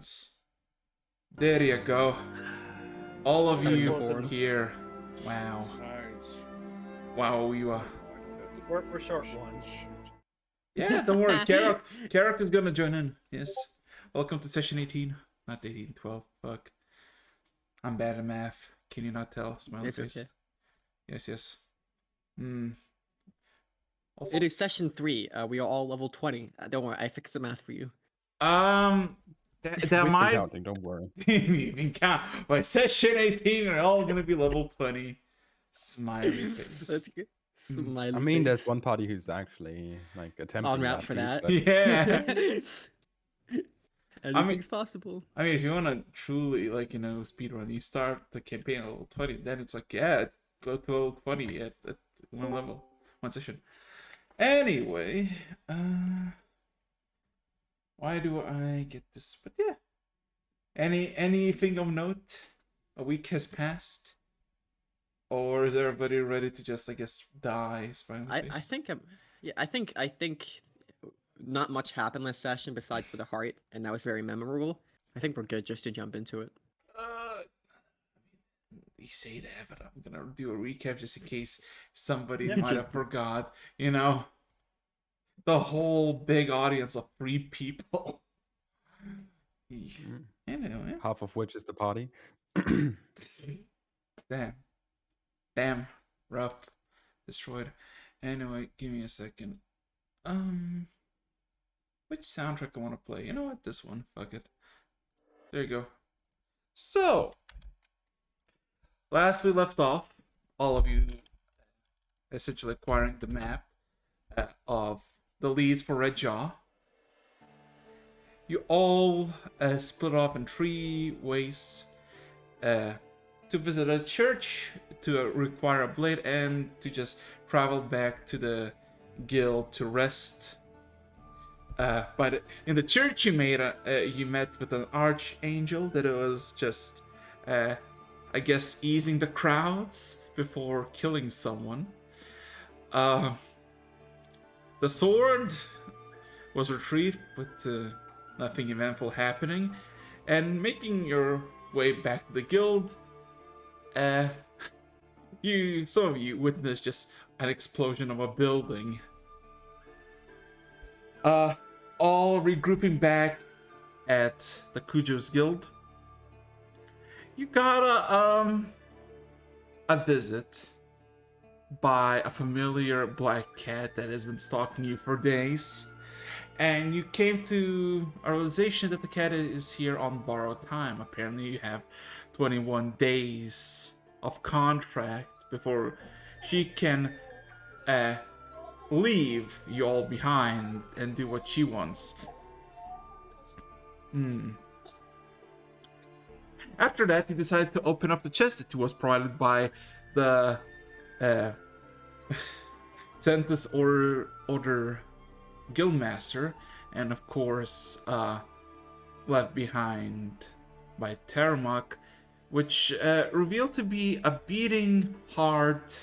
swords. There you go. All of you here. Wow. Wow, you We're short one. Yeah, don't worry. Karak is gonna join in. Yes. Welcome to session 18. Not 18, 12. Fuck. I'm bad at math. Can you not tell? Smiley face. Okay. Yes. Also, it is session 3. We are all level 20. Don't worry, I fixed the math for you. That might counting, don't worry. You can count. By session 18, we're all gonna be level 20. Smiley face. That's good. Smiley I mean, face. there's one party who's actually like attempting on route for that. Yeah. Anything's possible. I mean, if you want to truly, speedrun, you start the campaign at level 20, then it's like, yeah, go to level 20 at one level, one session. Anyway, why do I get this? But yeah, anything of note? A week has passed, or is everybody ready to just, I guess, die? I think not much happened last session besides for the heart, and that was very memorable. I think we're good just to jump into it. You say that, but I'm gonna do a recap just in case somebody might have forgot. The whole big audience of 3 people. Anyway. Half of which is the party. Damn. Rough. Destroyed. Anyway, give me a second. Which soundtrack I want to play? You know what? This one. Fuck it. There you go. So, last we left off, all of you essentially acquiring the map of the leads for Red Jaw. You all split off in 3 ways to visit a church, to require a blade, and to just travel back to the guild to rest. But in the church you met with an archangel that was just, I guess, easing the crowds before killing someone. The sword was retrieved with nothing eventful happening, and making your way back to the guild, some of you witnessed just an explosion of a building. All regrouping back at the Cujo's Guild. You got a visit by a familiar black cat that has been stalking you for days, and you came to a realization that the cat is here on borrowed time. Apparently you have 21 days of contract before she can leave you all behind and do what she wants. After that, you decided to open up the chest that was provided by the Sentis Order Guildmaster, and of course left behind by Tarumak, which revealed to be a beating heart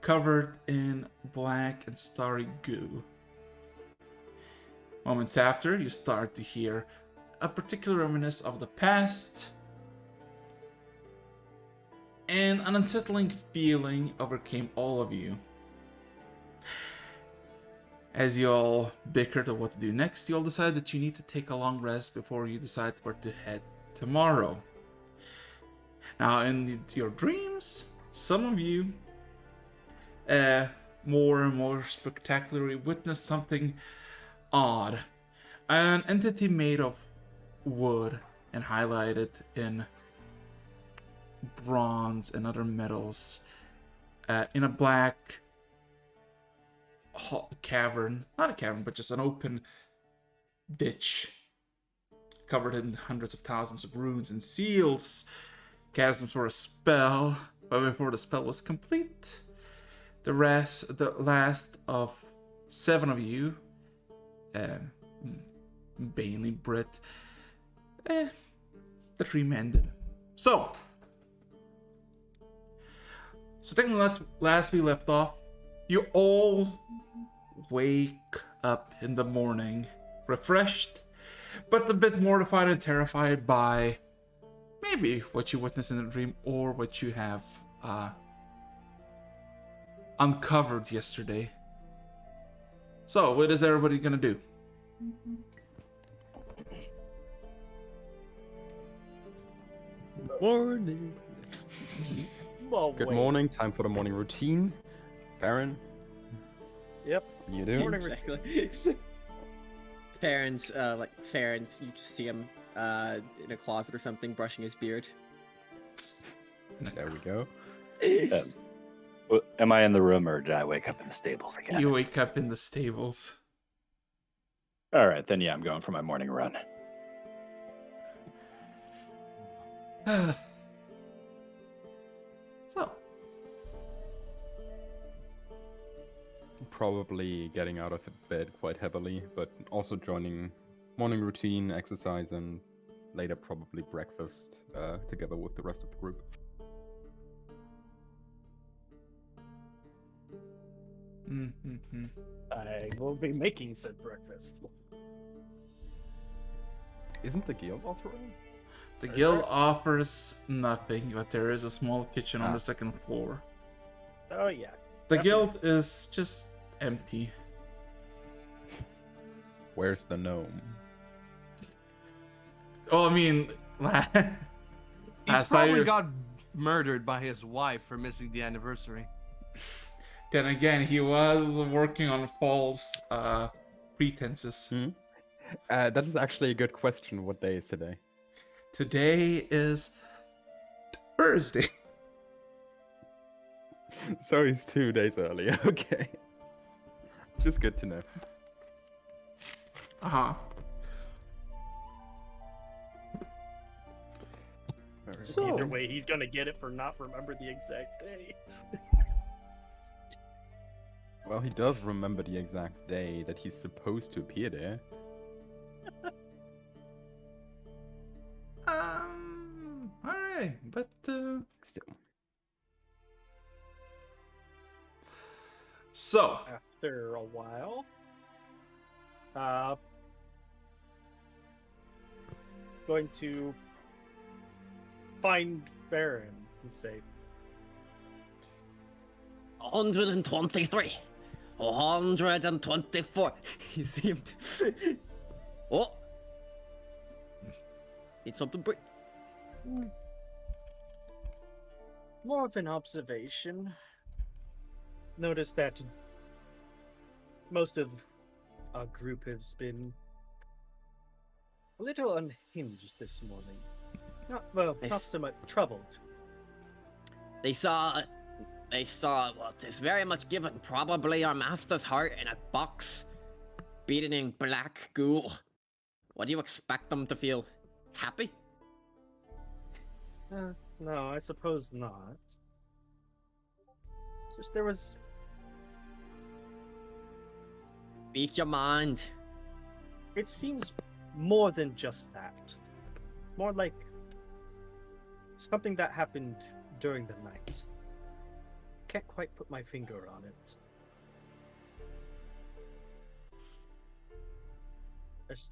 covered in black and starry goo. Moments after, you start to hear a particular reminiscence of the past, and an unsettling feeling overcame all of you. As you all bickered of what to do next, you all decide that you need to take a long rest before you decide where to head tomorrow. Now, in your dreams, some of you more and more spectacularly witness something odd. An entity made of wood and highlighted in bronze and other metals in a black cavern, not a cavern, but just an open ditch covered in hundreds of thousands of runes and seals, chasms for a spell. But before the spell was complete, the last of 7 of you, Bailey, Britt, the dream ended. So technically, last we left off, you all wake up in the morning, refreshed, but a bit mortified and terrified by maybe what you witnessed in the dream or what you have uncovered yesterday. So, what is everybody gonna do? Morning. Oh, Good wait. morning. Time for the morning routine. Farron, Yep. what do you do? Morning. Exactly. Farron's, you just see him in a closet or something, brushing his beard. There we go. Am I in the room or did I wake up in the stables again? You wake up in the stables. All right, then yeah, I'm going for my morning run. So, Probably getting out of bed quite heavily, but also joining morning routine, exercise, and later probably breakfast together with the rest of the group. mm-hmm. I will be making said breakfast. Isn't the guild offering? The Is guild there? offers nothing, but there is a small kitchen on Ah. the second floor. Oh yeah. The Definitely. guild is just empty. Where's the gnome? Oh, I mean, He last probably time. got murdered by his wife for missing the anniversary. Then again, he was working on false pretenses. Hmm? That is actually a good question. What day is today? Today is Thursday. So he's 2 days early. Okay. Just good to know. Uh-huh. Alright. So, Either way, he's gonna get it for not remember the exact day. Well, he does remember the exact day that he's supposed to appear there. alright, but Still. so After a while, going to find Baron and say, 123. 124. He seemed. Oh! Need something brick. more of an observation. Notice that most of our group has been a little unhinged this morning. Not Yes. so much troubled. They saw what is very much given. Probably our master's heart in a box, beaten in black goo. What do you expect them to feel? Happy? No, I suppose not. Just there was Speak your mind. it seems more than just that. More like something that happened during the night. Can't quite put my finger on it.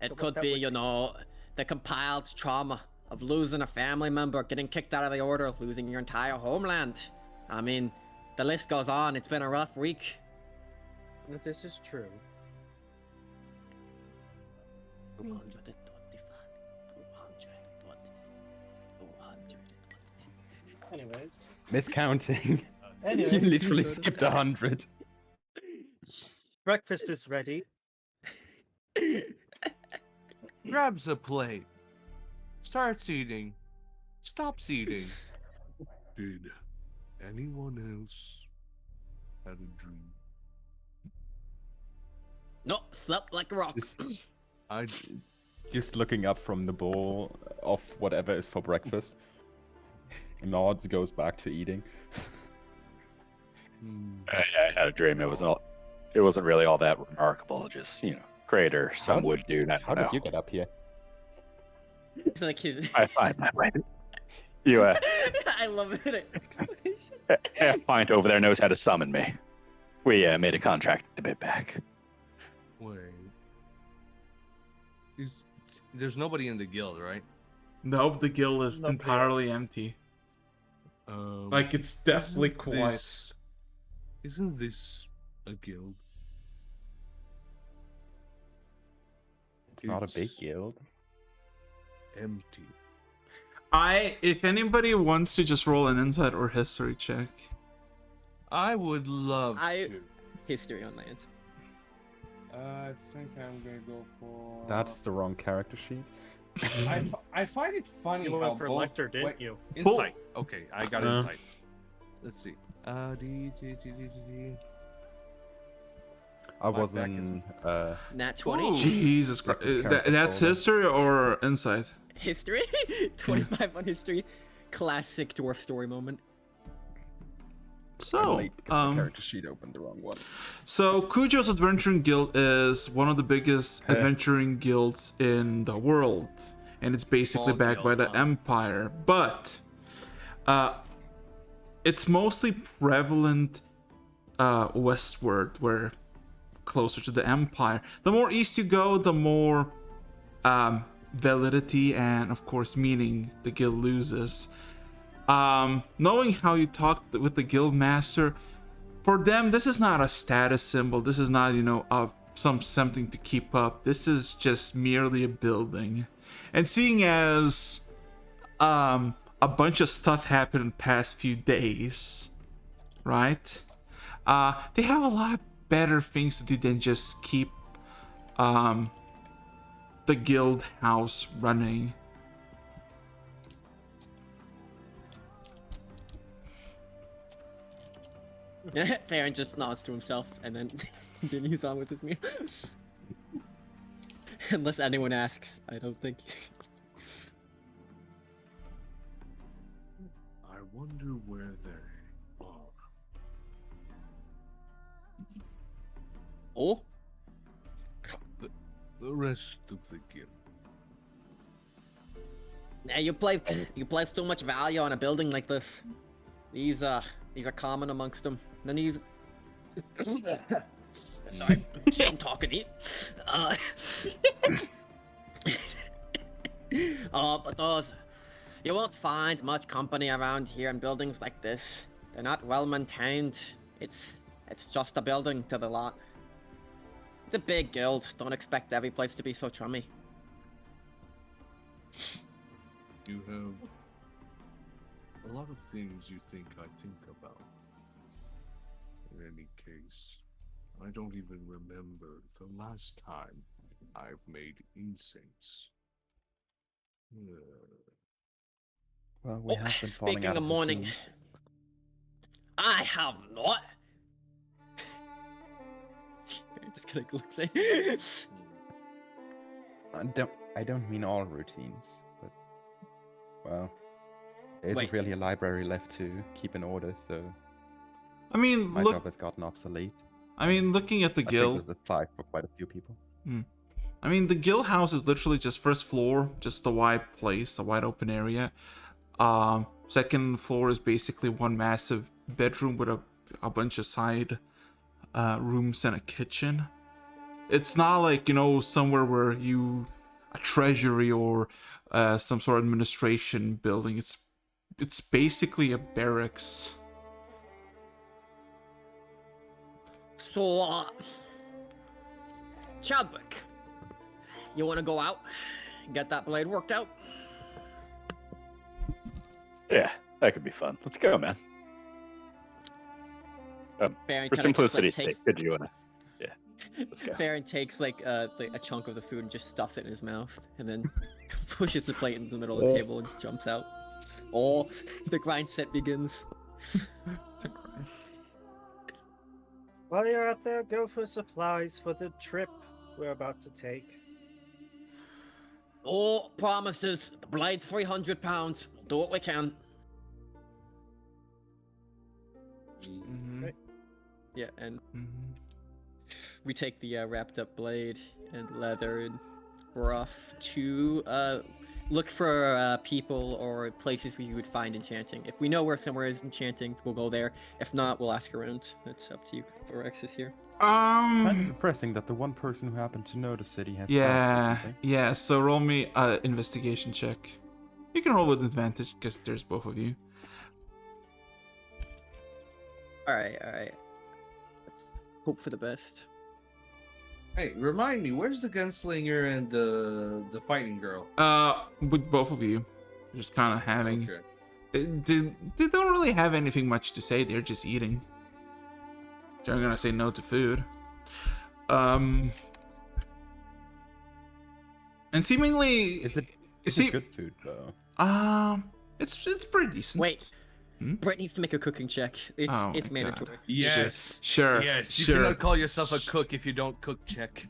It could be, you know, the compiled trauma of losing a family member, getting kicked out of the order, losing your entire homeland. I mean, the list goes on. It's been a rough week. This is true. 225. 220. Anyways. Miscounting. Anyway. You literally skipped 100. Breakfast is ready. Grabs a plate. Starts eating. Stops eating. Did anyone else have a dream? No, slept like a rock. Just, I did. just looking up from the bowl of whatever is for breakfast. Nods, goes back to eating. I had a dream. It wasn't really all that remarkable. Just crater. Some How- would do. How did you get up here? It's like his. I find that way. You I love it. Half-pint over there knows how to summon me. We made a contract a bit back. Wait. Is There's nobody in the guild, right? Nope, the guild is Nobody entirely empty. Like, it's definitely isn't quiet. Isn't this a guild? It's not a big It's guild. empty. If anybody wants to just roll an insight or history check. I would love I- to. History on land. I think I'm gonna go for. That's the wrong character sheet. I find it funny You how went for both. Lecter, didn't wait, you? Insight. Okay, I got Uh. insight. Let's see. I My was back in Nat 20. Ooh. Jesus Christ. character That's folder. history or insight? History? 25 on history. Classic dwarf story moment. So, late because the character sheet opened the wrong one. So Cujo's Adventuring Guild is one of the biggest adventuring guilds in the world, and it's basically Small backed by guild, the huh? Empire. But it's mostly prevalent westward, where closer to the Empire. The more east you go, the more validity and, of course, meaning the guild loses. Knowing how you talked with the guild master, for them, this is not a status symbol. This is not, something to keep up. This is just merely a building. And seeing as a bunch of stuff happened in the past few days, right? They have a lot better things to do than just keep the guild house running. Farron just nods to himself and then continues on with his meal. Unless anyone asks, I don't think. I wonder where they are. Oh? The rest of the guild. Now you place too much value on a building like this. These are common amongst them. Then these. Sorry, I'm talking to you. But those, you won't find much company around here in buildings like this. They're not well maintained. It's just a building to the lot. It's a big guild. Don't expect every place to be so chummy. You have a lot of things you think I think about. In any case, I don't even remember the last time I've made incense. Well, we have been falling Speaking out of morning, routines. I have not. Just gonna look say. I don't mean all routines, but well, there isn't Wait. really a library left to keep in order, so I mean, my job has gotten obsolete. looking at the I think guild. this applies for quite a few people. The guild house is literally just first floor, just a wide place, a wide open area. Second floor is basically one massive bedroom with a bunch of side rooms and a kitchen. It's not like, somewhere where a treasury or some sort of administration building. It's basically a barracks. So, Chadwick, you want to go out, get that blade worked out? Yeah, that could be fun. Let's go, man. Baron For kinda just, simplicity's takes, sake, good you wanna. Yeah, let's go. Baron takes a chunk of the food and just stuffs it in his mouth, and then pushes the plate into the middle of the table and jumps out. Oh, the grind set begins. While you're out there, go for supplies for the trip we're about to take. Oh, promises. The blade 300 pounds. We'll do what we can. Mhm. Yeah, and Mhm. we take the wrapped up blade and leather and we're off to look for people or places where you would find enchanting. If we know where somewhere is enchanting, we'll go there. If not, we'll ask around. It's up to you. Alexis here. Kind of depressing that the one person who happened to know the city has passed Yeah, recently. yeah. So roll me a investigation check. You can roll with advantage because there's both of you. All right. Let's hope for the best. Hey, remind me, where's the gunslinger and the fighting girl? With both of you, just kind of having. Okay. They don't really have anything much to say. They're just eating. So I'm gonna say no to food. And seemingly, Is it good food though? it's pretty decent. Wait. Hmm? Brett needs to make a cooking check. It's Oh it's my God. mandatory. Yes. Sure. Yes. You sure. cannot call yourself a cook if you don't cook. Check.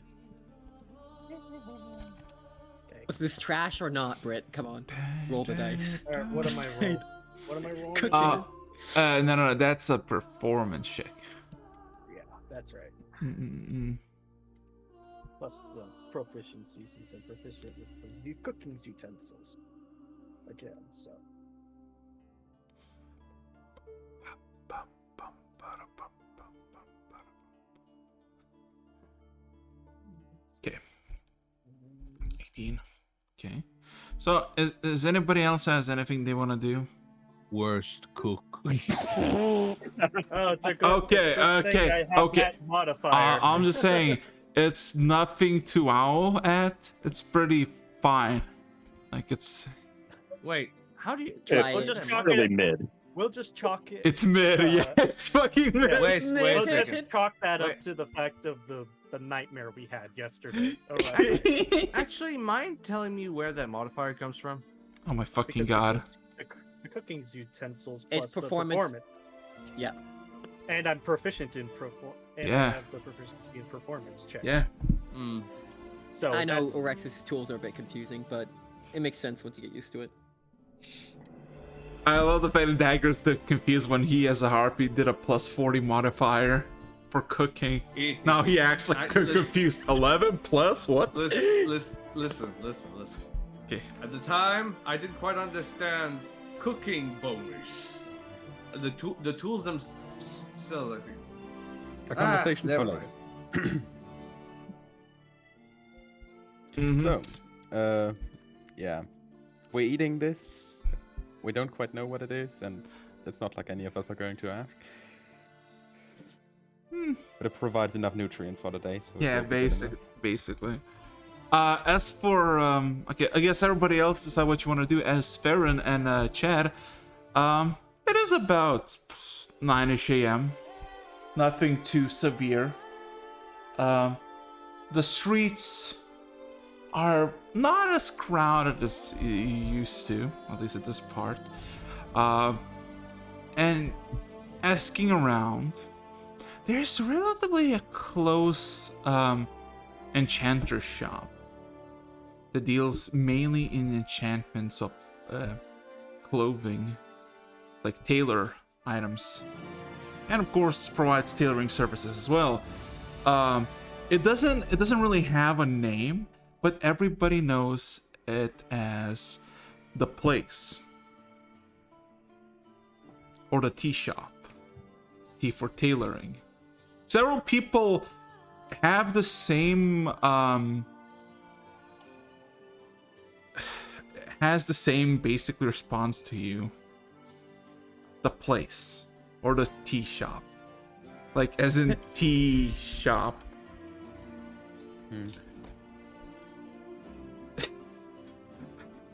Was this trash or not, Britt? Come on, roll the dice. What am I rolling? What am I rolling? Cooking. No, that's a performance check. Yeah, that's right. Mm-mm-mm. Plus the proficiency, since I'm proficient with the cooking utensils. Again, so. Okay. 18. Okay. So, is anybody else has anything they want to do? Worst cook. Oh, it's a good, Okay, good thing okay, I have okay. that modifier. I'm just saying, it's nothing to owl at. It's pretty fine. Like, Wait, how do you? Try We'll it. just It's chalk really it. mid. We'll just chalk it. it's mid, yeah. It's fucking mid. Yeah. Wait a We'll second. just chalk that up Wait. to the fact of the nightmare we had yesterday. Alright. Actually, mind telling me where that modifier comes from? Oh my fucking Because god. The cooking utensils It's plus the performance. Yeah. And I'm proficient in I Yeah. have the proficiency in performance checks. Yeah. Hmm. So I know that's- Orex's tools are a bit confusing, but it makes sense once you get used to it. I love the fact that Dagger's the confused when he, as a harpy, did a plus 40 modifier for cooking. Now he acts like confused. 11 plus what? Listen. Okay. At the time, I didn't quite understand cooking bonus. The tools themselves, I think. A conversation for never later. mind. Mhm. So, yeah, we're eating this. We don't quite know what it is, and it's not like any of us are going to ask. But it provides enough nutrients for the day. So Yeah, we'll be good enough. basically. As for okay, I guess everybody else decide what you want to do. As Farron and Chad, it is about 9ish a.m. Nothing too severe. The streets are not as crowded as you used to, at least at this part. And asking around, there's relatively a close enchanter shop that deals mainly in enchantments of clothing, like tailor items, and of course provides tailoring services as well. It doesn't really have a name, but everybody knows it as the place or the tea shop. Tea for tailoring. Several people have the same has the same basically response to you. The place or the tea shop. Like as in tea shop.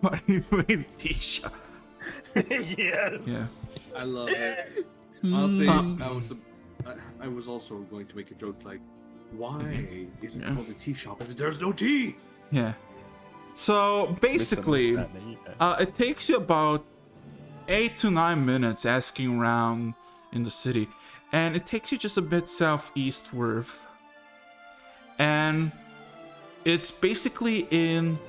What do you mean tea shop? yes. Yeah. I love it. Honestly, I was also going to make a joke like, why is it Yeah. called a tea shop if there's no tea? Yeah. So basically, it takes you about 8 to 9 minutes asking around in the city, and it takes you just a bit southeastward. And it's basically in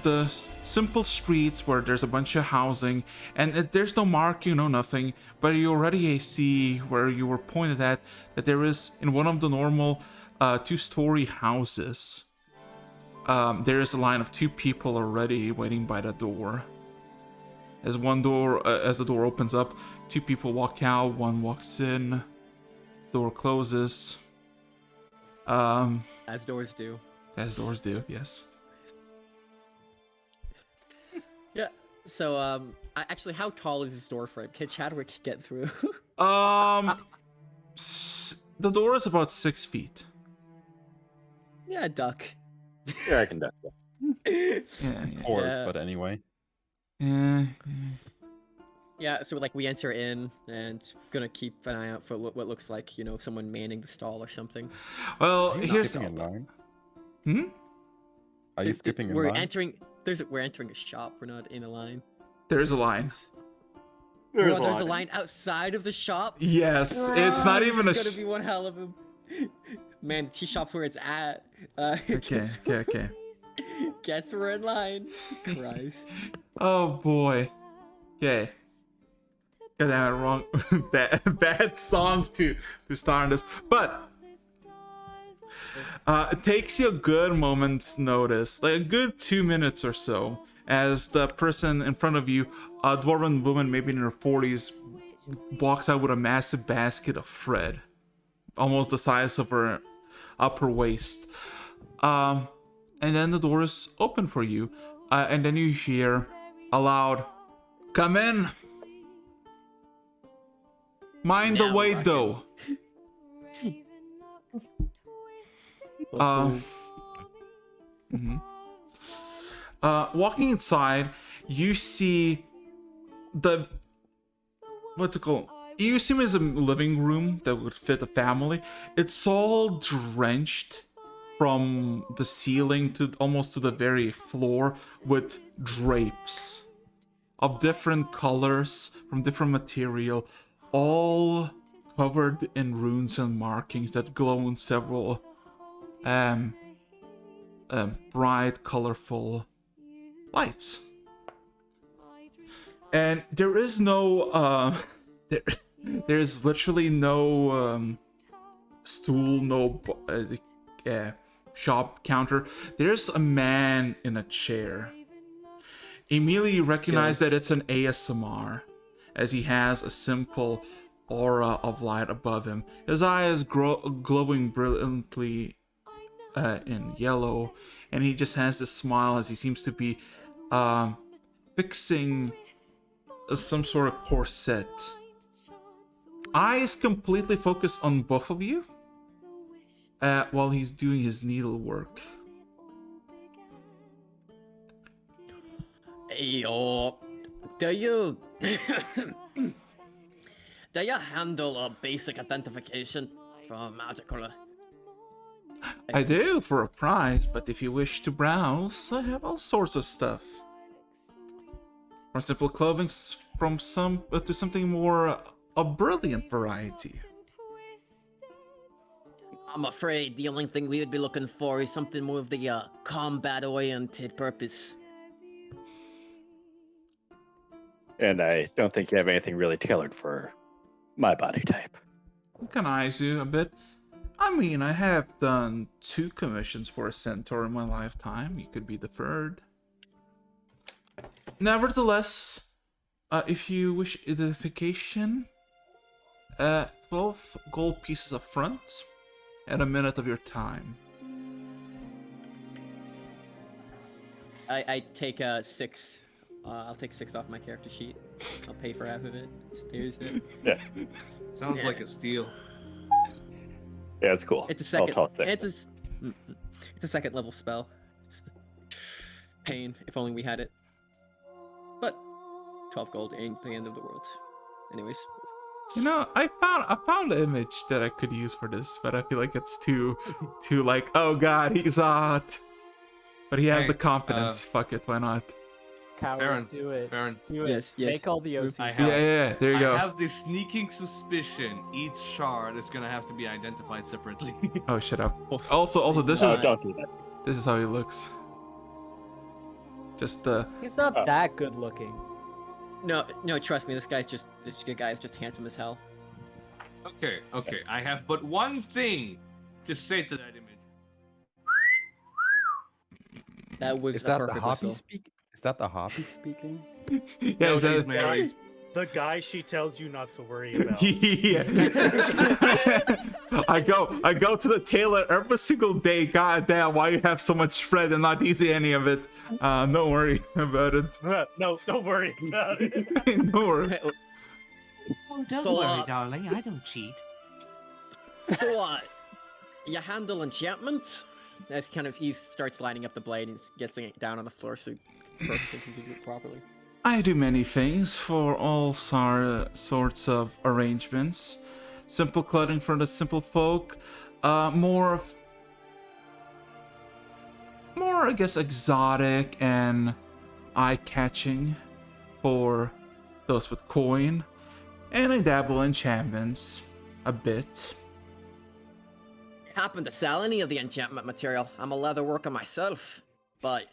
the simple streets where there's a bunch of housing, and there's no marking, no nothing, but you already see where you were pointed at that there is in one of the normal 2-story houses. there is a line of 2 people already waiting by the door. As the door opens up, 2 people walk out, 1 walks in, door closes. As doors do. As doors do, yes. Yeah. So, actually, how tall is this door frame? Can Chadwick get through? The door is about 6 feet. Yeah, duck. Yeah, I can duck that. Yeah, Horse, Yeah. but anyway. yeah. Yeah, so like we enter in and gonna keep an eye out for what looks like, someone manning the stall or something. Well, Are you here's skipping in line? Hmm? Are you skipping in We're line? entering. We're entering a shop. We're not in a line. There's a line. There's There's a line outside of the shop. Yes, it's not even a. It's gonna be one hell of a. Man, the tea shop's where it's at. Okay. Guess we're in line. Cries. Oh boy. Okay. Got that wrong. bad song to start on this, but it takes you a good moment's notice, like a good 2 minutes or so, as the person in front of you, a dwarven woman, maybe in her 40s, walks out with a massive basket of thread, almost the size of her upper waist. And then the door is open for you, and then you hear a loud, "Come in. Mind the Now way, rockin'. though." Walking inside, you see what's it called? You assume it's a living room that would fit a family. It's all drenched from the ceiling to almost to the very floor with drapes of different colors from different material, all covered in runes and markings that glow in several bright, colorful lights. And there is no there's literally no stool, no shop counter. There's a man in a chair. Immediately you recognize that it's an ASMR, as he has a simple aura of light above him. His eyes glowing brilliantly in yellow, and he just has this smile as he seems to be fixing some sort of corset. Eyes completely focused on both of you while he's doing his needlework. Yo, do you do you handle a basic identification for magical? I do for a price, but if you wish to browse, I have all sorts of stuff. From simple clothing from to something more a brilliant variety. I'm afraid the only thing we would be looking for is something more of the combat-oriented purpose. And I don't think you have anything really tailored for my body type. Can eyes you a bit. I mean, I have done 2 commissions for a centaur in my lifetime. You could be the third. Nevertheless, if you wish identification, 12 gold pieces up front and a minute of your time. I take 6. I'll take 6 off my character sheet. I'll pay for half of it. Here's it. Yeah, Sounds like a steal. yeah, it's cool. It's a second. I'll talk there. It's a second level spell. Just pain. If only we had it. But 12 gold ain't the end of the world. Anyways. You know, I found an image that I could use for this, but I feel like it's too like, oh god, he's hot. But he has Hey, the confidence. Fuck it, why not? Coward, Baron, do it. Baron, Do it. Yes, yes. Make all the OCs. I Yeah, have- yeah, there you go. I have this sneaking suspicion each shard is gonna have to be identified separately. Oh, shut up. Also, this No, is don't do that. this is how he looks. Just He's not that good looking. No, trust me. This guy is just handsome as hell. Okay, I have but one thing to say to that image. That was Is a that the perfect hobby whistle. speak? Is that the hobby speaking? Yeah, No, is that- she's married. The guy she tells you not to worry about. Yeah. I go to the tailor every single day. God damn, why you have so much thread and not easy any of it? Don't worry about it. No, don't worry about it. Don't worry. Oh, don't So, worry, darling. I don't cheat. So, you handle enchantment? As kind of he starts lining up the blade and gets it down on the floor so Perfect can do it properly. I do many things for all sorts of arrangements. Simple clothing for the simple folk. More, I guess, exotic and eye-catching for those with coin. And I dabble in enchantments a bit. Happen to sell any of the enchantment material. I'm a leather worker myself, but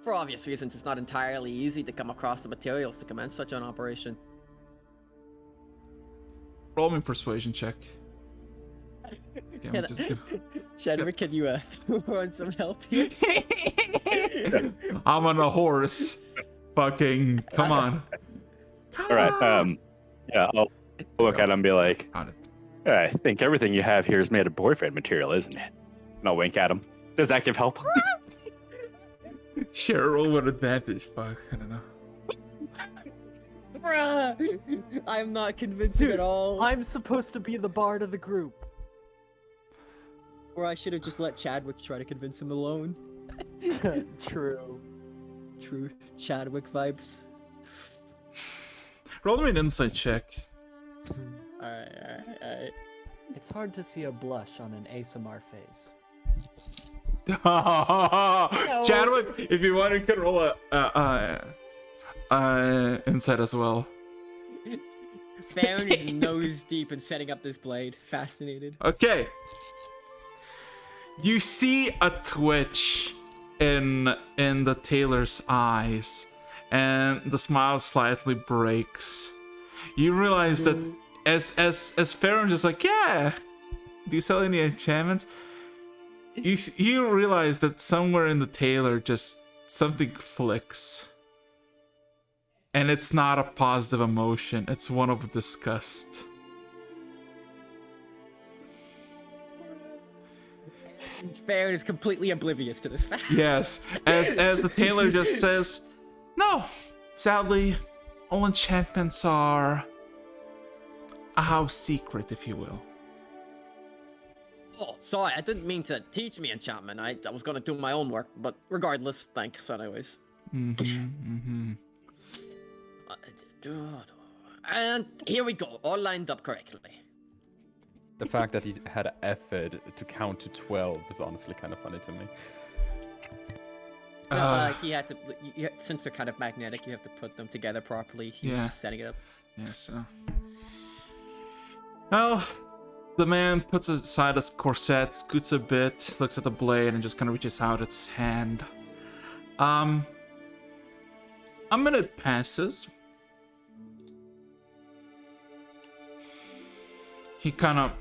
for obvious reasons, it's not entirely easy to come across the materials to commence such an operation. Roll me a persuasion check. Damn, Shedrick, can you throw in some help here? I'm on a horse. Fucking, come on. All right. Yeah, I'll look at him and be like, Got it. I think everything you have here is made of boyfriend material, isn't it? And I'll wink at him. Does that give help? Sure, roll with advantage. Fuck, I don't know. Bruh! I'm not convincing at all. I'm supposed to be the bard of the group. Or I should have just let Chadwick try to convince him alone. True. True Chadwick vibes. Roll me an insight check. Alright. It's hard to see a blush on an ASMR face. Chadwick, if you want, you can roll a insight as well. Farron is nose deep in setting up this blade. Fascinated. Okay. You see a twitch in the tailor's eyes, and the smile slightly breaks. You realize that as Farron just like, yeah, do you sell any enchantments? You realize that somewhere in the tailor just something flicks. And it's not a positive emotion, it's one of disgust. Farron is completely oblivious to this fact. Yes, as the tailor just says, no, sadly, all enchantments are a house secret, if you will. Oh, sorry, I didn't mean to teach me enchantment. I was gonna do my own work, but regardless, thanks anyways. And here we go, all lined up correctly. The fact that he had effort to count to 12 is honestly kind of funny to me. He had to, since they're kind of magnetic, you have to put them together properly. He was Yeah. just setting it up. Yes. Well, the man puts aside his corset, scoots a bit, looks at the blade, and just kind of reaches out its hand. A minute passes. He kind of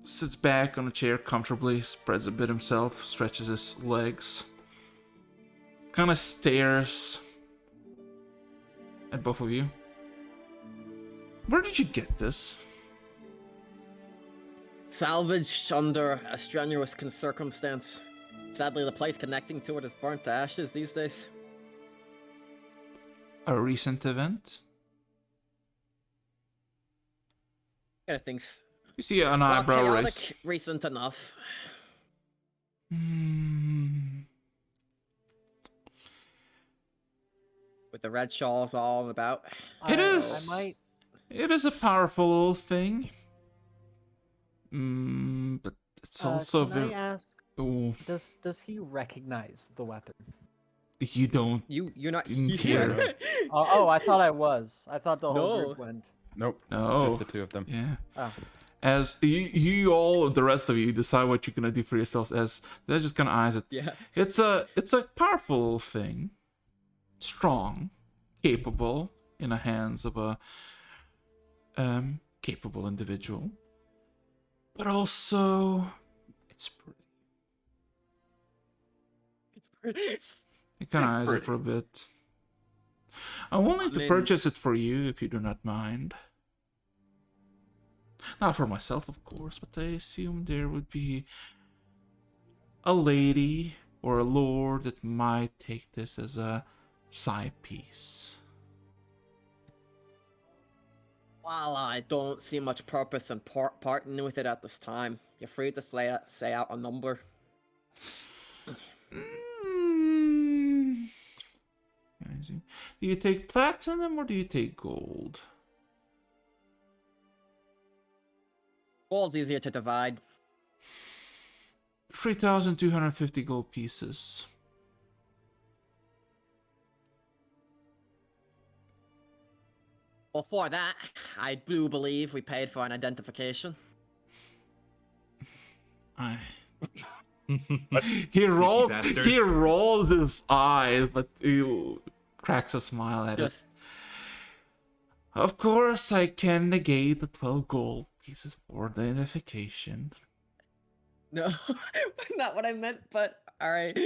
sits back on a chair comfortably, spreads a bit himself, stretches his legs, kind of stares at both of you. Where did you get this? Salvaged under a strenuous circumstance. Sadly, the place connecting to it is burnt to ashes these days. A recent event? Kind of things. You see an Well, eyebrow chaotic, raise. recent enough. With the red shawls all about. It is. It is a powerful little thing. But it's also Can I ask? Oh, Does he recognize the weapon? you don't. You're not Didn't here. hear. Oh, I thought I was. I thought the whole No. group went. Nope. No. Just the two of them. Yeah. Oh. As you all, the rest of you, decide what you're gonna do for yourselves. As they're just gonna eyes it. Yeah. It's a powerful little thing, strong, capable in the hands of a capable individual, but also it's pretty. He kind of eyes it for a bit. I'm willing to mean- purchase it for you if you do not mind. Not for myself, of course, but I assume there would be a lady or a lord that might take this as a side piece. Well, I don't see much purpose in parting with it at this time. You're free to say out a number. Mm. Do you take platinum or do you take gold? Gold's easier to divide. 3,250 gold pieces. Well, for that, I do believe we paid for an identification. I... bastard. He rolls his eyes, but he cracks a smile at it. Just Of course, I can negate the 12 gold pieces for the identification. no, not what I meant. But all right.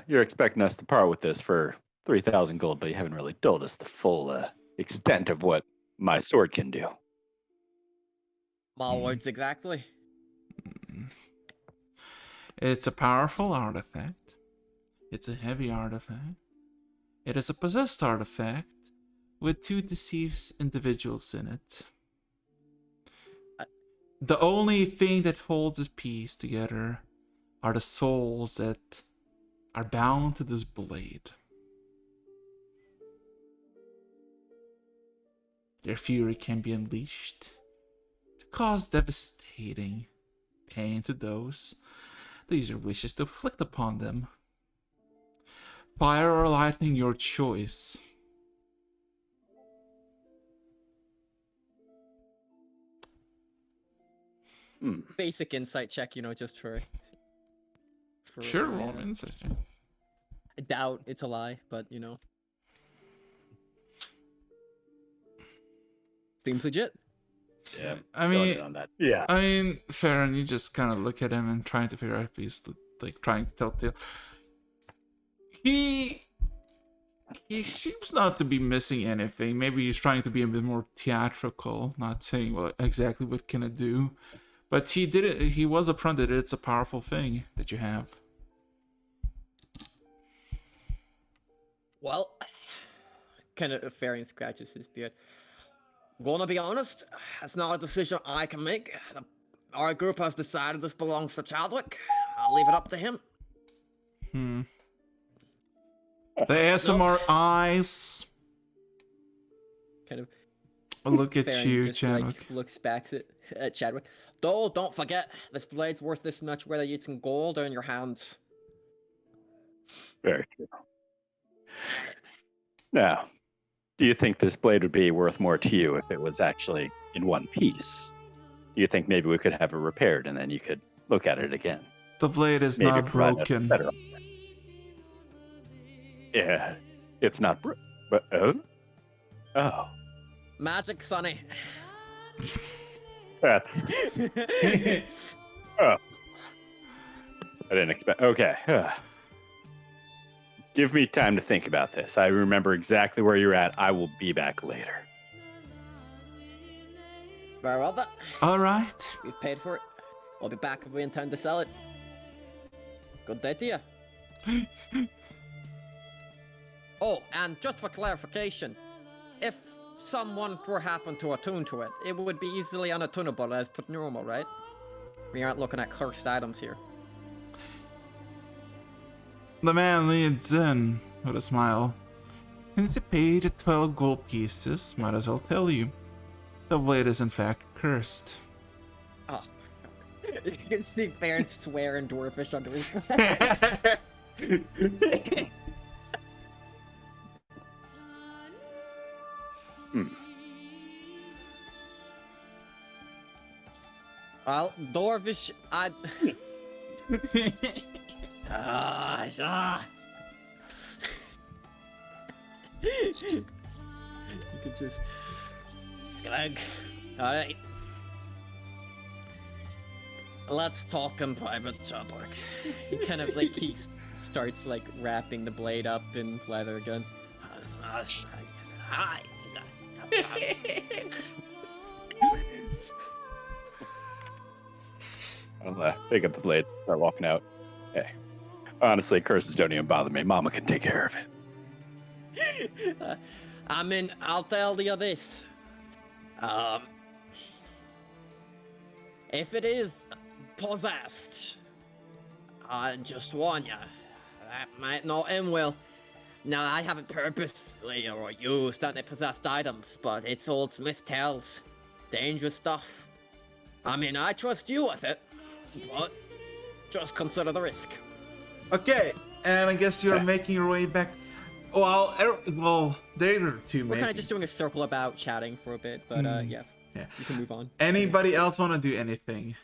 You're expecting us to part with this for 3,000 gold, but you haven't really told us the full extent of what my sword can do. My words exactly. It's a powerful artifact. It's a heavy artifact. It is a possessed artifact with 2 deceased individuals in it. The only thing that holds this piece together are the souls that are bound to this blade. Their fury can be unleashed to cause devastating pain to those the user wishes to inflict upon them. Fire or lightning, your choice. Basic insight check, just for Sure, roll an insight check. I doubt it's a lie, but seems legit. Yeah, I mean, on that. Yeah. I mean, Farron, you just kind of look at him and trying to figure out if he's like trying to tell tale. He seems not to be missing anything. Maybe he's trying to be a bit more theatrical, not saying well exactly what can it do, but he did it. He was upfront that it's a powerful thing that you have. Well, kind of Farian scratches his beard. Gonna be honest, it's not a decision I can make. Our group has decided this belongs to Chadwick. I'll leave it up to him. The ASMR eyes. Kind of Look at Farian you, just, Chadwick. looks back at Chadwick. Though, don't forget, this blade's worth this much whether it's in gold or in your hands. Very true. Now, do you think this blade would be worth more to you if it was actually in one piece? Do you think maybe we could have it repaired and then you could look at it again? The blade is Maybe not provide a broken. better- Yeah, it's not but oh. Magic, Sonny. That's oh. I didn't expect. Okay. Give me time to think about this. I remember exactly where you're at. I will be back later. Very well, then. All right. We've paid for it. We'll be back if we intend to sell it. Good day to you. Oh, and just for clarification, if someone were happen to attune to it, it would be easily unattunable as per normal, right? We aren't looking at cursed items here. The man leads in with a smile. Since you paid the 12 gold pieces, might as well tell you. The blade is in fact cursed. Oh. You can see Baron swearing dwarfish under his breath. Well, dwarfish, You could just... Sklag. Alright. let's talk in private, Tarumak. He kind of like starts like wrapping the blade up in leather again. Hi. I'll pick up the blade, start walking out. Hey, honestly, curses don't even bother me. Mama can take care of it. I mean, I'll tell you this. If it is possessed, I just warn you, that might not end well. Now, I haven't purposely or used any possessed items, but it's old Smith tells. Dangerous stuff. I mean, I trust you with it, but just consider the risk. Okay, and I guess you're making your way back. Well, there are two. We're kind of just doing a circle about chatting for a bit, but yeah, you can move on. Anybody else want to do anything?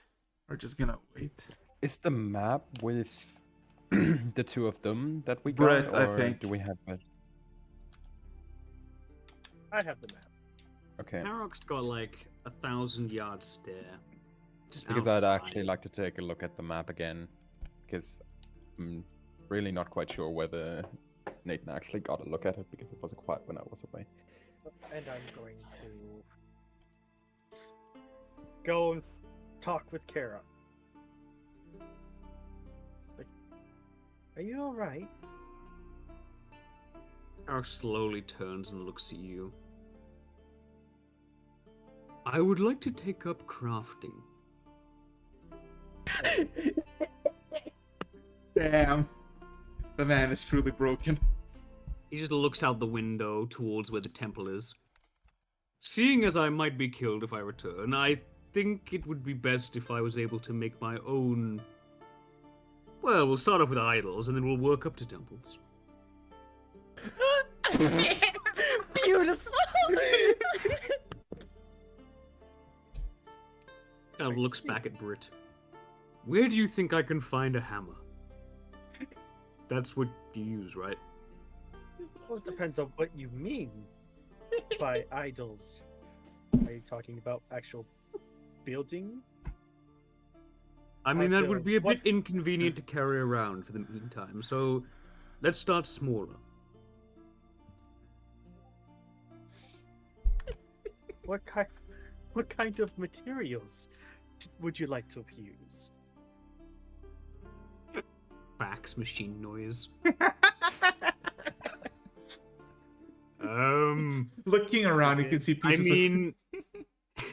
We're just gonna wait. Is the map with the two of them that we got, Brett, or I think. do we have it? I have the map. Okay, Tarok's got like 1,000-yard stare. Just because outside. I'd actually like to take a look at the map again, because I'm really not quite sure whether Nathan actually got a look at it, because it was quiet when I was away. And I'm going to go and talk with Kara. Like, are you alright? Tarok slowly turns and looks at you. I would like to take up crafting. Damn. The man is truly broken. He just looks out the window towards where the temple is. Seeing as I might be killed if I return, I think it would be best if I was able to make my own... Well, we'll start off with idols, and then we'll work up to temples. Beautiful! Kind of looks back at Brit. Where do you think I can find a hammer? That's what you use, right? Well, it depends on what you mean by idols. Are you talking about actual building? I mean, that would be a What- bit inconvenient to carry around for the meantime, so let's start smaller. What kind of materials would you like to use? Fax machine noise. Looking around, you can see I pieces mean, You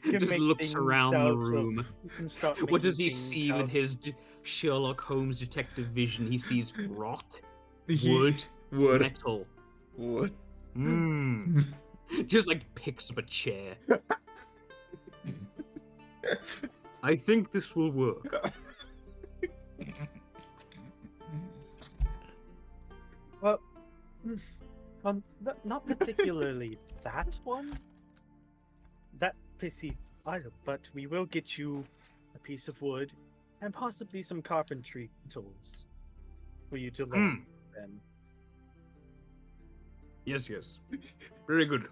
can just make looks things around the out of- room. you can start What making does he things see out- with his Sherlock Holmes detective vision? He sees rock, of wood, wood. metal. Wood. Mmm. Just like picks up a chair. I think this will work. Well, not particularly that one. That PC item, but we will get you a piece of wood and possibly some carpentry tools for you to learn them. Yes, yes. Very good.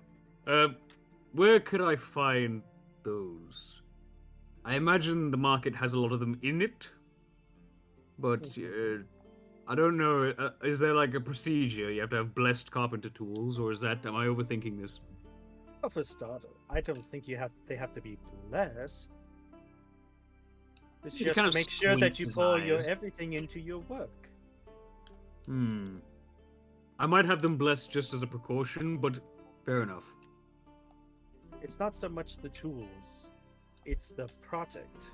Where could I find those? I imagine the market has a lot of them in it, but I don't know. Is there like a procedure? You have to have blessed carpenter tools, or is that? Am I overthinking this? Well, for starter, I don't think they have to be blessed. It's He just kind of make sure that you squints his pour your eyes. everything into your work. I might have them blessed just as a precaution, but fair enough. It's not so much the tools, it's the product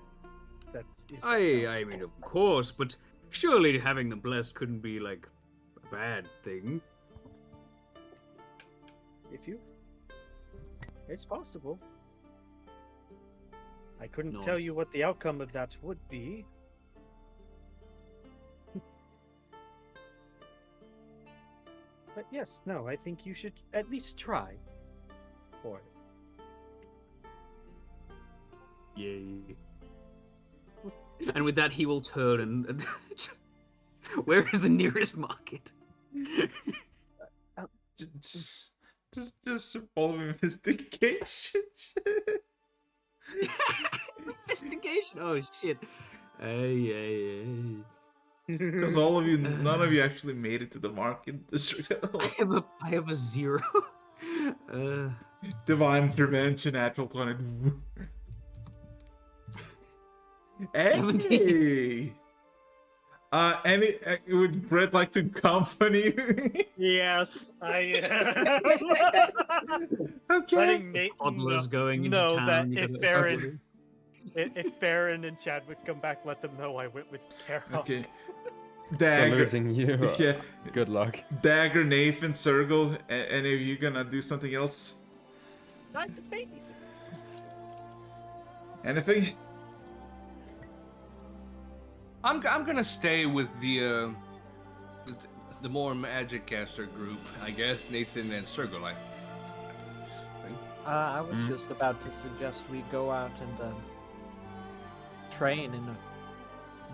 that is. I mean, of course, but surely having them blessed couldn't be like a bad thing. It's possible. I couldn't No, tell it's- you what the outcome of that would be. But yes, no, I think you should at least try for it. Yay. And with that, he will turn and where is the nearest market? Just follow investigation. Investigation. Oh shit. Hey. Because all of you, none of you actually made it to the market district at all. I have a 0. Divine intervention, natural 20. Hey! 17. Would Brett like to accompany me? Yes, I am. Okay. Letting Nate Toddlers going into know town. that you if gotta Farron, escort. if Farron and Chadwick come back, let them know I went with Carol. Okay. Dagger. Saluting you. Yeah. Good luck. Dagger, Nathan, Circle. Any of you gonna do something else? Not the babies. Anything? I'm gonna stay with the more magic caster group, I guess. Nathan and Sergol. I was just about to suggest we go out and train and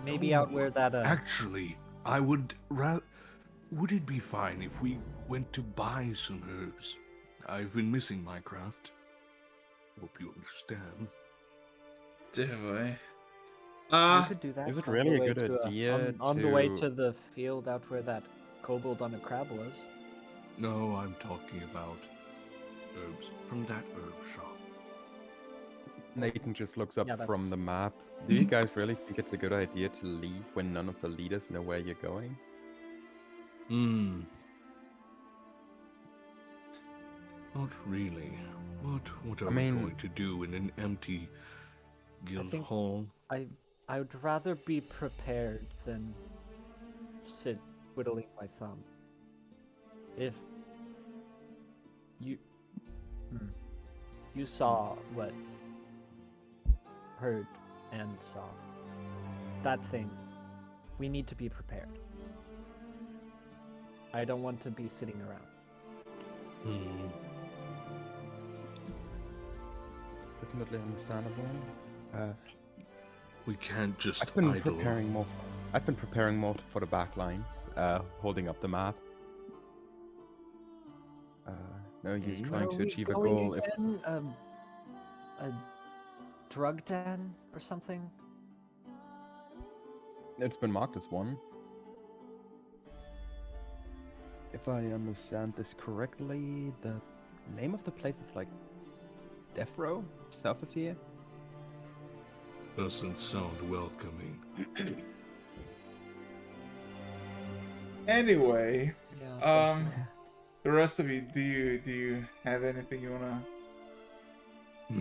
maybe out where that Actually, I would rather. Would it be fine if we went to buy some herbs? I've been missing my craft. Hope you understand. Anyway. we could do that. is it on really the a way good to, idea on the way to- to the field out where that kobold on a crab was? No, I'm talking about herbs from that herb shop. Nathan just looks up Yeah, from that's- the map. Do you guys really think it's a good idea to leave when none of the leaders know where you're going? Not really. But what are I we mean- going to do in an empty guild think- hall? I would rather be prepared than sit twiddling my thumb. If you you saw what heard and saw that thing, we need to be prepared. I don't want to be sitting around. Definitely understandable. We can't just I've been idle. preparing more. I've been preparing more for the back lines, holding up the map. No use trying Are to we achieve a going goal if again? A drug den or something? it's been marked as one. If I understand this correctly, the name of the place is like Death Row, south of here. Doesn't sound welcoming. Anyway, Yeah. the rest of you, do you have anything you wanna?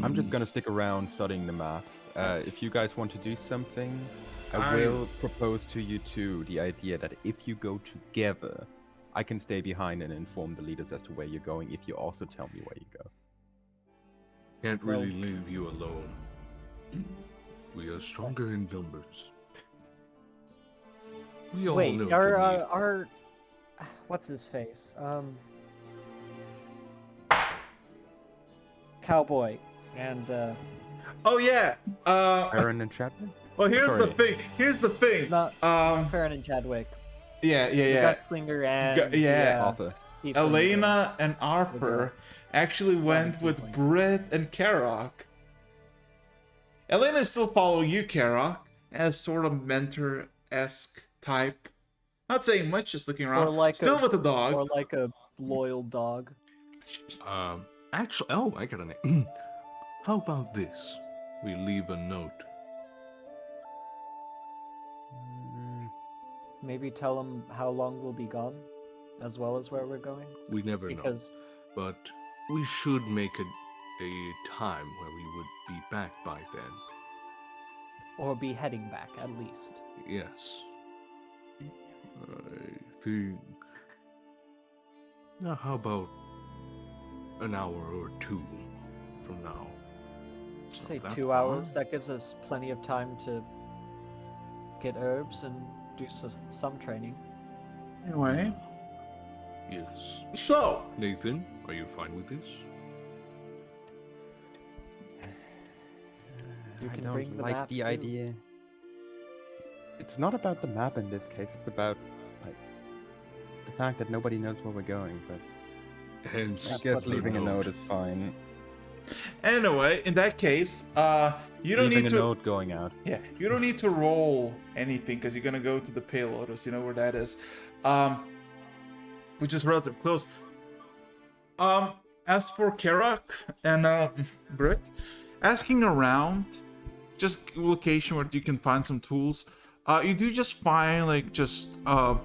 I'm just gonna stick around studying the map. If you guys want to do something, I I- will propose to you two the idea that if you go together, I can stay behind and inform the leaders as to where you're going if you also tell me where you go. Can't really leave you alone. We are stronger in numbers. We all know. Wait, the our what's his face? Cowboy and Oh yeah. Aaron and Chapman? Well, here's Sorry. the thing. Here's the thing. not Um. Farron and Chadwick. Yeah. The Yeah. Gunslinger and yeah. Arthur. he from the- Elena and Arthur actually went with tiefling. Britt and Karok. Elena is still following you, Karok, as sort of mentor-esque type. Not saying much, just looking around. Or like still a- with the dog. or like a loyal dog. Actually, oh, I got a name. How about this? We leave a note. Maybe tell him how long we'll be gone, as well as where we're going. We never Because know. But we should make a time where we would be back by then. or be heading back at least. Yes. I think. Now, how about an hour or two from now? It's not Say that 2 far. hours. That gives us plenty of time to get herbs and do some training. Anyway. Yes. So, Nathan, are you fine with this? You I can don't bring the like map the too. idea. It's not about the map in this case. It's about like the fact that nobody knows where we're going. But Hence, I That's guess what the leaving a note. note is fine. Anyway, in that case, you don't Leaving need a to. note going out. Yeah, you don't need to roll anything because you're gonna go to the Pale Lotus. You know where that is, which is relatively close. As for Karak and Britt, asking around, just location where you can find some tools. You do just find like just a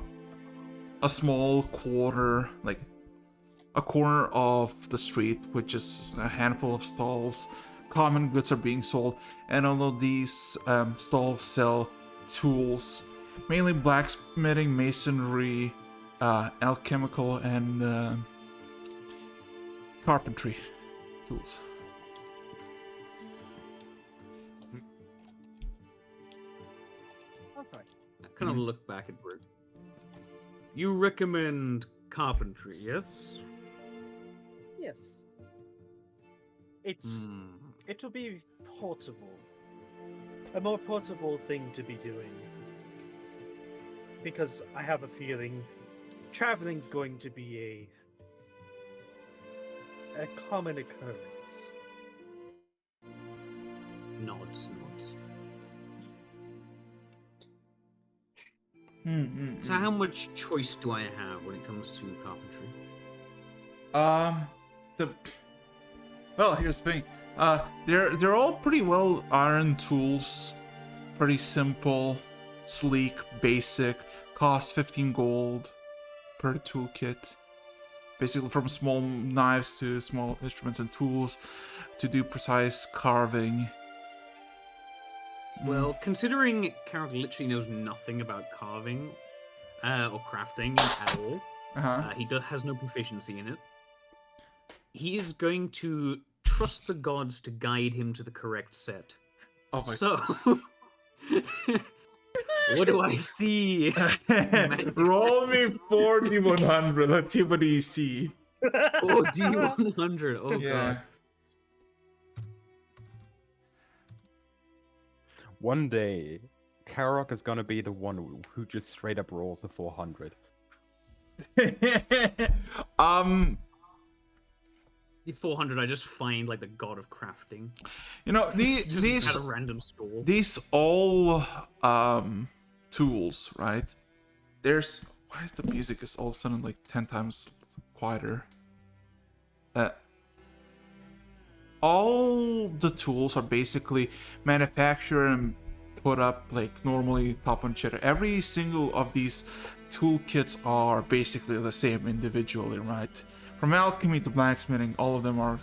small quarter, like a corner of the street, which is a handful of stalls. Common goods are being sold, and all of these stalls sell tools, mainly blacksmithing, masonry, alchemical, and carpentry tools. Okay. I kind of look back at Brute. You recommend carpentry, yes? Yes. It'll be portable. A more portable thing to be doing. Because I have a feeling traveling's going to be a common occurrence. Nods. Mm-hmm. So how much choice do I have when it comes to carpentry? Well, here's the thing. They're all pretty well iron tools, pretty simple, sleek, basic. Cost 15 gold per toolkit. Basically, from small knives to small instruments and tools to do precise carving. Well, considering Carol literally knows nothing about carving or crafting at all, he has no proficiency in it. He is going to trust the gods to guide him to the correct set. Oh my! So, what do I see? Roll me 4d100. Let's see what you see. Oh, D100. Oh Yeah. god. One day, Karok is gonna be the one who just straight up rolls a 400. The 400, I just find like the god of crafting. You know, Just these at a random stall. these all tools, right? There's why is the music is all of a sudden like 10 times quieter? All the tools are basically manufactured and put up like normally top on cheddar. Every single of these toolkits are basically the same individually, right? From alchemy to blacksmithing, all of them are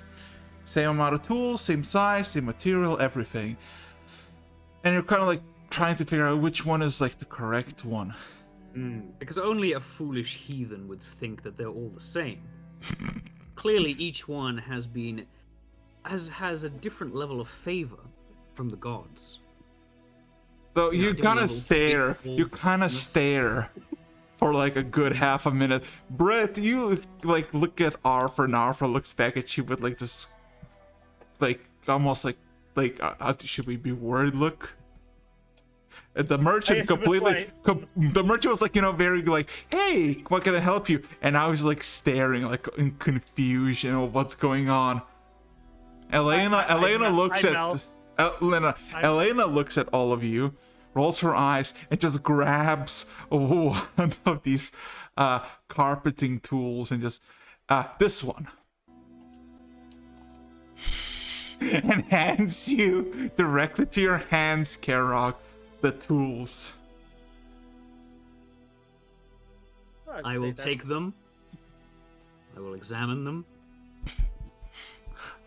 same amount of tools, same size, same material, everything. And you're kind of like trying to figure out which one is like the correct one. Because only a foolish heathen would think that they're all the same. Clearly, each one has a different level of favor from the gods. So You know, you different kind of levels, stare. faithful, You kind of stare for like a good half a minute. Brett, you like look at Arthur, and Arthur looks back at you with like this, like almost like should we be worried look. And the merchant the merchant was like, you know, very like, hey, what can I help you? And I was like staring like in confusion of what's going on. Elena looks at all of you, rolls her eyes, and just grabs one of these carpeting tools and just this one, and hands you directly to your hands, Karok, the tools. I will take them. I will examine them.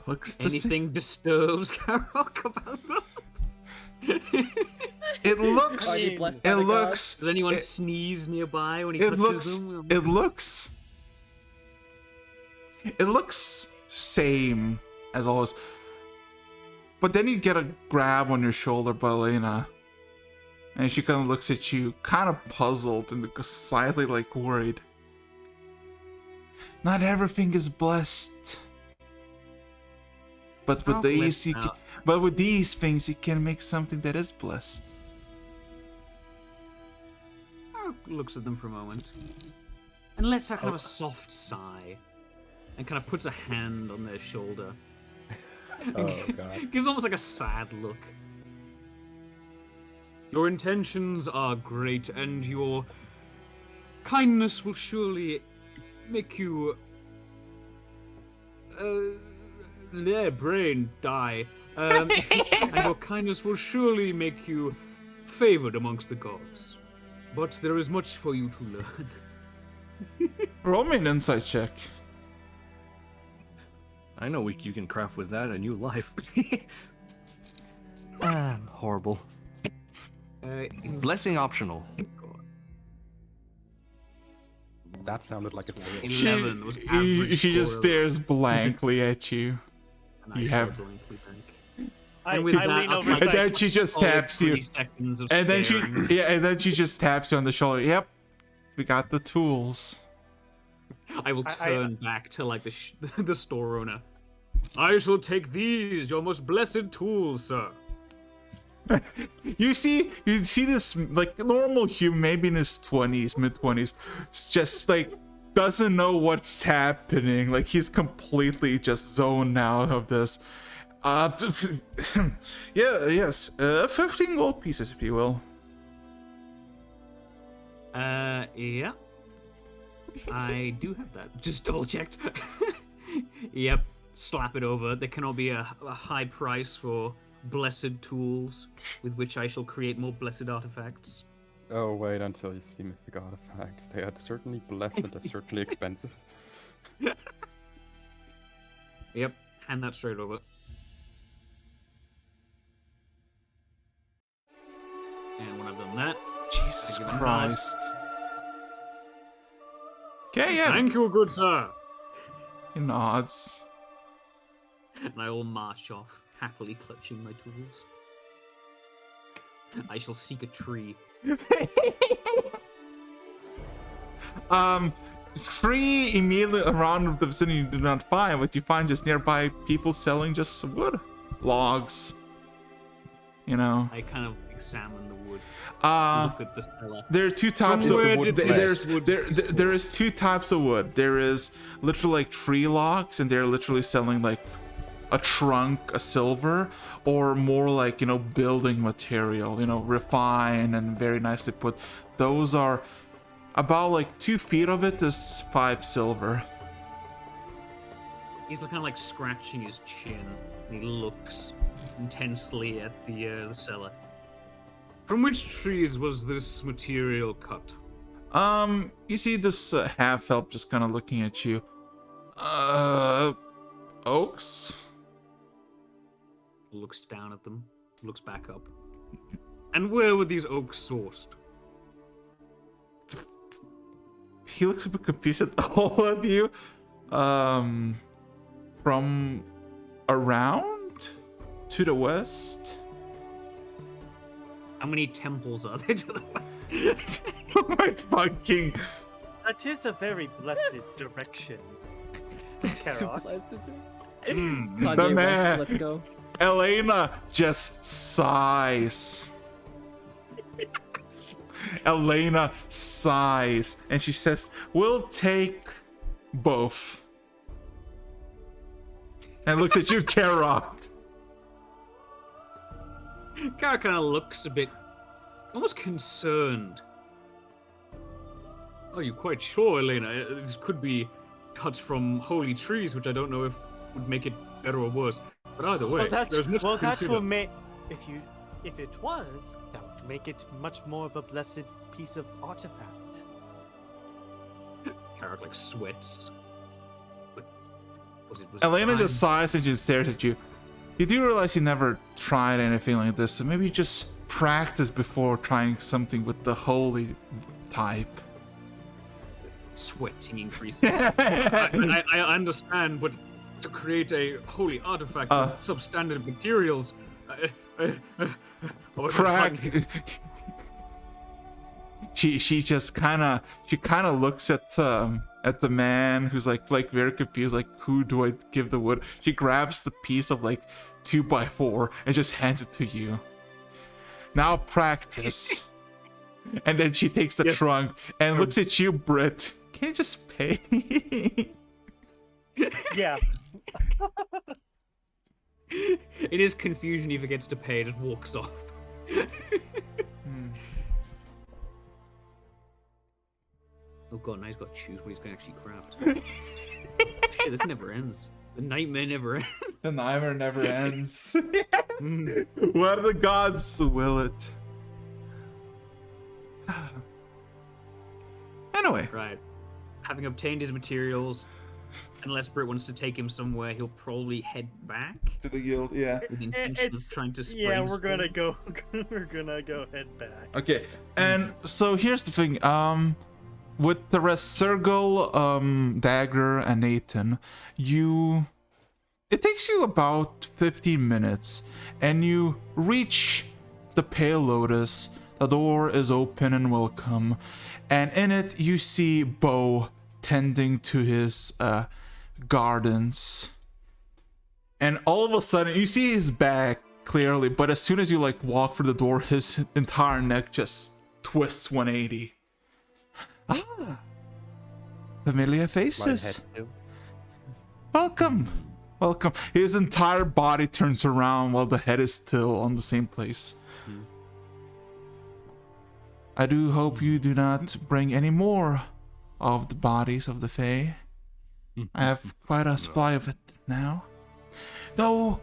Looks Anything disturbs Karok about them? It looks. Are you blessed by the looks. Does anyone sneeze nearby when he It touches looks. them? It looks same as always. But then you get a grab on your shoulder by Elena, and she kind of looks at you, kind of puzzled and slightly like worried. Not everything is blessed. But with with these things, you can make something that is blessed. Looks at them for a moment, and lets out kind of a soft sigh, and kind of puts a hand on their shoulder. Oh god. Gives almost like a sad look. Your intentions are great, and your kindness will surely make you their brain die. And your kindness will surely make you favored amongst the gods. But there is much for you to learn. Roll me an insight check. I know you can craft with that a new life. Horrible. Blessing optional. That sounded like a fail. 11 was average She just score. stares blankly at you. And I You start have- going to think. I And with lean that, over I'll And then she just solid taps 3 you. seconds of And then staring. and then she just taps you on the shoulder. Yep, we got the tools. I will I- turn back to like the store owner. I shall take these, your most blessed tools, sir. You see this like normal human, maybe in his 20s, mid-20s, just like doesn't know what's happening. Like he's completely just zoned out of this. Yes, 15 gold pieces, if you will. Yeah. I do have that. Just double checked. Yep. Slap it over. There cannot be a high price for blessed tools with which I shall create more blessed artifacts. Oh, wait until you see mythic artifacts. They are certainly blessed and are certainly expensive. Yep. Hand that straight over. And when I've done that, Jesus Thank you, Christ. Okay, yeah. thank you, good sir. He nods. And I will march off, happily clutching my tools. I shall seek a tree. Free immediately around the vicinity you do not find, but you find just nearby people selling just wood logs. You know. I kind of examine the wood. Look at the seller. There are two types of Somewhere wood. did There is two types of wood. There is literally like tree logs, and they're literally selling like a trunk, a silver, or more like, you know, building material, you know, refined and very nicely put. Those are about like 2 feet of it is 5 silver. He's kind of like scratching his chin, and he looks intensely at the seller. From which trees was this material cut? You see this half elf just kind of looking at you. Oaks? Looks down at them, looks back up. And where were these oaks sourced? He looks a bit confused at all of you. From around to the west. How many temples are there to the west? Oh my fucking. That is a very blessed direction. Karok. The man. Let's go. Elena just sighs. Elena sighs and she says, "We'll take both." And looks at you, Karok. Kara kind of looks a bit, almost concerned. Are you quite sure, Elena? This could be cut from holy trees, which I don't know if would make it better or worse. But either way, there's much to that consider. will make if it was, that would make it much more of a blessed piece of artifact. Kara like sweats. But was it Elena time? just sighs and she stares at you. You do realize you never tried anything like this, so maybe you just practice before trying something with the holy type. Sweating increases. I understand, but to create a holy artifact with substandard materials, She just kind of looks at the man who's like very confused, like, who do I give the wood? She grabs the piece of like 2x4 and just hands it to you. Now practice. And then she takes the trunk and looks at you, Britt. Can you just pay? Yeah. In his confusion, he forgets to pay and just walks off. Hmm. Oh god, now he's got to choose what he's going to actually craft. Shit, this never ends. The nightmare never ends. The nightmare never ends. Mm. Where the gods will it. Anyway, Right. Having obtained his materials, unless Britt wants to take him somewhere, he'll probably head back to the guild, yeah. with the intention of trying to spray. Yeah, we're gonna go. We're gonna go head back. Okay, and so here's the thing. With the rest, Sergal, Dagger, and Nathan, it takes you about 15 minutes, and you reach the Pale Lotus. The door is open and welcome, and in it you see Bo tending to his gardens. And all of a sudden, you see his back clearly, but as soon as you like walk through the door, his entire neck just twists 180. Ah, familiar faces. Welcome, welcome. His entire body turns around while the head is still on the same place. I do hope you do not bring any more of the bodies of the Fae. I have quite a supply of it now. Though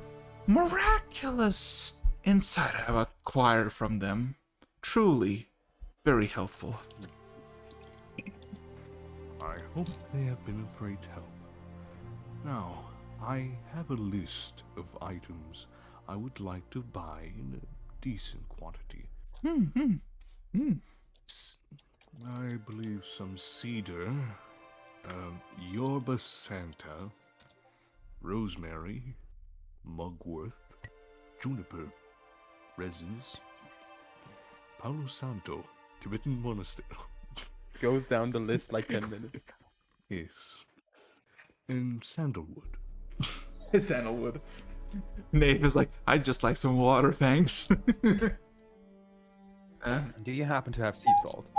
miraculous insight I have acquired from them. Truly very helpful. I hope they have been of great help. Now, I have a list of items I would like to buy in a decent quantity. I believe some cedar, Yorba Santa, rosemary, mugwort, juniper, resins, Palo Santo, Tibetan monastery. Goes down the list like 10 minutes. Yes. And sandalwood. Sandalwood. Nate is like, I'd just like some water, thanks. Do you happen to have sea salt?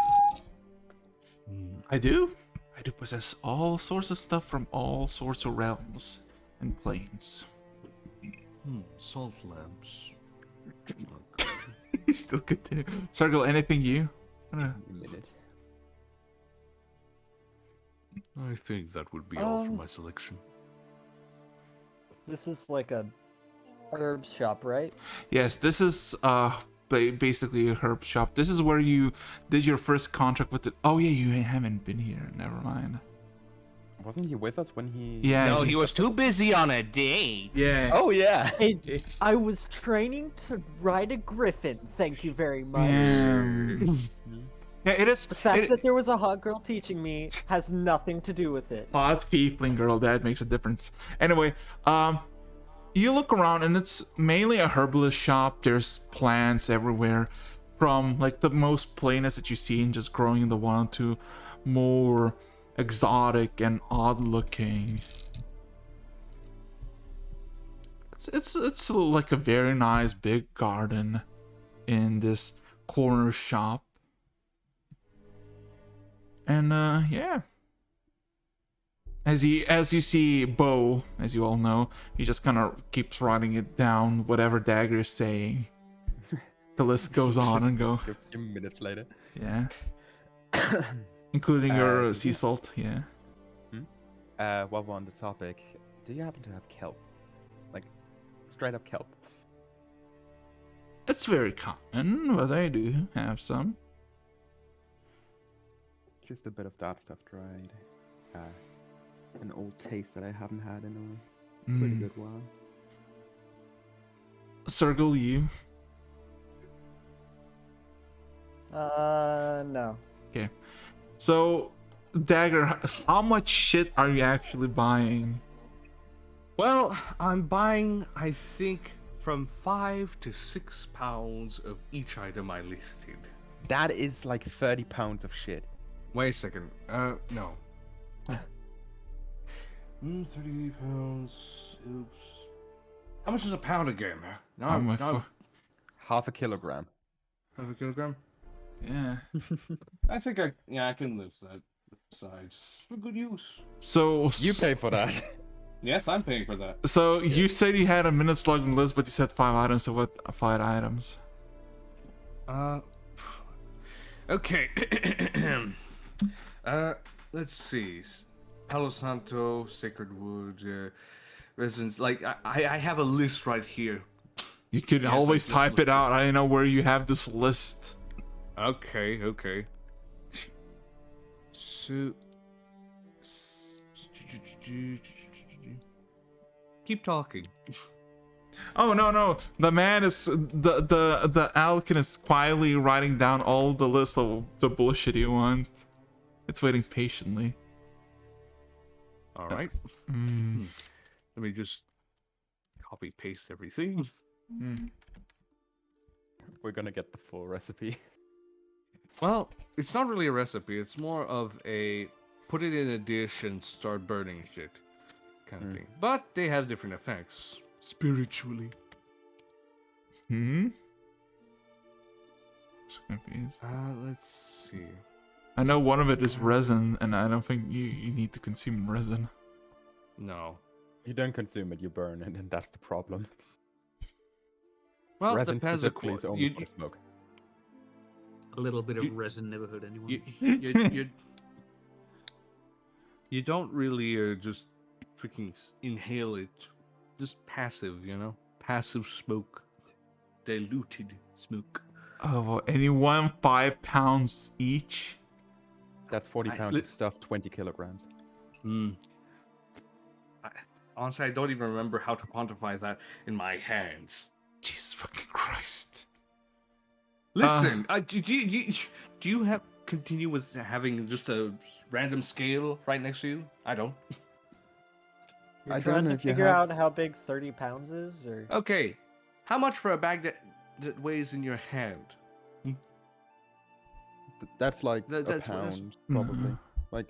I do. I do possess all sorts of stuff from all sorts of realms and planes. Salt lamps. He's still continuing. Sergal, anything you? A minute. I think that would be all for my selection. This is like a herb shop, right? Yes, this is basically a herb shop. This is where you did your first contract with it. Oh yeah, you haven't been here. Never mind. Wasn't he with us when he... Yeah. No, he was too busy on a date. Yeah. Oh, yeah. Hey, I was training to ride a griffin. Thank you very much. Yeah, it is. The fact that there was a hot girl teaching me has nothing to do with it. Hot tiefling girl, that makes a difference. Anyway, you look around and it's mainly a herbalist shop. There's plants everywhere, from like the most plainest that you see and just growing in the wild to more exotic and odd looking. It's like a very nice big garden in this corner shop. And yeah. As you see Bo, as you all know, he just kind of keeps writing it down, whatever Dagger is saying. The list goes on and go. A few minutes later. Yeah. Including your sea salt, yeah. While we're on the topic, do you happen to have kelp? Like, straight up kelp? It's very common, but I do have some. Just a bit of that stuff dried. An old taste that I haven't had in a pretty good while. Sergal, you? No. Okay. So, Dagger, how much shit are you actually buying? Well, I'm buying, I think, from 5 to 6 pounds of each item I listed. That is like 30 pounds of shit. Wait a second. No. 30 pounds. Oops. How much is a pound again? Half a kilogram. Half a kilogram? Yeah. I think I can lift that size for good use. So You pay for that. Yes, I'm paying for that. So you said you had a minutes long list, but you said 5 items. So what 5 items? Okay. Let's see. Palo Santo, Sacred Wood, Residence. Like, I have a list right here. You could Yes, always I just type it looked out. I know where you have this list. Okay. So, keep talking. Oh no! The man is the Alkin is quietly writing down all the list of the bullshit you want. It's waiting patiently. All right. Mm. Let me just copy paste everything. Mm. We're gonna get the full recipe. Well, it's not really a recipe. It's more of a put it in a dish and start burning shit kind of thing. But they have different effects spiritually. Hmm. Let's see. I know one of it is resin, and I don't think you need to consume resin. No. You don't consume it, you burn it, and that's the problem. Well, resin depends. specifically is only for smoke. A little bit of resin never hurt anyone. You don't really just freaking inhale it. Just passive, you know? Passive smoke. Diluted smoke. Oh, well, anyone 5 pounds each? That's 40 pounds of stuff, 20 kilograms. Honestly, I don't even remember how to quantify that in my hands. Jesus fucking Christ. Listen, do you have continue with having just a random scale right next to you? I don't. You're trying to figure out how big 30 pounds is, or Okay, how much for a bag that weighs in your hand? That's like a that's pound, probably. Like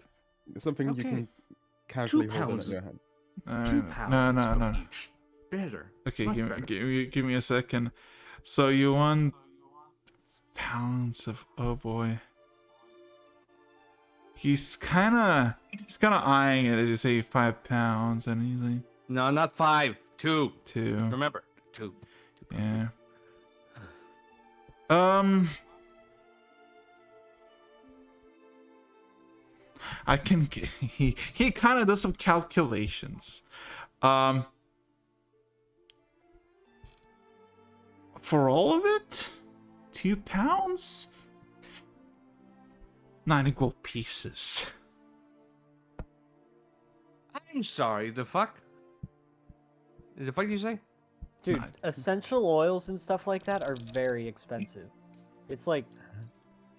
something you can 2 casually hold pounds. in your hand. 2 pounds. No. Each. Better. Okay, Much better. give me a second. So you want pounds of, oh boy. He's kind of eyeing it as you say 5 pounds, and he's like, No, not 5. 2. 2. Remember, 2. Yeah. I can. He kind of does some calculations. For all of it, 2 pounds, 9 equal pieces. I'm sorry. The fuck? The fuck you say? dude, essential oils and stuff like that are very expensive. It's like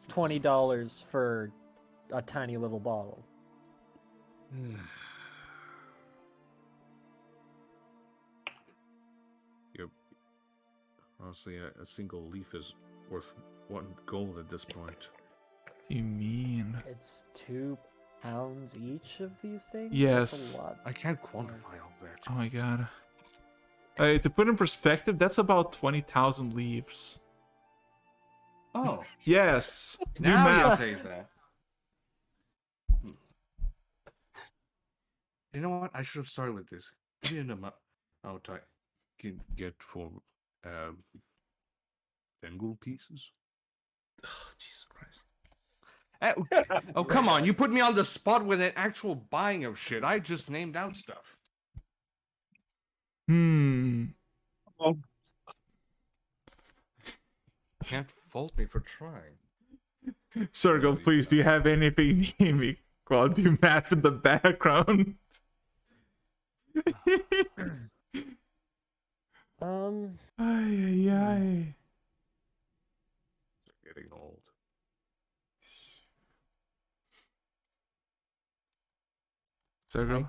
$20 for a tiny little bottle. Yep. Honestly, a single leaf is worth 1 gold at this point. What do you mean? It's 2 pounds each of these things? Yes. That's a lot. I can't quantify all that. Oh my god. To put in perspective, that's about 20,000 leaves. Oh. Yes. Do Now math. you say that. You know what? I should have started with this. Give me an amount I can get for 10 gold pieces. Oh, Jesus Christ. Oh, come on. You put me on the spot with an actual buying of shit. I just named out stuff. Oh. Can't fault me for trying. Sergo, please, do you have anything maybe while do math in the background? Ay. Getting old. Sergo?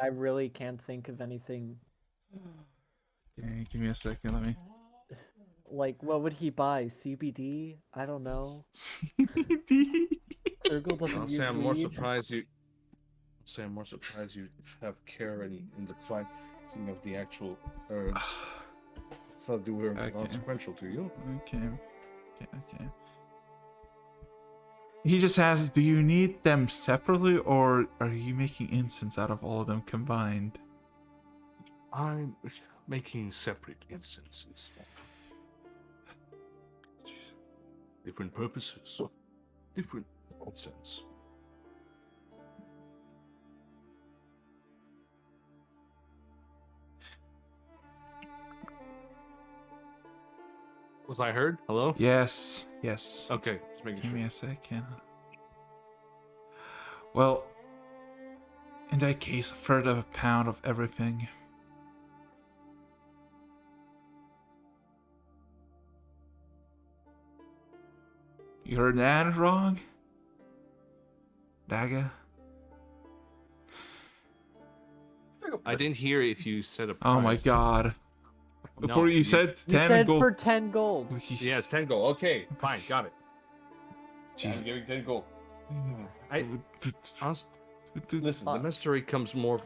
I really can't think of anything. Okay, give me a second, let me. Like, what would he buy? CBD? I don't know. CBD? Circle doesn't Honestly, use I'm more weed. surprised you. I'm more surprised you have care in the pricing of the actual herbs. So they were consequential to you. Okay. He just asks, do you need them separately, or are you making incense out of all of them combined? I'm making separate incenses. Different purposes. Different incense. Was I heard? Hello? Yes, yes. Okay, just making Give sure. me a second. Well, in that case, a third of a pound of everything. You heard that wrong? Daga? I didn't hear if you said a price. Oh my god. No, Before you said 10 You said gold. for 10 gold. Yeah, it's 10 gold. Okay, fine, got it. Jeez. I'm giving 10 gold. Listen, the mystery comes more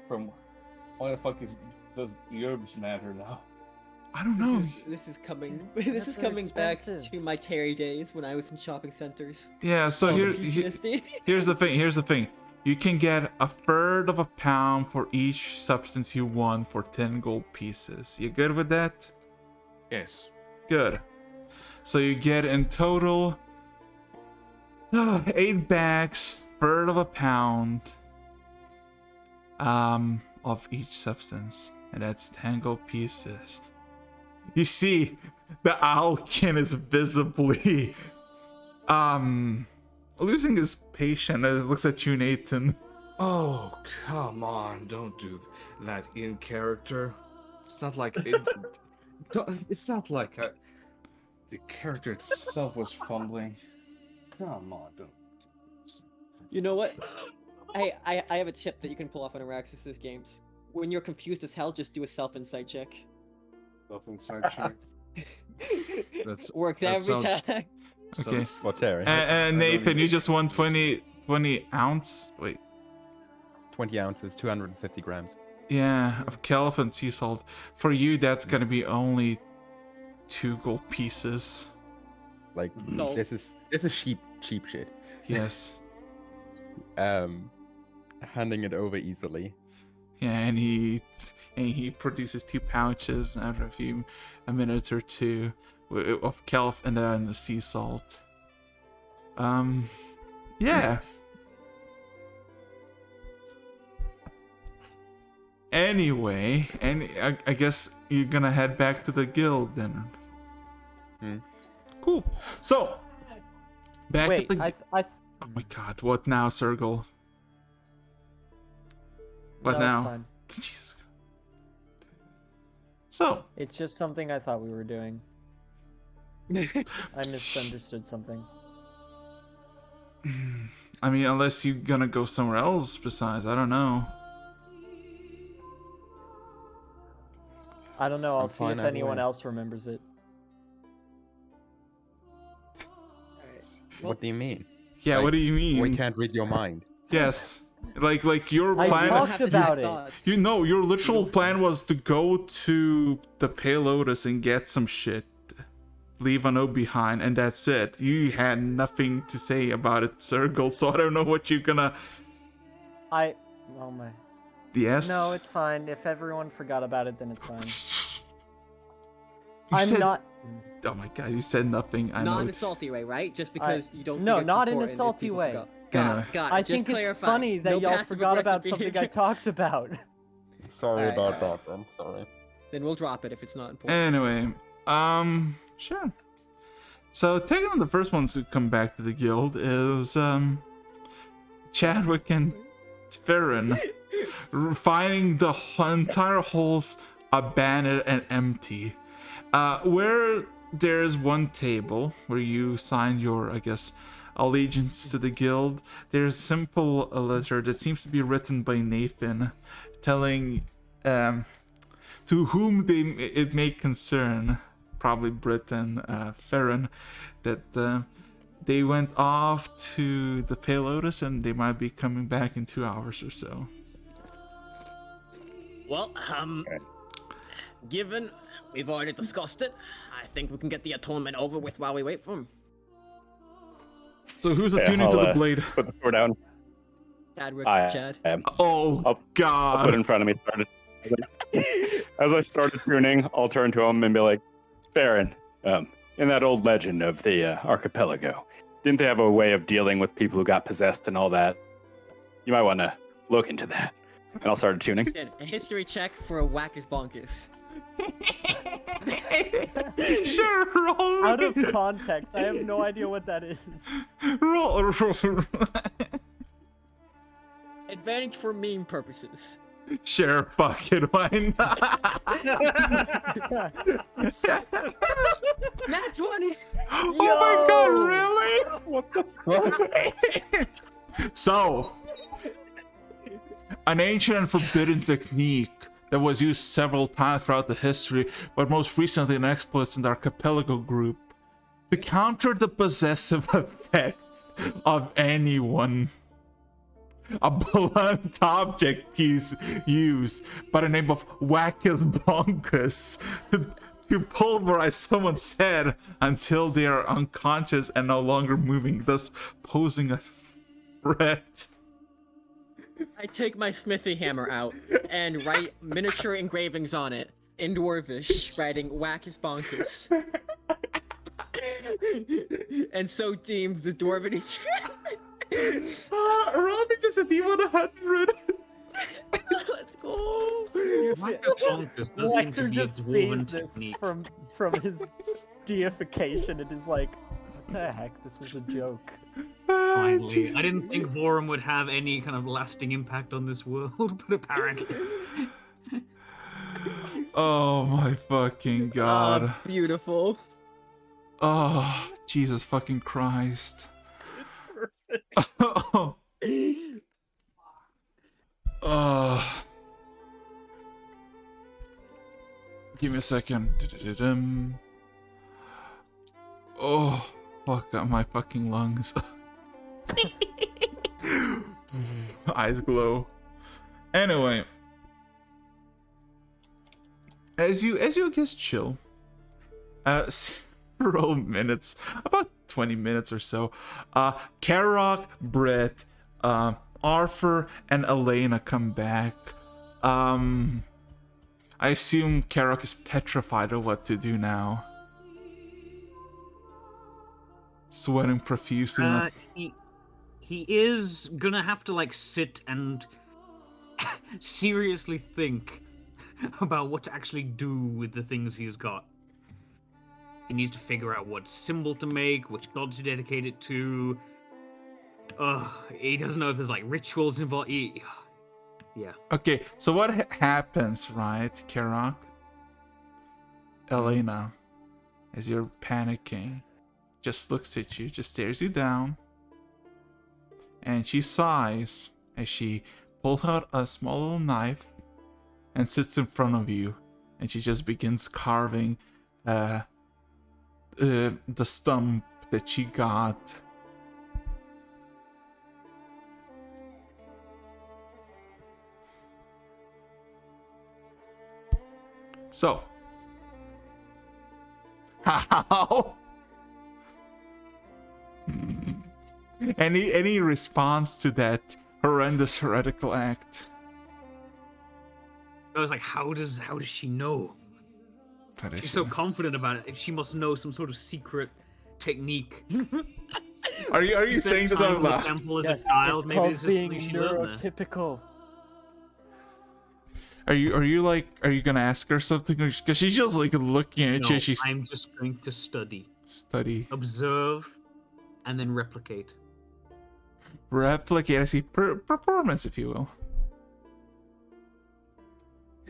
from why the fuck does the herbs matter now? I don't know. This is coming. This is They're coming back expensive. to my Terry days when I was in shopping centers. Yeah, so PTSD. here's the thing. Here's the thing. You can get a third of a pound for each substance you want for 10 gold pieces. You good with that? Yes. Good. So you get in total 8 bags, third of a pound of each substance, and that's 10 gold pieces. You see, the Owlkin is visibly losing his patience as it looks at you, Nathan. Oh, come on. Don't do that in character. It's not like it's not like the character itself was fumbling. Come on, don't. You know what? I have a tip that you can pull off on Araxis' games. When you're confused as hell, just do a self-insight check. Self-insight check. Works that every sounds- time. Okay. For Terry. And Nathan, you just want 20 ounce? Wait. 20 ounces, 250 grams. Yeah, of kelp and sea salt. For you, that's gonna be only 2 gold pieces. Like, No. this is cheap shit. Yes. Handing it over easily. Yeah, and he produces 2 pouches after a minute or two of kelp and then the sea salt. Yeah. Anyway, I guess you're gonna head back to the guild then. Cool. So, back Wait, at the. Oh my god! What now, Sergal? What no, now? It's fine. Jesus. So. It's just something I thought we were doing. I misunderstood something. I mean, unless you're gonna go somewhere else besides, I don't know. I don't know. I'll I'm see fine if anyone either way. else remembers it. What do you mean? Yeah, Like, what do you mean? We can't read your mind. Yes. Like your I plan. talked about it. You know, your literal plan was to go to the Pale Lotus and get some shit. Leave a note behind, and that's it. You had nothing to say about it, Sergal, so I don't know what you're gonna... Oh my. Yes? No, it's fine. If everyone forgot about it, then it's fine. You I'm said- not. Oh my god, you said nothing. I Not know. in a salty way, right? Just because you don't. No, think it's not in a important if salty people way. forgot. Anyway. Got it. I Just think it's clarify. funny that No y'all forgot about passive-aggressive something I behavior. talked about. Sorry Alright, about alright. that, I'm sorry. Then we'll drop it if it's not important. Anyway, sure. So, taking on the first ones to come back to the guild is, Chadwick and Farron finding the entire halls abandoned and empty. Where there's one table where you sign your, I guess, allegiance to the guild, there's a simple letter that seems to be written by Nathan telling to whom it may concern, probably Britt and Farron, that they went off to the Pale Lotus and they might be coming back in 2 hours or so. Well, given we've already discussed it, I think we can get the atonement over with while we wait for him. So who's Yeah, attuning to I'll, the blade? Put the sword down. Chadwick, I Chad. am. Oh I'll put it god. in front of me. Start it. As I started tuning, I'll turn to him and be like, Baron, in that old legend of the archipelago, didn't they have a way of dealing with people who got possessed and all that? You might want to look into that. And I'll start tuning. Again, a history check for a Wackus Bonkus. Sure, roll. Out of context, I have no idea what that is. Roll. Advantage for meme purposes. Sure, fuck it, why not? Nat 20! Oh my god, really? What the fuck? So, an ancient and forbidden technique that was used several times throughout the history, but most recently in exploits in the archipelago group, to counter the possessive effects of anyone. A blunt object used by the name of Wackus Bonkus to pulverize someone's head until they are unconscious and no longer moving, thus posing a threat. I take my smithy hammer out and write miniature engravings on it in Dwarvish, writing Wackus Bonkus. And so deems the Dwarven Roll me just a D100. Let's go. Lecter just sees this from his deification and is like, what the heck? This was a joke. Finally. I didn't think Vorum would have any kind of lasting impact on this world, but apparently. Oh my fucking god. Beautiful. Oh, Jesus fucking Christ. It's perfect. Give me a second. Oh, fuck up my fucking lungs. Eyes glow. Anyway, as you just chill, several minutes, about 20 minutes or so, Karok, Britt, Arthur, and Elena come back. I assume Karok is petrified of what to do now. Sweating profusely. He is gonna have to like sit and seriously think about what to actually do with the things he's got. He needs to figure out what symbol to make, which god to dedicate it to. He doesn't know if there's like rituals involved. Yeah. Okay, so what happens, right, Karok? Elena, as you're panicking, just looks at you, just stares you down, and she sighs as she pulls out a small little knife and sits in front of you, and she just begins carving the stump that she got. So, how? Any response to that horrendous heretical act? I was like, how does she know? She's so confident about it. She must know some sort of secret technique. Are you saying this out loud? Yes, child, it's maybe called this is being something she learned there. neurotypical. Are you gonna ask her something? Because she's just like looking at you. She's I'm just going to study, observe, and then replicate. I see performance, if you will.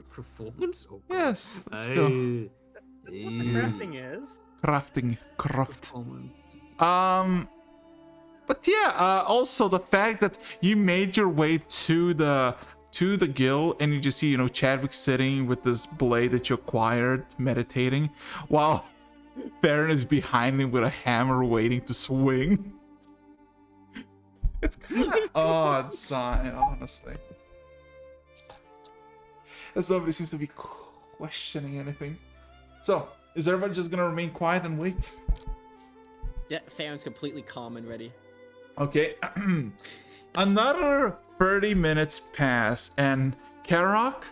Performance? Oh, yes, let's go. That's what the crafting is. Craft. But yeah, also the fact that you made your way to the guild and you just see, Chadwick sitting with this blade that you acquired, meditating, while Baron is behind him with a hammer waiting to swing. It's kind of odd sign, honestly. As nobody seems to be questioning anything. So, is everyone just gonna remain quiet and wait? Yeah, Theron's completely calm and ready. Okay. Another 30 minutes pass, and Karok,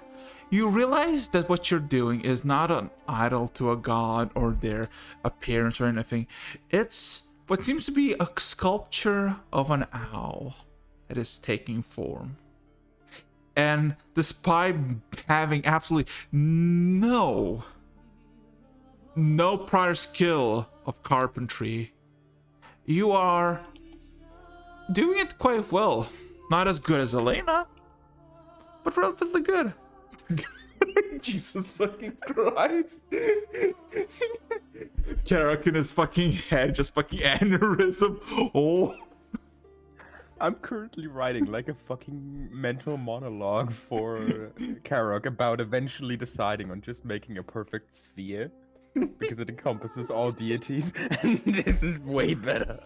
you realize that what you're doing is not an idol to a god or their appearance or anything. It's what seems to be a sculpture of an owl that is taking form. And despite having absolutely no prior skill of carpentry, you are doing it quite well. Not as good as Elena, but relatively good. Jesus fucking Christ. Karak in his fucking head, just fucking aneurysm. Oh. I'm currently writing like a fucking mental monologue for Karok about eventually deciding on just making a perfect sphere because it encompasses all deities, and this is way better.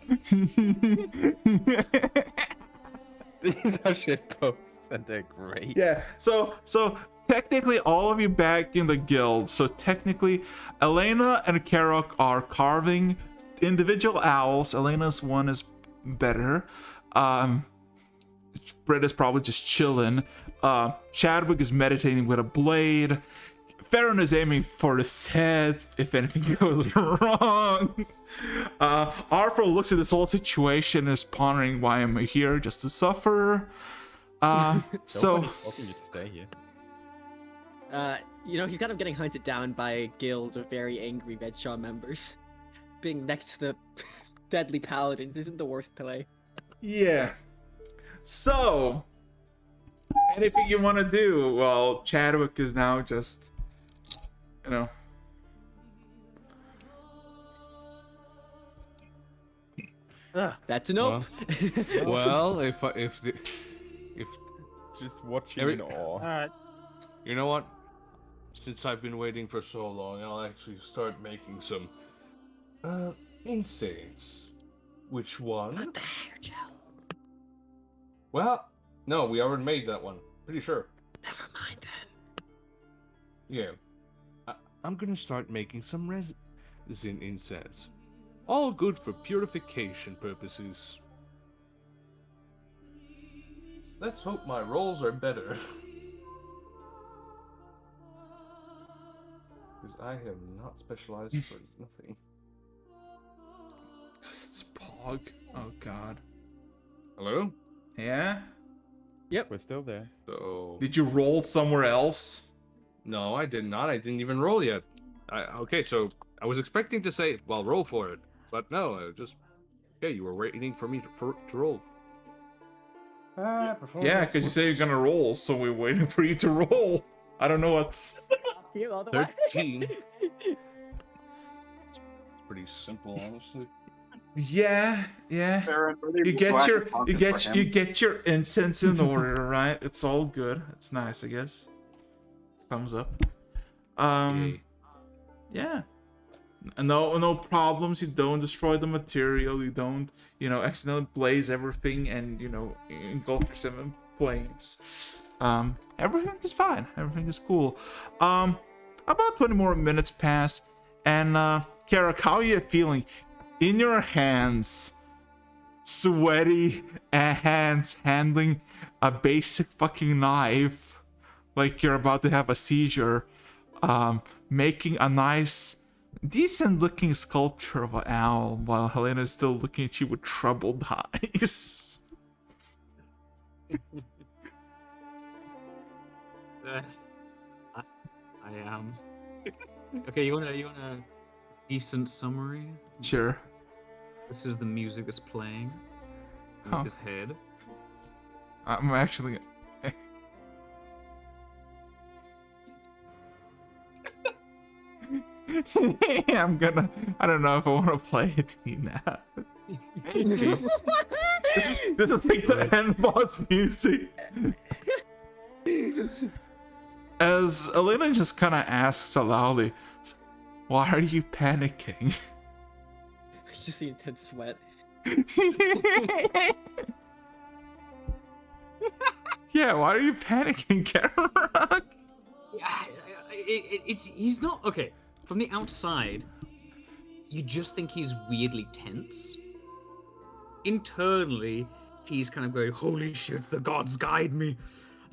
These are shit posts and they're great. Yeah, so technically all of you back in the guild. So technically Elena and Karok are carving individual owls. Elena's one is better. Brett is probably just chilling. Chadwick is meditating with a blade. Farron is aiming for his head if anything goes wrong. Arthur looks at this whole situation and is pondering, why am I here? Just to suffer? So Nobody's forcing you to stay here. He's kind of getting hunted down by a guild of very angry Red Shaw members. Being next to the deadly paladins isn't the worst play. yeah. So anything you want to do? Well, Chadwick is now just, That's enough. Well, if Just watching Every- in awe. Alright. you know what, since I've been waiting for so long, I'll actually start making some incense. Which one? What the hair gel? Well, no, we already made that one. Pretty sure. Never mind then. Yeah. I'm gonna start making some resin incense. All good for purification purposes. Let's hope my rolls are better. Because I have not specialized for nothing. Cause it's Pog. Oh god. Hello? Yeah? We're still there. So... Did you roll somewhere else? No, I did not. I didn't even roll yet. Okay, so I was expecting to say, well, roll for it. But no, okay, you were waiting for me to roll. Yeah, because you say you're gonna roll, so we're waiting for you to roll. I don't know what's... You all the way. 13. It's pretty simple, honestly. Yeah. You get your incense in order, right? It's all good. It's nice, I guess. Thumbs up. Yay. Yeah. No problems. You don't destroy the material. You don't, accidentally blaze everything and, engulf yourself in flames. Everything is fine. Everything is cool. About 20 more minutes pass, and Karak, how are you feeling? In your hands, sweaty hands handling a basic fucking knife, like you're about to have a seizure, making a nice, decent looking sculpture of an owl while Helena is still looking at you with troubled eyes. I am. Okay, you want a decent summary? Sure. This is the music that's playing in Huh. his head. I'm actually... I don't know if I want to play it to you now. This is like the end boss music. As Elena just kind of asks aloudly, why are you panicking? You just see intense sweat. Yeah, why are you panicking, Karak? He's not okay. From the outside, you just think he's weirdly tense. Internally, he's kind of going, "Holy shit, the gods guide me,"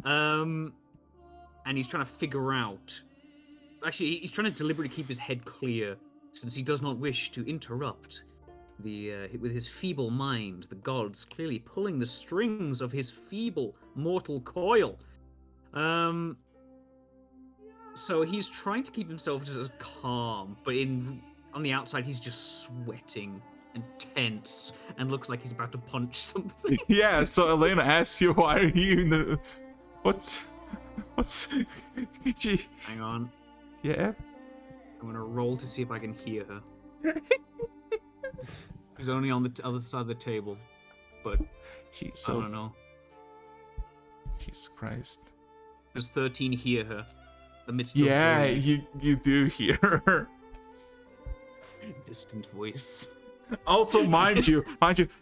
and and he's trying to figure out. Actually, he's trying to deliberately keep his head clear, since he does not wish to interrupt with his feeble mind, the gods clearly pulling the strings of his feeble mortal coil. So he's trying to keep himself just as calm, but on the outside he's just sweating and tense and looks like he's about to punch something. Yeah, so Elena asks you, why are you in the... What's... Gee. Hang on. Yeah? I'm gonna roll to see if I can hear her. She's only on the other side of the table, but I don't know. Jesus Christ. Does 13 hear her? Amidst the Yeah, roar? you do hear her. Distant voice. Also, mind you,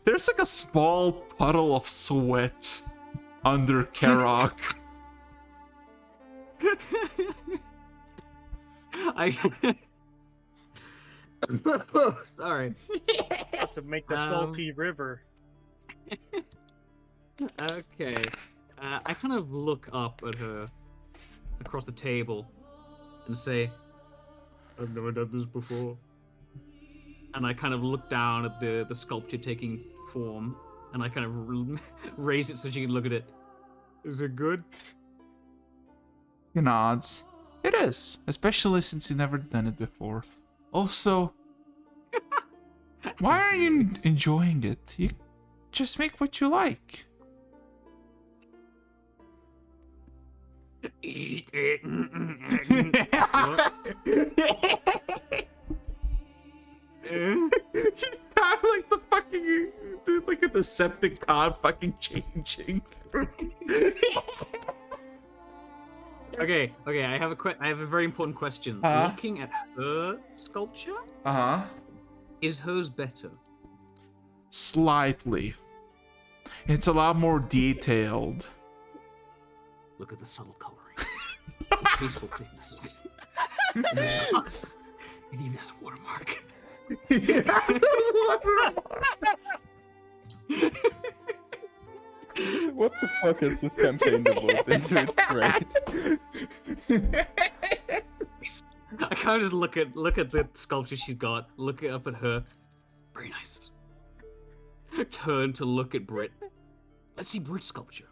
there's like a small puddle of sweat under Karok. Sorry. To make the salty river. Okay. I kind of look up at her across the table and say, I've never done this before. And I kind of look down at the sculpture taking form, and I kind of raise it so she can look at it. Is it good? He nods. It is, especially since you've never done it before. Also, why are you enjoying it? You just make what you like. Eat You sound like the fucking dude, like a Decepticon fucking changing. Okay. I have a very important question. Looking at her sculpture, is hers better? Slightly. It's a lot more detailed. Look at the subtle coloring. The tasteful things. It even has a watermark. What the fuck is this campaign devolved into? It's great. I kind of just look at the sculpture she's got, look up at her. Very nice. Turn to look at Brit. Let's see Brit's sculpture.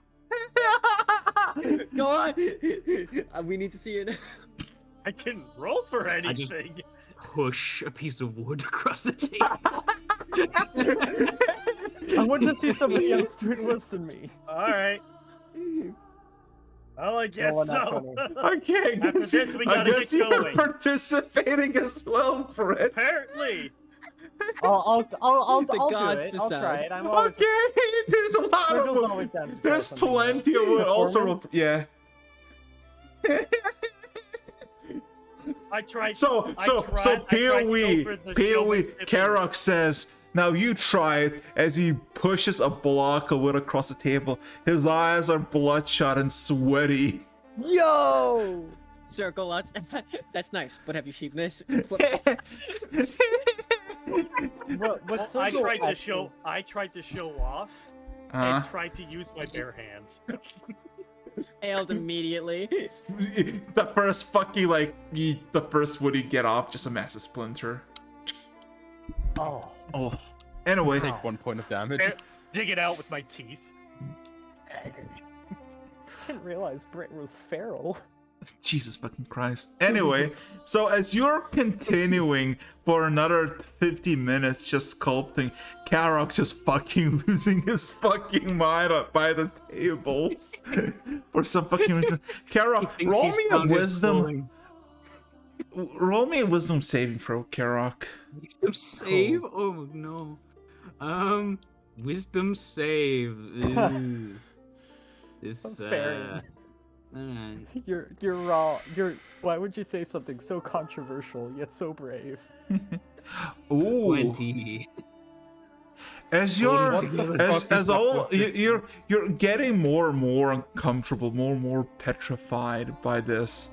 Go on. We need to see it. I didn't roll for anything. I just push a piece of wood across the table. I wanted to see somebody else do it worse than me. All right. Oh, I guess No, not so. Okay, After this, we gotta get you're going. participating as well, Brett. Apparently. I'll do gods it. I'll decide. try it. I'm always. Okay, there's a lot Squiggle's of always down to try there's something new. plenty of also Performance? yeah. I tried. So POE showmanship. Karok says, now you try it, as he pushes a block of wood across the table. His eyes are bloodshot and sweaty. Yo! Circle lots. That's nice, but have you seen this? What's so I cool tried to actually- show off and tried to use my bare hands. Failed immediately. The first fucking the first wood you get off, just a massive splinter. Oh. Oh. Anyway. Take 1 point of damage. Dig it out with my teeth. I didn't realize Brit was feral. Jesus fucking Christ. Anyway, so as you're continuing for another 50 minutes just sculpting, Karok just fucking losing his fucking mind by the table. For some fucking reason. Karok, roll me a wisdom. Roll me a wisdom saving throw, Karok. Wisdom save? Oh no. Wisdom save. Ooh. This Fair. You're raw. Why would you say something so controversial yet so brave? Ooh. 20. As you're getting more and more uncomfortable, more and more petrified by this.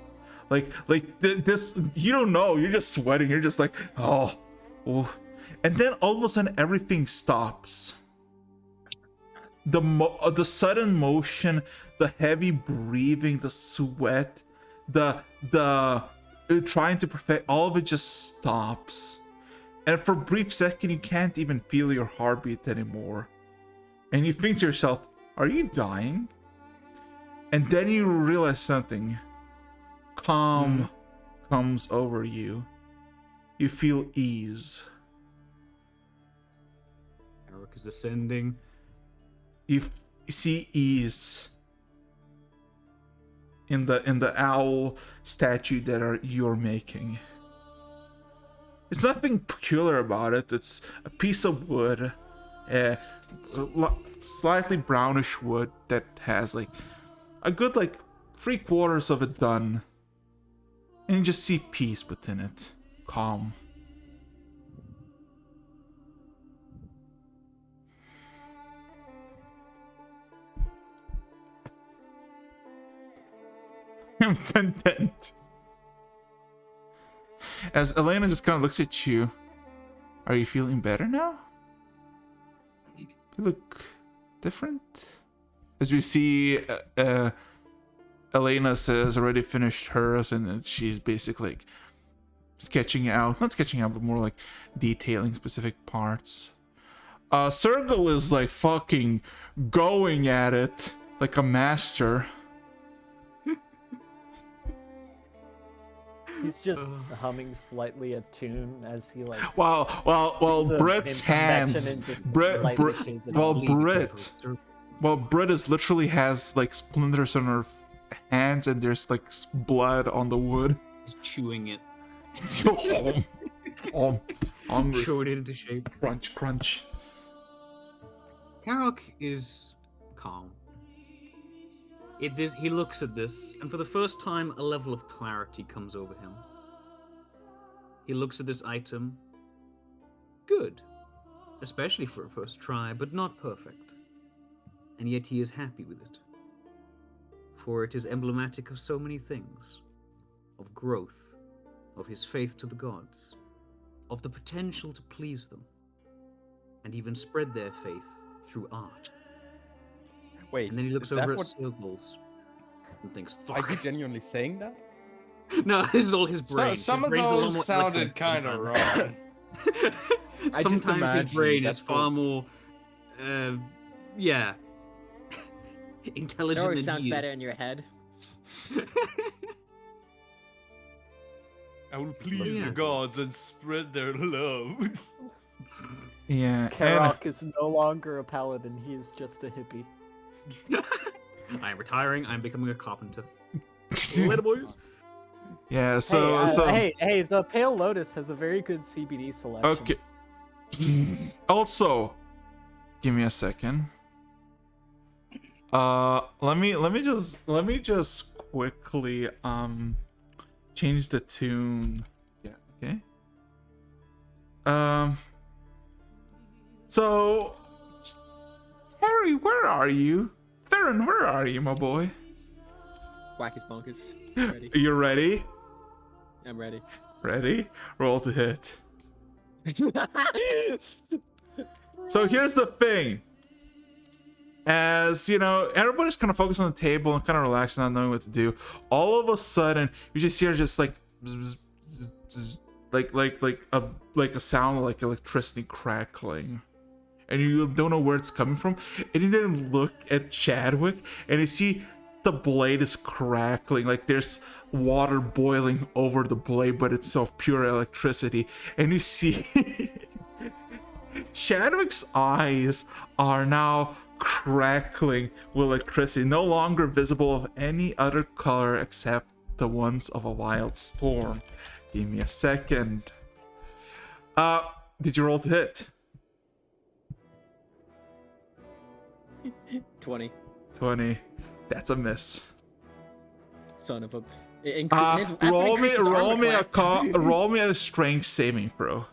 This, you don't know, you're just sweating, you're just like, oh. And then all of a sudden everything stops. The sudden motion, the heavy breathing, the sweat, the trying to perfect, all of it just stops. And for a brief second, you can't even feel your heartbeat anymore. And you think to yourself, are you dying? And then you realize something. Calm comes over you. You feel ease. Eric is ascending. You see ease in the owl statue that you're making. There's nothing peculiar about it. It's a piece of wood, slightly brownish wood that has like a good like 3/4 of it done, and you just see peace within it, calm. I'm content. As Elena just kind of looks at you, are you feeling better now? You look different. As we see, Elena has already finished hers, and she's basically like not sketching out, but more like detailing specific parts. Sergal is like fucking going at it like a master. He's just humming slightly a tune as he like. Well, Britt's hands. Britt is literally has like splinters on her hands, and there's like blood on the wood. He's chewing it. Hungry. It into shape. Crunch, crunch. Karok is calm. He looks at this, and for the first time, a level of clarity comes over him. He looks at this item. Good. Especially for a first try, but not perfect. And yet he is happy with it. For it is emblematic of so many things. Of growth. Of his faith to the gods. Of the potential to please them. And even spread their faith through art. Wait, And then he looks is that over at what- circles and thinks, Are fuck. you genuinely saying that? No, this is all his brain. Some His of brain's a lot those more sounded eloquent kind of sometimes. wrong. I just Sometimes his imagine brain that is far for- more, yeah, It intelligent always than sounds he is. better in your head. I will please Yeah. the gods and spread their love. Yeah. Karok is no longer a paladin, he is just a hippie. I am retiring. I am becoming a carpenter. Later, boys. Yeah. So Hey, the Pale Lotus has a very good CBD selection. okay. Also, give me a second. Let me just quickly change the tune. Yeah. Okay. So, Harry, where are you? Theron, where are you, my boy? Whack bonkers. Ready. You ready? I'm ready. Ready? Roll to hit. So here's the thing. As you know, everybody's kind of focused on the table and kind of relaxed, not knowing what to do. All of a sudden, you just hear just like bzz, bzz, bzz, like a sound like electricity crackling, and you don't know where it's coming from. And you then look at Chadwick, and you see the blade is crackling, like there's water boiling over the blade, but it's of pure electricity. And you see Chadwick's eyes are now crackling with electricity, no longer visible of any other color except the ones of a wild storm. Give me a second. Did you roll to hit? 20. 20. That's a miss. Son of a. Roll me a strength saving throw.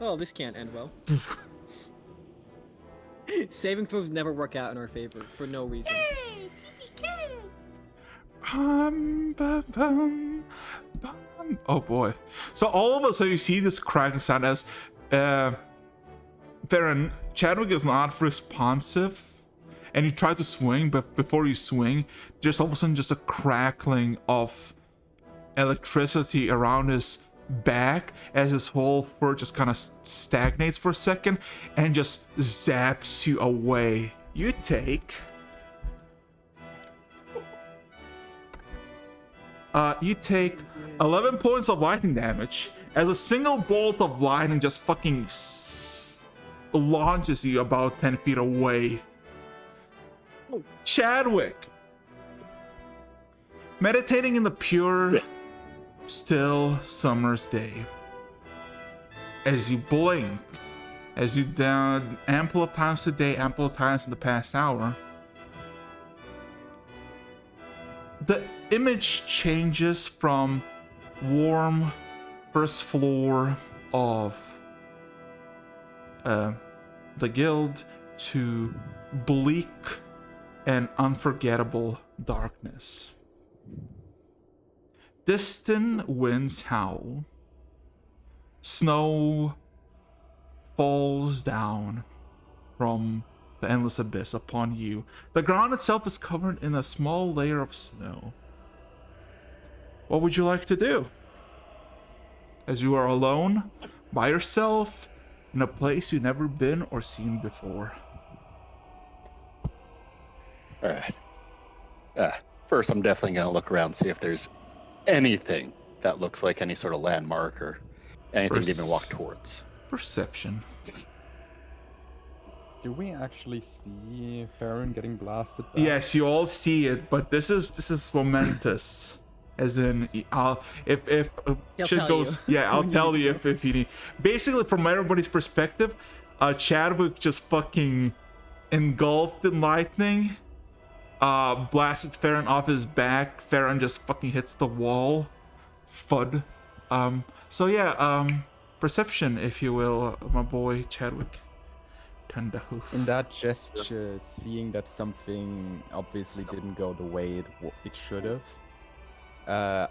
Oh, this can't end well. Saving throws never work out in our favor for no reason. Bum, bum, bum, bum. Oh boy. So all of a sudden you see this cracking sound as Theron, Chadwick is not responsive, and you try to swing, but before you swing, there's all of a sudden just a crackling of electricity around his back as his whole fur just kind of stagnates for a second and just zaps you away. You take 11 points of lightning damage as a single bolt of lightning just fucking launches you about 10 feet away. Chadwick, meditating in the pure, still summer's day, as you blink, as you down ample of times today, ample of times in the past hour, the image changes from warm first floor of the guild to bleak and unforgettable darkness. Distant winds howl. Snow falls down from the endless abyss upon you. The ground itself is covered in a small layer of snow. What would you like to do? As you are alone, by yourself, in a place you've never been or seen before. Alright. First, I'm definitely going to look around and see if there's anything that looks like any sort of landmark or anything to even walk towards. Perception. Do we actually see Farron getting blasted back? Yes, you all see it, but this is momentous. As in, if He'll shit tell goes, you. yeah, I'll tell you if you need. Basically, from everybody's perspective, Chadwick just fucking engulfed in lightning, blasted Farron off his back. Farron just fucking hits the wall. Fud. So yeah, perception, if you will, my boy Chadwick. In that gesture, seeing that something obviously didn't go the way it should have,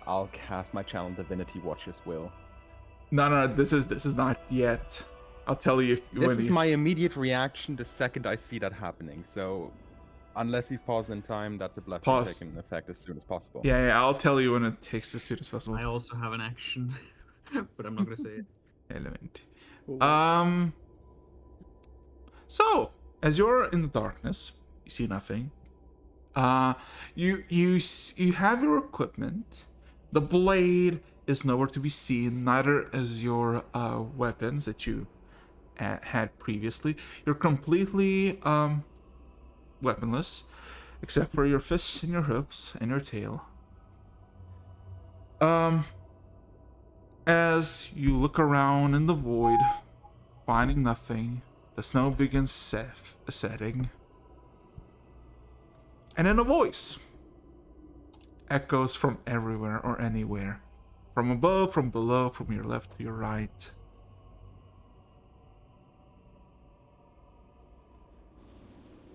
I'll cast my Channel Divinity Watch as well. No, this is not yet. I'll tell you if This is my immediate reaction the second I see that happening. So, unless he's paused in time, that's a blessing Pause. taking effect as soon as possible. Yeah, I'll tell you when it takes as soon as possible. I also have an action, but I'm not gonna say it. Element. So, as you're in the darkness, you see nothing. You have your equipment. The blade is nowhere to be seen. Neither is your weapons that you had previously. You're completely weaponless, except for your fists and your hooves and your tail. As you look around in the void, finding nothing, the snow begins setting. And then a voice echoes from everywhere or anywhere. From above, from below, from your left to your right.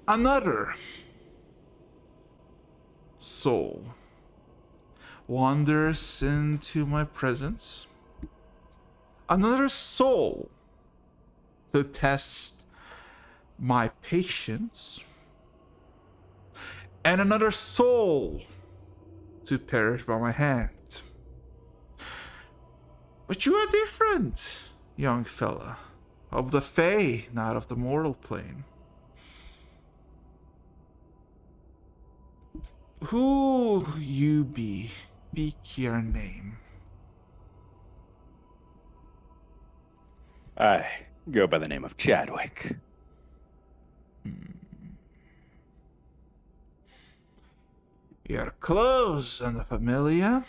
Another soul wanders into my presence. Another soul to test my patience. And another soul to perish by my hand. But you are different, young fella. Of the Fae, not of the mortal plane. Who you be? Speak your name. I go by the name of Chadwick. Your clothes are not familiar.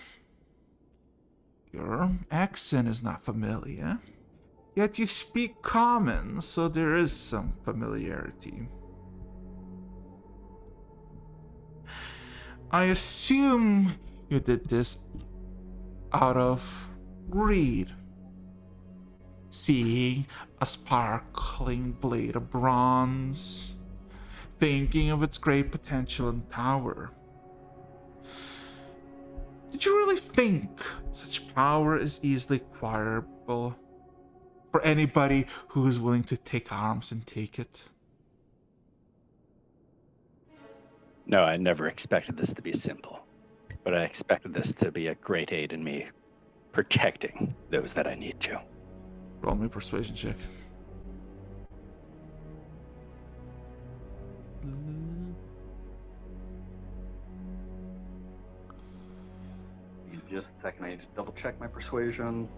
Your accent is not familiar. Yet you speak common, so there is some familiarity. I assume you did this out of greed. Seeing a sparkling blade of bronze, thinking of its great potential and power. Did you really think such power is easily acquirable for anybody who is willing to take arms and take it? No, I never expected this to be simple, but I expected this to be a great aid in me protecting those that I need to. Roll me a persuasion check. Just a second, I need to double check my persuasion.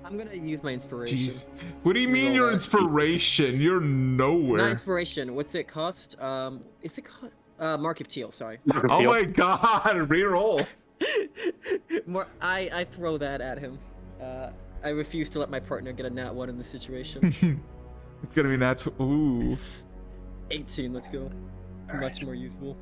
I'm gonna use my inspiration. Jeez. What do you mean Reroll your that. inspiration? You're nowhere. Not inspiration. What's it cost? Is it cost? Mark of Teal. Sorry. Oh my god, reroll. I throw that at him. I refuse to let my partner get a nat 1 in this situation. It's gonna be natural. Ooh. 18. Let's go. Much more useful.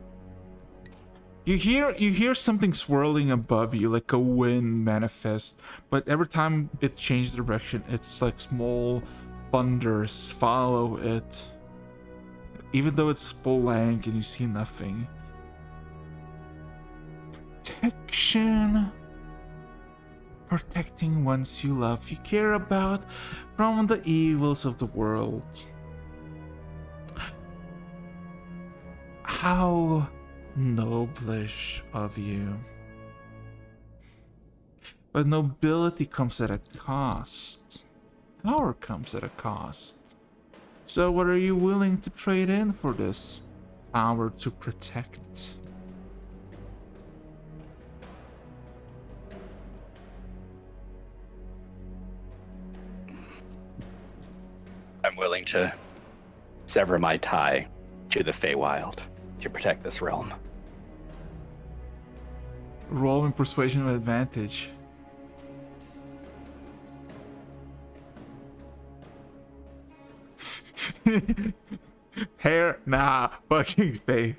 You hear something swirling above you, like a wind manifest, but every time it changes direction, it's like small thunders follow it. Even though it's blank and you see nothing. Protection. Protecting ones you love, you care about from the evils of the world. How noblish of you. But nobility comes at a cost. Power comes at a cost. So what are you willing to trade in for this power to protect? I'm willing to sever my tie to the Feywild to protect this realm. Roll in persuasion with advantage. Hair? Nah, fucking Faye.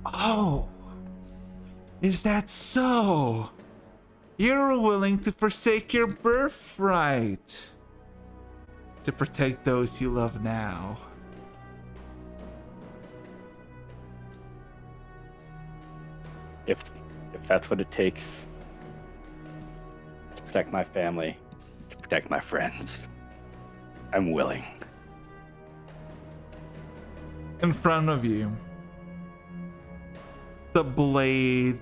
Oh, is that so? You're willing to forsake your birthright to protect those you love now. If that's what it takes to protect my family, to protect my friends, I'm willing. In front of you, the blade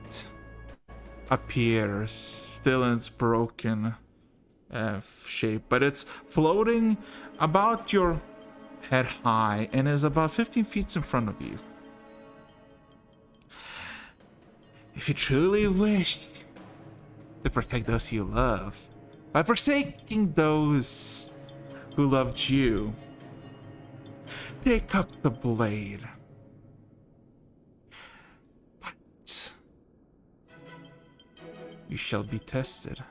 appears, still in its broken shape, but it's floating about your head high and is about 15 feet in front of you. If you truly wish to protect those you love, by forsaking those who loved you, take up the blade. But you shall be tested.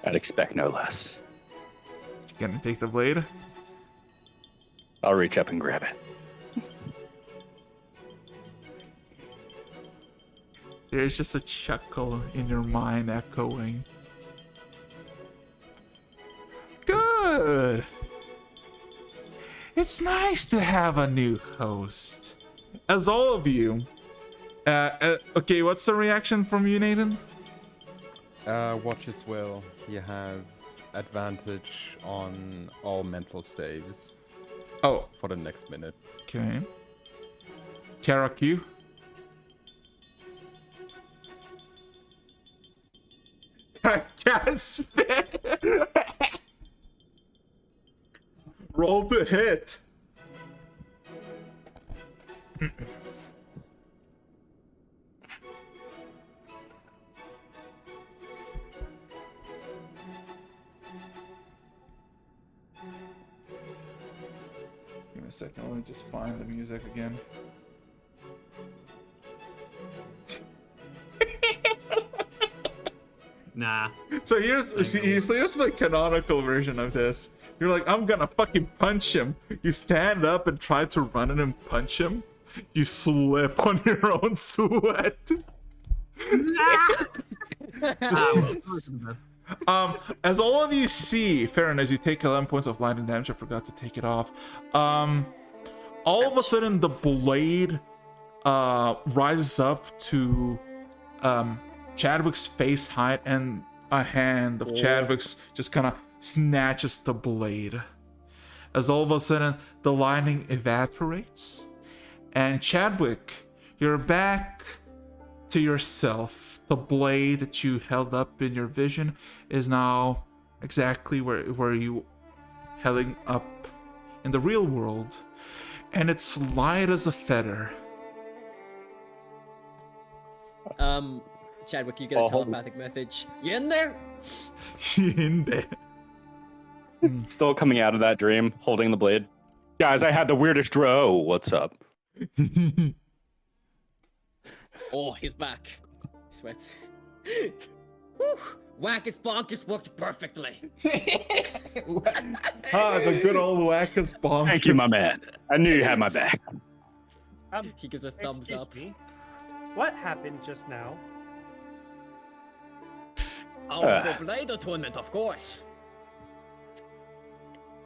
I'd expect no less. You gonna take the blade? I'll reach up and grab it. There's just a chuckle in your mind echoing. Good! It's nice to have a new host. As all of you. Okay, what's the reaction from you, Nathan? Watch as well. He has advantage on all mental saves. Oh. For the next minute. Okay. Karak, you? Roll to hit. Give me a second, let me just find the music again. Nah. So here's my canonical version of this. You're like, I'm gonna fucking punch him. You stand up and try to run in and punch him. You slip on your own sweat. As all of you see, Farron, as you take 11 points of lightning damage, I forgot to take it off. All of a sudden, the blade rises up to Chadwick's face height, and a hand of Chadwick's just kind of snatches the blade. As all of a sudden, the lightning evaporates, and Chadwick, you're back to yourself. The blade that you held up in your vision is now exactly where you held up in the real world, and it's light as a feather. Chadwick, you get a telepathic message. You in there? In there. Still coming out of that dream, holding the blade. Guys, I had the weirdest draw. What's up? Oh, he's back. He sweats. Whew. Wackus Bonkus worked perfectly. The good old Wackus Bonkus. Thank you, my man. I knew you had my back. He gives a thumbs Excuse up. me. What happened just now? Oh, for blade atonement, of course.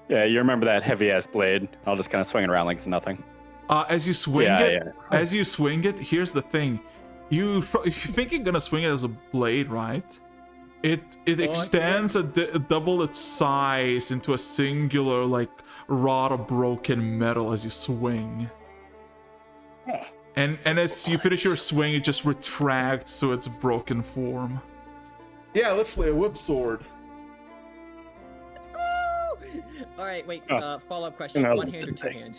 Yeah, you remember that heavy ass blade? I'll just kind of swing it around like it's nothing. As you swing as you swing it, here's the thing. You think you're gonna swing it as a blade, right? It extends double its size into a singular, like, rod of broken metal as you swing. And as you finish your swing, it just retracts to its broken form. Yeah, literally a whip sword. Alright, wait, follow-up question. No, One hand or two hand?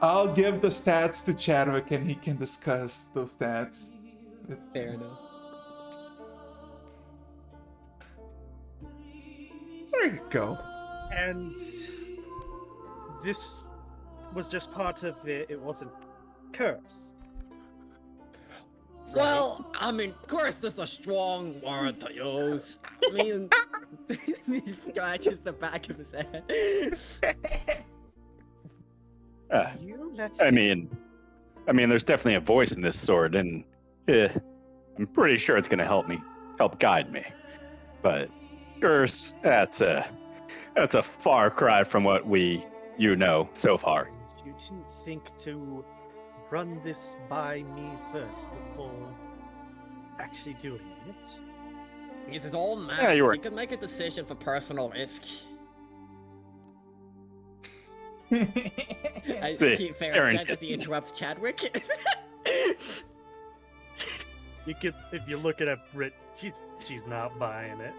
I'll give the stats to Chadwick and he can discuss those stats. Fair enough. There you go. And this was just part of it. It wasn't cursed. Well, I mean, cursed is a strong word to use. I mean, he scratches the back of his head. I mean, there's definitely a voice in this sword, and I'm pretty sure it's gonna help guide me. But curse, that's a far cry from what you know so far. You didn't think to run this by me first before actually doing it? He's his own man. Yeah, you were. He can make a decision for personal risk. I keep Farron said as he interrupts Chadwick. You could, if you look at Brit, she's not buying it.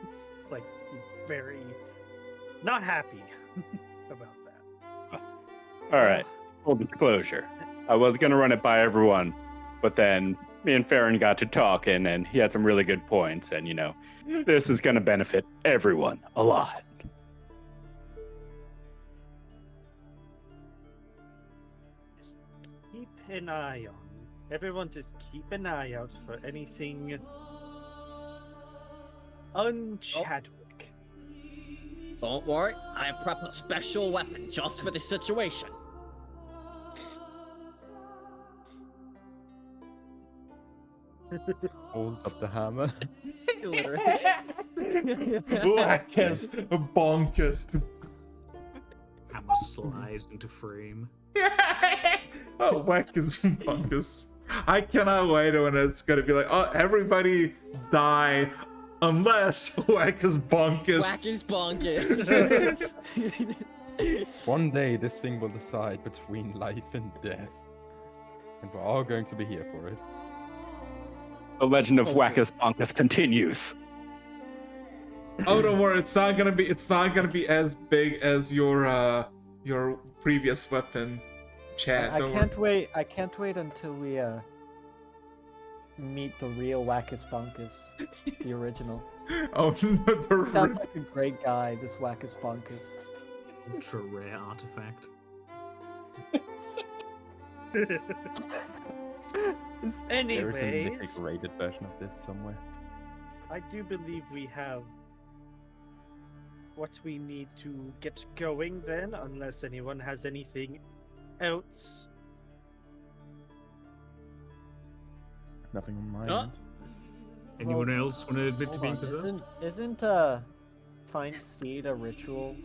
It's like she's very not happy about that. All right, full disclosure. I was gonna run it by everyone, but then me and Farron got to talking, and he had some really good points, and this is gonna benefit everyone a lot. Just keep an eye on. Everyone just keep an eye out for anything un-Chadwick. Don't worry, I have prepped a special weapon just for this situation. Holds up the hammer. Literally. Wackus Bonkus. Hammer slides into frame. Oh, Wackus Bonkus. I cannot wait when it's gonna be like, oh, everybody die unless Wackus Bonkus. Wackus Bonkus. One day, this thing will decide between life and death. And we're all going to be here for it. The legend of Wackus Bonkus continues. Oh, don't worry, it's not gonna be as big as your previous weapon, Chad. I can't wait until we meet the real Wackus Bunkus, the original. Oh no, Sounds like a great guy, this Wackus Bunkus. Ultra rare artifact. There is a Anyways, mythic rated version of this somewhere. I do believe we have what we need to get going then, unless anyone has anything else. Nothing on my Huh? end. Anyone else want to admit to Hold being on, possessed? isn't find steed a ritual?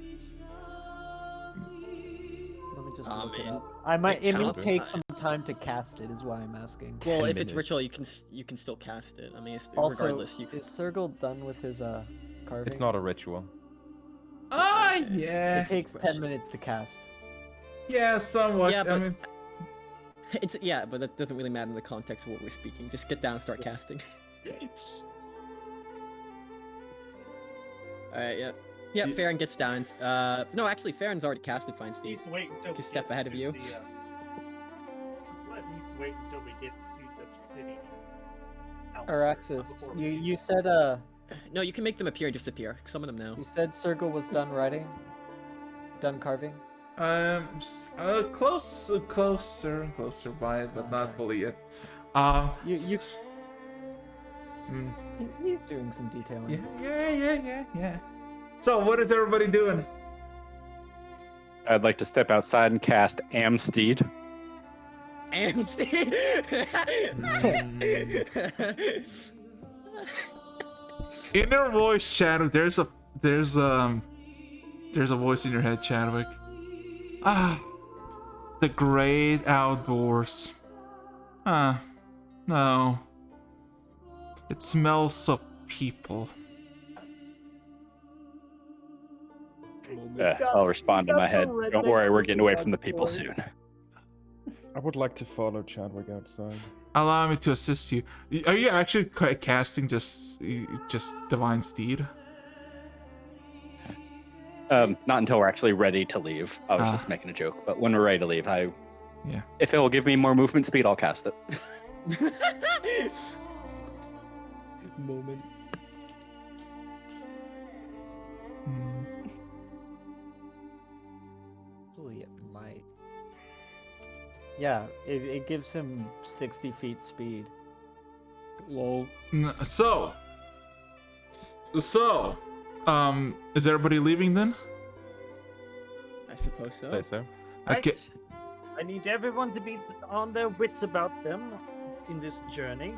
Let me just look it it- up. I might. It may cannot- take some time to cast it. Is why I'm asking. Well, 10 if it's minutes. ritual, you can still cast it. I mean, Also, regardless, you can. is Sergal done with his carving? It's not a ritual. Ah, Okay. yeah. It takes 10 question. minutes to cast. Yeah, somewhat. Yeah, I but- mean, But that doesn't really matter in the context of what we're speaking. Just get down and start casting. Alright, yeah. Yeah, Yeah. Farron gets down. No, actually, Farron's already casted Find He Steve. needs to wait until Take a we step get ahead of to you. the, let's at least wait until we get to the city. Araxis, you said No, you can make them appear and disappear. Summon them now. you said Sergal was done writing, done carving. closer and closer by, but not Okay. fully yet. You- Mm, He's doing some detailing. yeah. So, what is everybody doing? I'd like to step outside and cast Amsteed. And Steve! Inner voice, Chadwick. There's a voice in your head, Chadwick. Ah, the great outdoors. No. It smells of people. I'll respond in my head. Don't worry, we're getting away from the people soon. I would like to follow Chadwick outside. Allow me to assist you. Are you actually casting just Divine Steed? Not until we're actually ready to leave. I was Ah. just making a joke, but when we're ready to leave, Yeah. if it will give me more movement speed, I'll cast it. Moment. Actually, it might. Yeah, it gives him 60 feet speed. Lol. So, is everybody leaving then? I suppose so. Say so. Okay. Right. I need everyone to be on their wits about them in this journey.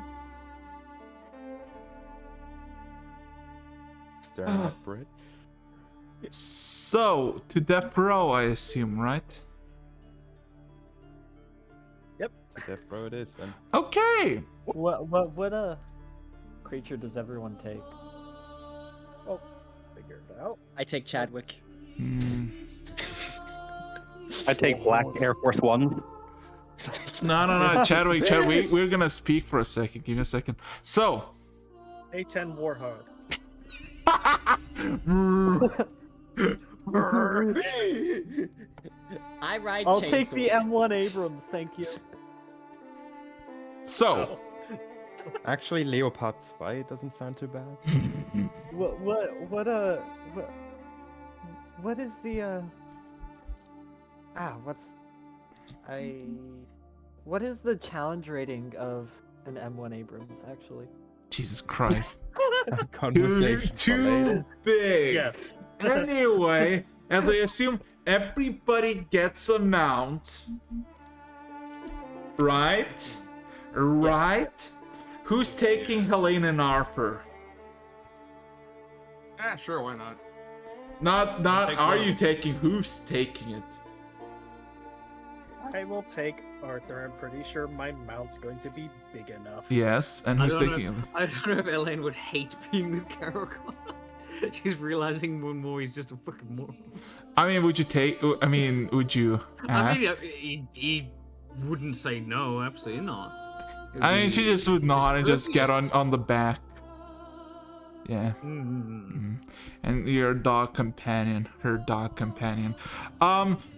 Staring at Brit. So, to Death Row, I assume, right? Death Row it is. And Okay. What creature does everyone take? Figure it out. I take Chadwick. Hmm. I take Black Air Force One. No, Chadwick, we're gonna speak for a second. Give me a second. So, A10 Warhog. I ride I'll take the chainsaw. M1 Abrams, thank you. so, actually, Leopard 2 doesn't sound too bad. What is the what is the challenge rating of an M1 Abrams actually? Jesus Christ, Conversation for too later. big. Yes. Anyway, as I assume everybody gets a mount, right? Right? Who's taking Helene and Arthur? Sure, why not? Not take are one. you taking, who's taking it? I will take Arthur. I'm pretty sure my mount's going to be big enough. Yes, and I who's don't taking it? know, I don't know if Elaine would hate being with Karok. She's realizing more and more he's just a fucking moron. I mean, would you I ask? mean, he wouldn't say no, absolutely not. It'd I mean, be she just would nod and just get courteous. on the back. Yeah. Mm. And your dog companion, her dog companion.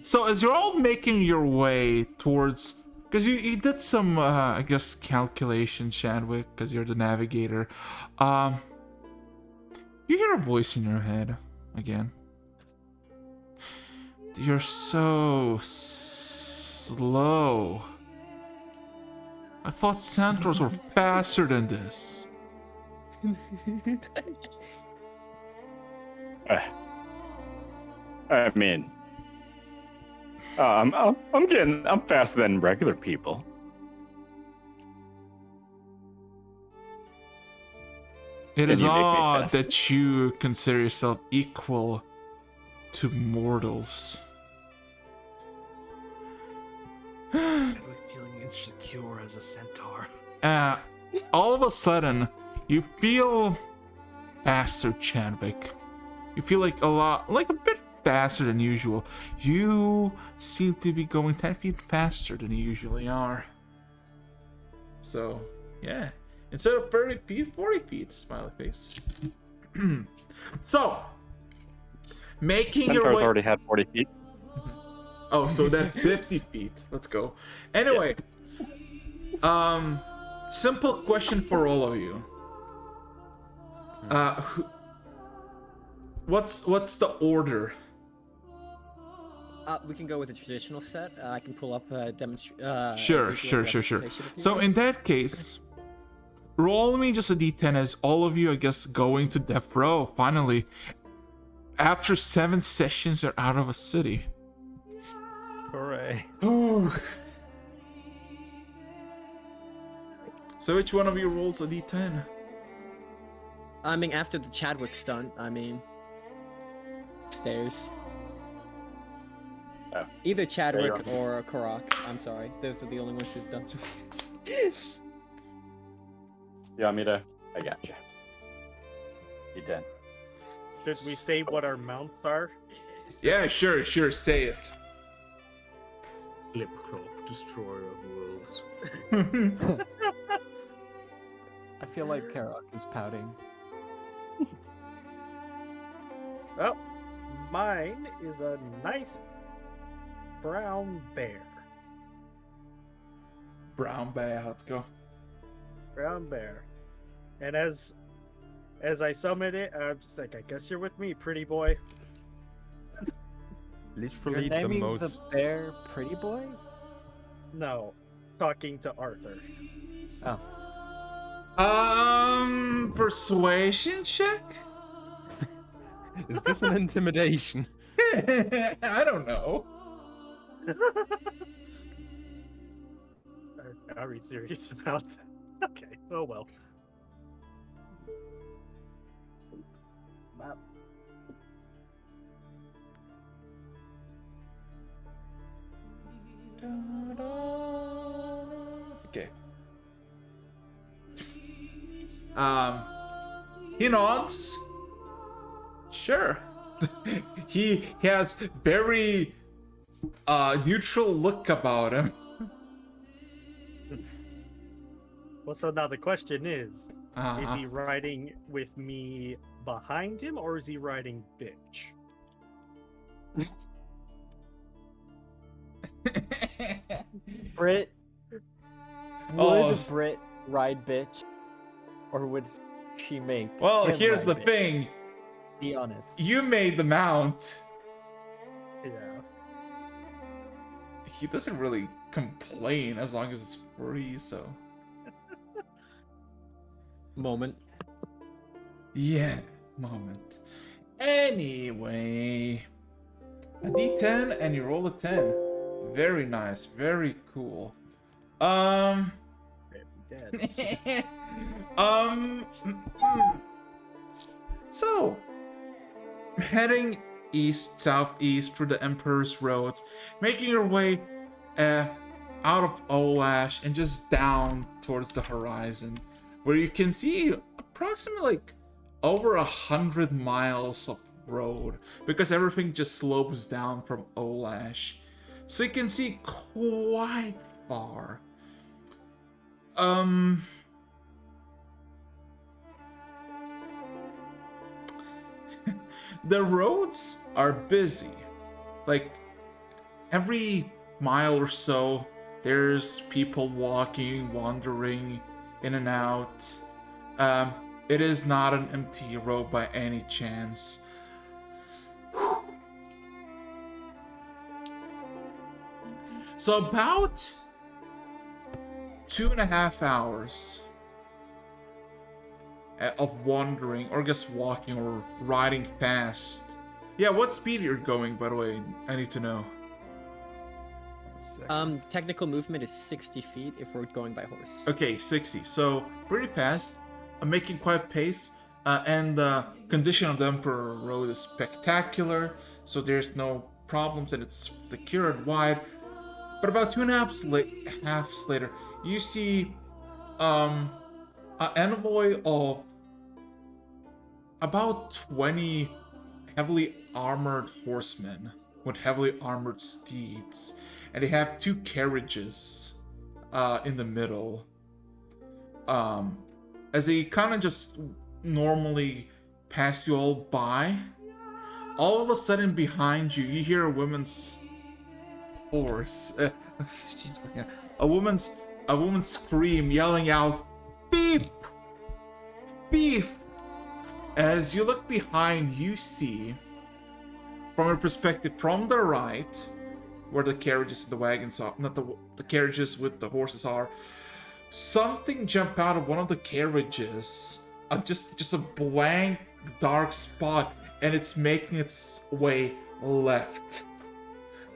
So as you're all making your way towards, because you did some, I guess, calculation, Chadwick, because you're the navigator. You hear a voice in your head again. You're so slow. I thought centaurs were faster than this. I mean, I'm faster than regular people. It Can is you make me odd fast? that you consider yourself equal to mortals. I'm feeling insecure as a centaur. All of a sudden, you feel faster, Chadwick. You feel like a bit faster than usual. You seem to be going 10 feet faster than you usually are. So, yeah. Instead of 30 feet, 40 feet, smiley face. So, making your Centaurs way... already had 40 feet. Oh, so that's 50 feet. Let's go. Anyway, simple question for all of you. What's the order? We can go with a traditional set. I can pull up a Sure. So in that case, roll me just a d10 as all of you, I guess, going to death row. Finally, after 7 sessions, you're out of a city. Hooray. So which one of you rolls a d10? I mean, after the Chadwick stunt, stairs. Oh. Either Chadwick There you or Karak. I'm sorry. Those are the only ones who've done so. You want me to? I got you. You did. Should we say what our mounts are? Yeah, sure, say it. Flipclop, destroyer of worlds. I feel like Karak is pouting. Well, mine is a nice brown bear. Brown bear, let's go. Brown bear. And as I summon it, I'm just like, I guess you're with me, pretty boy. Literally You're the naming most. the bear Pretty Boy? No, talking to Arthur. Oh. Persuasion check? Is this an intimidation? I don't know. Are we serious about that? Okay, oh well. Map. Okay. He nods. Sure. he has very neutral look about him. Well, so now the question is Uh-huh. he riding with me behind him, or is he riding bitch? Brit. Oh. Would Brit ride bitch? Or would she make Well, him here's the ride bitch? thing. Be honest. You made the mount. Yeah. He doesn't really complain as long as it's free, so. Moment. Yeah, moment. Anyway, a d10 and you roll a 10. Very nice, very cool. Dead. So, heading east, southeast through the Emperor's Roads, making your way out of Olash and just down towards the horizon, where you can see approximately like over 100 miles of road, because everything just slopes down from Olash. So you can see quite far. The roads are busy. Like, every mile or so, there's people walking, wandering in and out. It is not an empty road by any chance. So about 2.5 hours of wandering, or just walking, or riding fast. Yeah, what speed you're going, by the way? I need to know. Technical movement is 60 feet if we're going by horse. Okay, 60. So pretty fast. I'm making quite pace. And the condition of the Emperor Road is spectacular, so there's no problems and it's secure and wide. But about 2.5 later, you see an envoy of about 20 heavily armored horsemen with heavily armored steeds, and they have 2 carriages in the middle. As they kind of just normally pass you all by, all of a sudden behind you, you hear a woman's horse. A woman's scream, yelling out, "Beef! Beef!" As you look behind, you see, from a perspective from the right, where the carriages and the wagons are, not the carriages with the horses are, something jump out of one of the carriages. Just a blank, dark spot, and it's making its way left.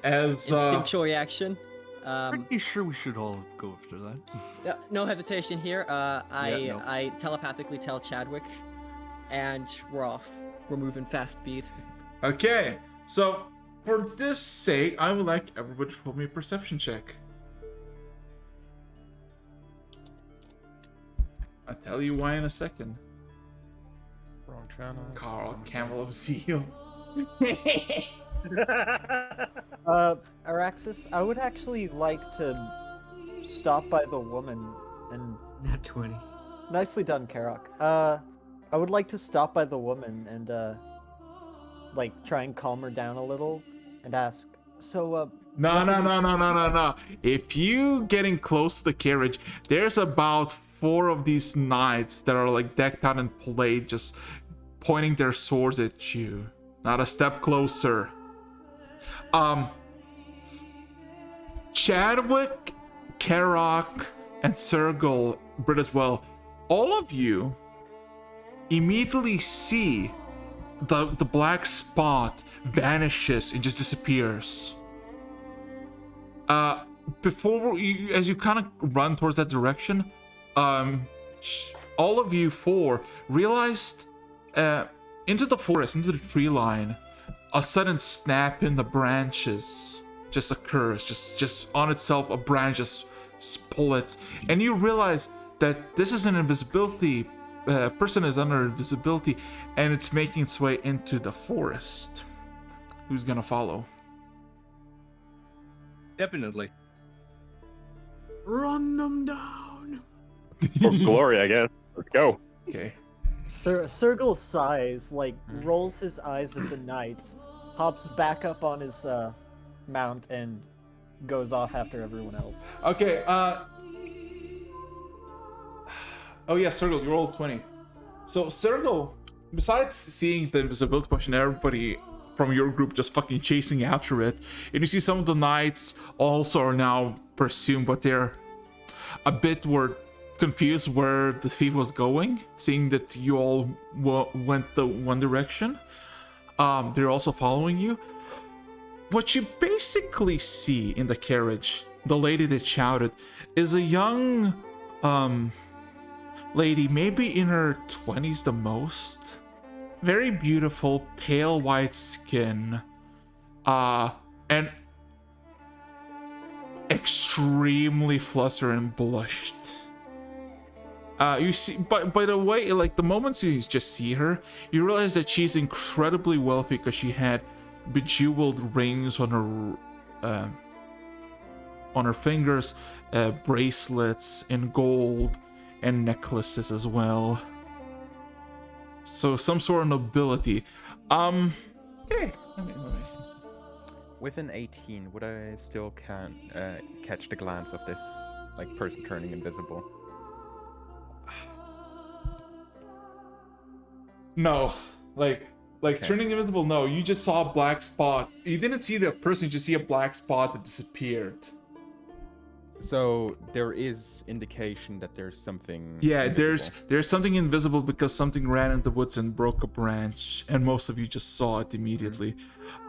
As Instinctual reaction. Pretty sure we should all go after that. No hesitation here. no. I telepathically tell Chadwick, and we're off. We're moving fast speed. Okay, so for this sake, I would like everybody to roll me a perception check. I'll tell you why in a second. Wrong channel. Carl, Camel of Zeal. Araxis, I would actually like to stop by the woman and... Nat 20. Nicely done, Karok. I would like to stop by the woman and, like, try and calm her down a little and ask, so, No. If you getting close to the carriage, there's about 4 of these knights that are like decked out in plate, just pointing their swords at you. Not a step closer. Chadwick, Karok, and Sergal, Brit as well, all of you immediately see the black spot vanishes and just disappears. Before you, as you kind of run towards that direction, all of you 4 realized into the forest, into the tree line, a sudden snap in the branches just occurs. Just on itself, a branch just splits, and you realize that this is an invisibility. Person is under invisibility, and it's making its way into the forest. Who's gonna follow? Definitely. Run them down. For glory, I guess. Let's go. Okay. Sergal sighs, like, rolls his eyes at the knights, hops back up on his, mount, and goes off after everyone else. Okay, oh yeah, Sergal, you rolled 20. So Sergal, besides seeing the invisibility potion, everybody from your group just fucking chasing after it, and you see some of the knights also are now pursuing, but they're a bit were confused where the thief was going, seeing that you all went the one direction. They're also following you. What you basically see in the carriage, the lady that shouted, is a young lady, maybe in her 20s the most. Very beautiful, pale white skin, and extremely flustered and blushed. You see, by the way, like the moments you just see her, you realize that she's incredibly wealthy because she had bejeweled rings on her fingers, bracelets in gold, and necklaces as well. So some sort of nobility. Okay. Let me. With an 18, would I still catch the glance of this like person turning invisible? No, like Okay. turning invisible. No, you just saw a black spot. You didn't see the person. You just see a black spot that disappeared. So there is indication that there's something. Yeah, invisible. there's something invisible because something ran in the woods and broke a branch, and most of you just saw it immediately.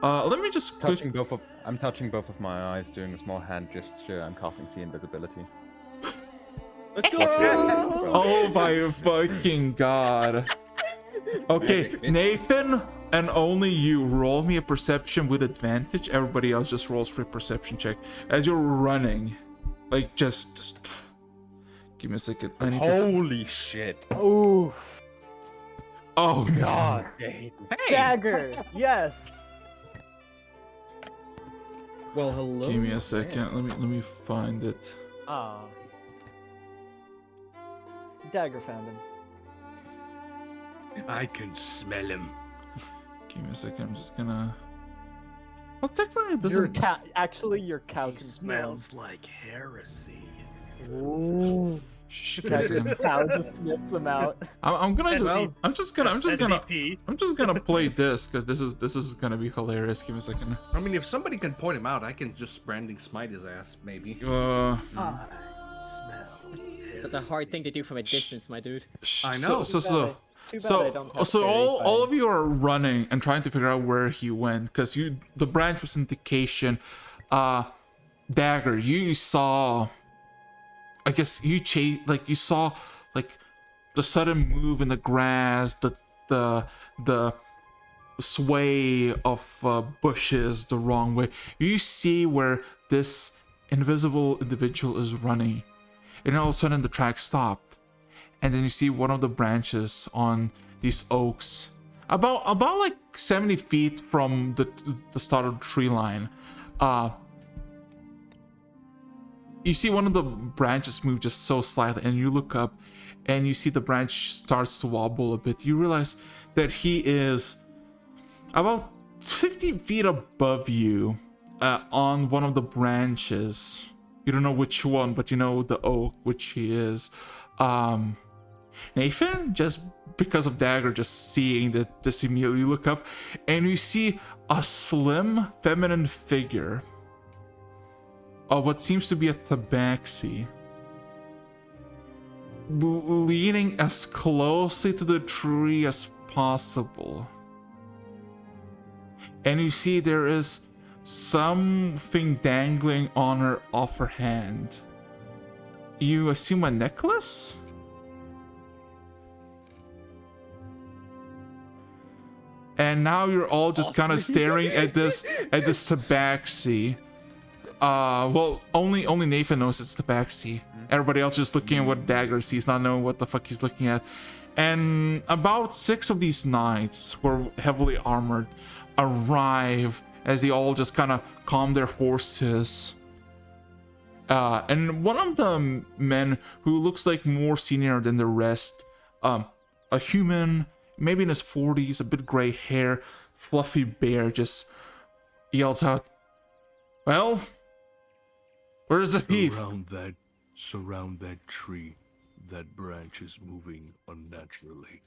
Let me just I'm touching both of my eyes, doing a small hand gesture. I'm casting See Invisibility. Let's go. Oh my fucking god! Okay, Nathan and only you roll me a perception with advantage. Everybody else just rolls for a perception check as you're running. Like just give me a second. I need to. Holy shit. Oof. Oh God. Hey. Dagger. Yes. Well, hello. Give me a second. Let me find it. Ah. Dagger found him. I can smell him. Give me a second. I'm just gonna. Well, technically, it Your doesn't. actually, your cow He can smell. smells like heresy. Ooh. Shh, The give me a second. cow just sniffs him out. I'm gonna. Well, I'm just gonna. SCP. I'm just gonna play this because this is gonna be hilarious. Give me a second. I mean, if somebody can point him out, I can just branding smite his ass, maybe. I smell. That's a hard thing to do from a distance, my dude. I know. Too bad I don't have So fairy all fire. of you are running and trying to figure out where he went because the branch was indication. Dagger, you saw. I guess you saw like the sudden move in the grass, the sway of bushes the wrong way. You see where this invisible individual is running, and all of a sudden the track stopped. And then you see one of the branches on these oaks, about like 70 feet from the start of the tree line. You see one of the branches move just so slightly, and you look up, and you see the branch starts to wobble a bit. You realize that he is about 50 feet above you, on one of the branches. You don't know which one, but you know the oak which he is. Nathan, just because of Dagger, just seeing that, this immediately you look up and you see a slim feminine figure of what seems to be a tabaxi leaning as closely to the tree as possible. And you see there is something dangling on her off her hand. You assume a necklace? And now you're all just kind of staring at this tabaxi. Well, only Nathan knows it's tabaxi. Everybody else just looking at what Dagger sees, not knowing what the fuck he's looking at. And about 6 of these knights who are heavily armored arrive as they all just kind of calm their horses. And one of the men who looks like more senior than the rest, a human, maybe in his 40s, a bit gray hair, fluffy bear, just yells out, "Well, where's the thief?" Surround that tree. That branch is moving unnaturally.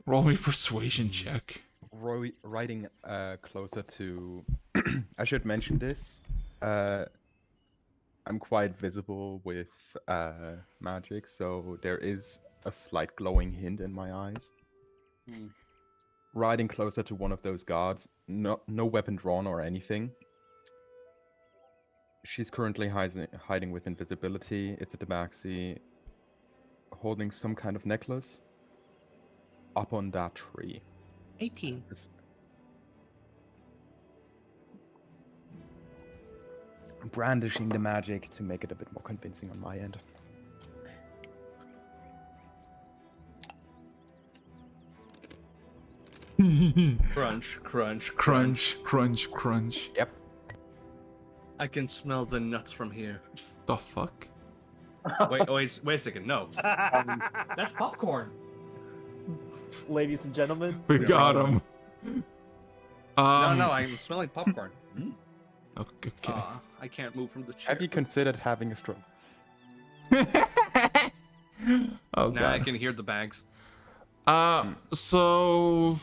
Roll me persuasion check. Riding closer to... I should mention this. I'm quite visible with magic, so there is a slight glowing hint in my eyes. Riding closer to one of those guards, no weapon drawn or anything. She's currently hiding with invisibility. It's a tabaxi holding some kind of necklace up on that tree. 18. Brandishing the magic to make it a bit more convincing on my end. Crunch, crunch, Crunch, crunch, crunch. Yep. I can smell the nuts from here. The fuck? Wait a second. No, that's popcorn. Ladies and gentlemen, We got him. No, I'm smelling popcorn. Okay. I can't move from the chair. Have you considered having a stroke? Oh Now I god. can hear the bags. So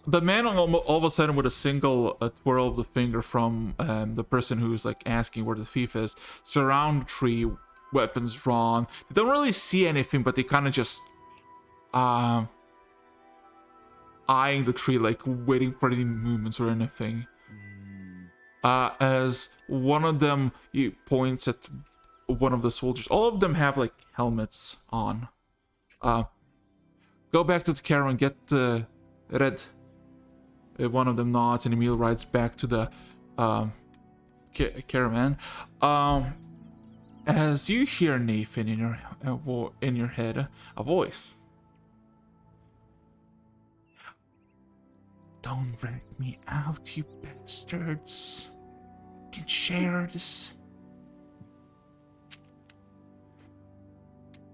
the man all of a sudden with a single twirl of the finger from the person who's like asking where the thief is, surround the tree, weapons drawn. They don't really see anything, but they kind of just eyeing the tree, like waiting for any movements or anything. As one of them he points at one of the soldiers. All of them have like helmets on. go back to the caravan, get Red. One of them nods, and Emil rides back to the caravan. As you hear Nathan in your head, a voice. Don't rat me out, you bastards. You can share this.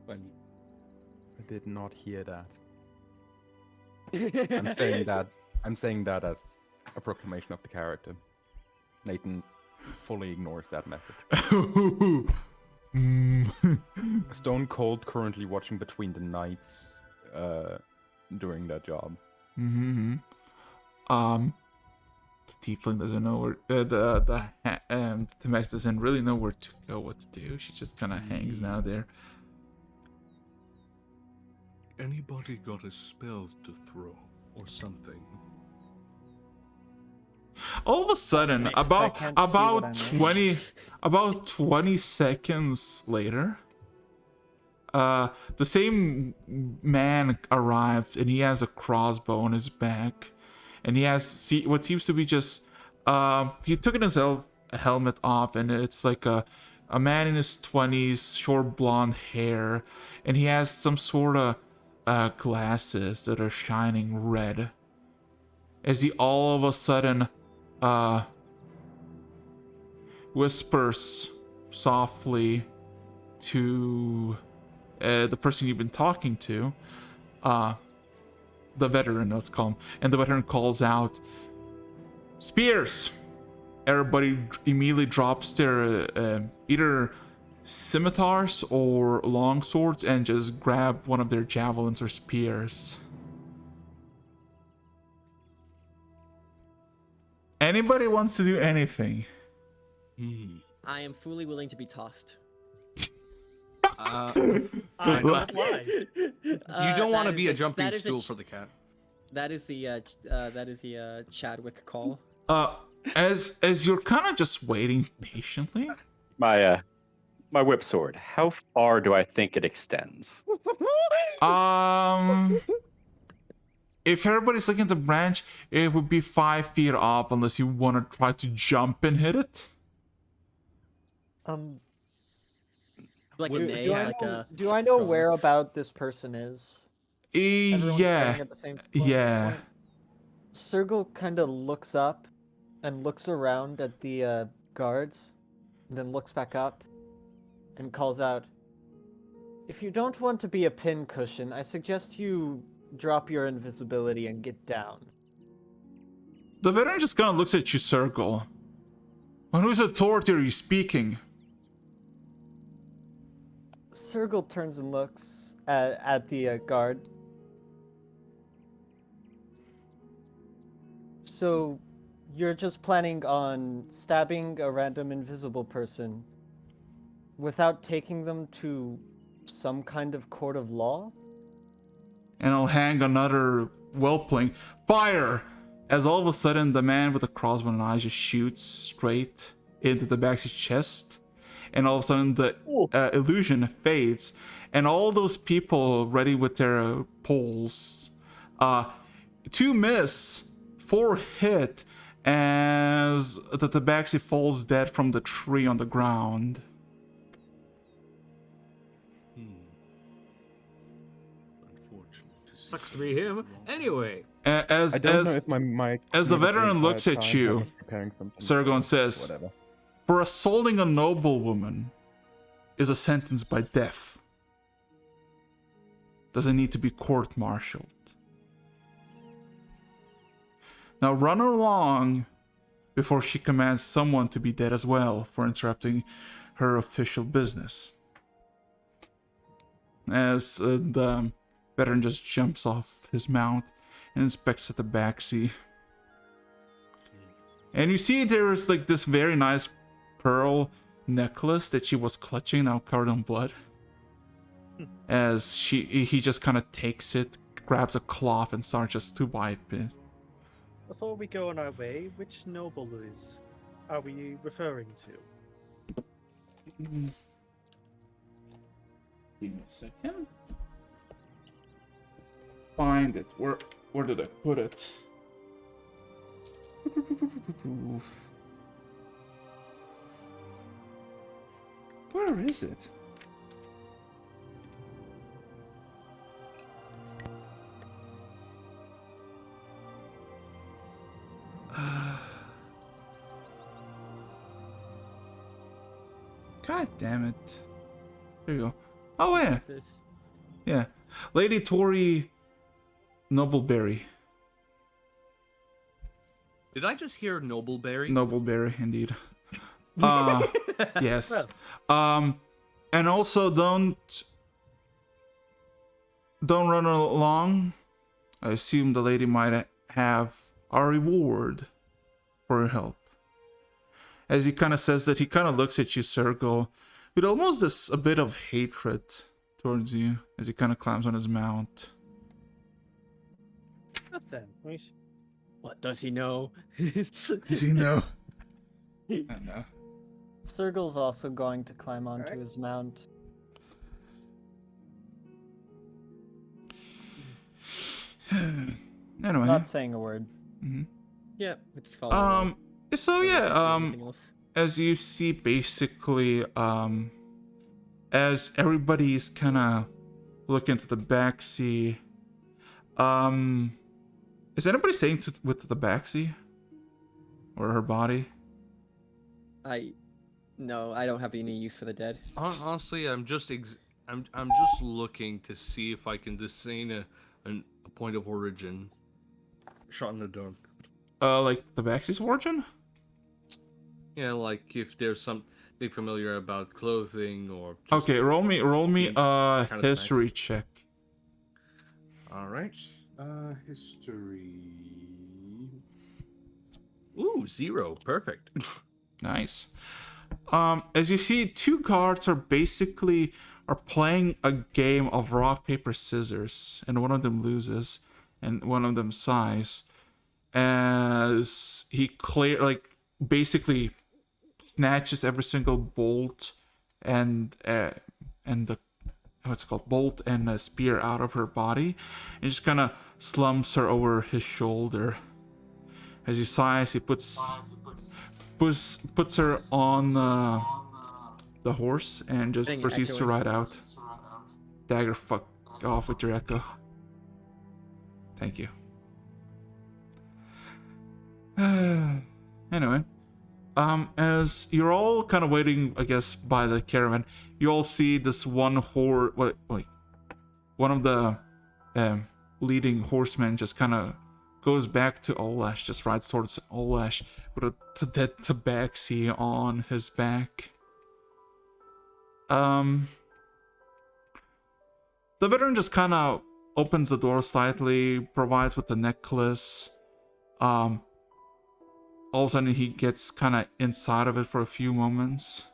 I did not hear that. I'm saying that as a proclamation of the character. Nathan fully ignores that message. Stone Cold currently watching Between the Nights doing that job. Mm-hmm. The tiefling doesn't know where the Max doesn't really know where to go, what to do. She just kind of hangs now there. Anybody got a spell to throw or something? All of a sudden, about 20 seconds later, the same man arrived, and he has a crossbow on his back, and he has what seems to be just he took his helmet off, and it's like a man in his 20s, short blonde hair, and he has some sort of glasses that are shining red. As he all of a sudden whispers softly to the person you've been talking to, the veteran, let's call him, and the veteran calls out, "Spears!" Everybody immediately drops their either scimitars or long swords and just grab one of their javelins or spears. Anybody wants to do anything? I am fully willing to be tossed. You don't want to be a jumping stool for the cat. That is the Chadwick call. As you're kind of just waiting patiently. My whip sword. How far do I think it extends? If everybody's looking at the branch, it would be 5 feet off unless you want to try to jump and hit it. Do I know where about this person is? Everyone's standing at the same point. Sergal kind of looks up and looks around at the guards, and then looks back up and calls out, "If you don't want to be a pincushion, I suggest you drop your invisibility and get down." The veteran just kind of looks at you, Sergal. On whose authority are you speaking? Sergal turns and looks at the guard. So, you're just planning on stabbing a random invisible person without taking them to some kind of court of law? And I'll hang another whelpling. Fire! As all of a sudden, the man with the crossbow and eyes just shoots straight into the back of his chest. And all of a sudden, the illusion fades. And all those people ready with their poles, 2 miss, 4 hit, as the tabaxi falls dead from the tree on the ground. Sucks to be him. Anyway. As the veteran looks at you, Sergon says, Whatever. "For assaulting a noblewoman is a sentence by death. Doesn't need to be court-martialed. Now run along before she commands someone to be dead as well for interrupting her official business." As the veteran just jumps off his mount and inspects at the backseat. And you see there is like this very nice pearl necklace that she was clutching, now covered in blood. As he just kind of takes it, grabs a cloth and starts just to wipe it. Before we go on our way, which noble are we referring to? Give me a second. find it. Where did I put it? Where is it? God damn it. There you go. Oh yeah. This. Yeah. Lady Tori Nobleberry. Did I just hear Nobleberry? Nobleberry, indeed. Yes. Well. And also don't run along. I assume the lady might have a reward for your help. As he kind of says that, he kind of looks at you, Circle, with almost a bit of hatred towards you as he kind of climbs on his mount. Nothing. What does he know? Does he know? I know. Sergal's also going to climb onto his mount. Anyway. Not saying a word. Mm-hmm. Yeah, it's following. So yeah, as you see, basically, as everybody's kind of looking to the backseat, is anybody saying with the backseat or her body? No, I don't have any use for the dead. Honestly, I'm just just looking to see if I can discern a point of origin. Shot in the dark. Like the backseat's origin? Yeah, like if there's something familiar about clothing or. Okay, roll me history check. All right. History. Ooh, 0. Perfect. Nice. As you see, two guards are playing a game of rock, paper, scissors, and one of them loses, and one of them sighs. As he basically snatches every single bolt and the bolt and a spear out of her body, and just kind of slumps her over his shoulder. As he sighs, he puts her on the horse and just proceeds to ride out. Dagger, fuck off with your echo. Thank you. Anyway, as you're all kind of waiting, I guess, by the caravan, you all see this one one of the leading horsemen just kind of goes back to Olash, just rides towards Olash with a dead tabaxi on his back. The veteran just kind of opens the door slightly, provides with the necklace. All of a sudden he gets kind of inside of it for a few moments.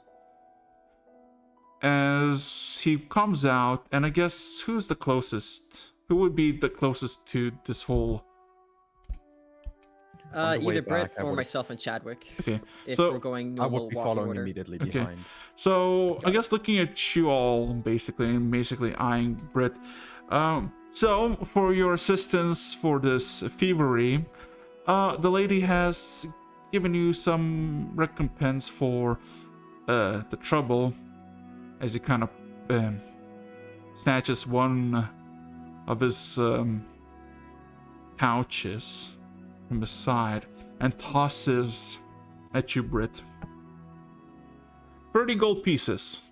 As he comes out, and I guess who's the closest? Who would be the closest to this whole... Either Brett or myself and Chadwick. Okay, if so we're going I normal would be walking following order. immediately Okay. behind. So I guess looking at you all, basically eyeing Brit. So for your assistance for this thievery, the lady has given you some recompense for the trouble, as he kind of snatches one of his pouches from his side and tosses at you, Brit. 30 gold pieces.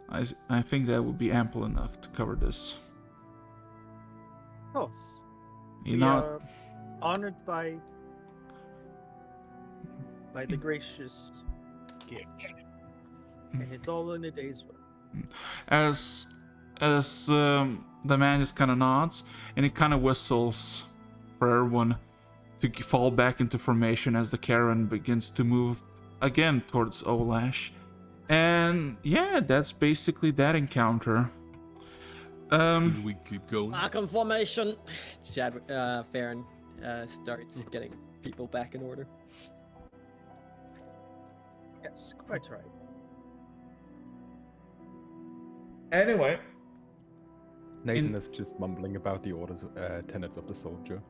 I think that would be ample enough to cover this. Of course. You We know, are honored by the gracious gift, and it's all in a day's work. as the man just kind of nods and he kind of whistles for everyone to fall back into formation as the caravan begins to move again towards Olash. And yeah, that's basically that encounter. Should we keep going? Back in formation. Chadwick, Farron starts getting people back in order. Yes, quite right. Anyway, Nathan is just mumbling about the orders, tenets of the soldier.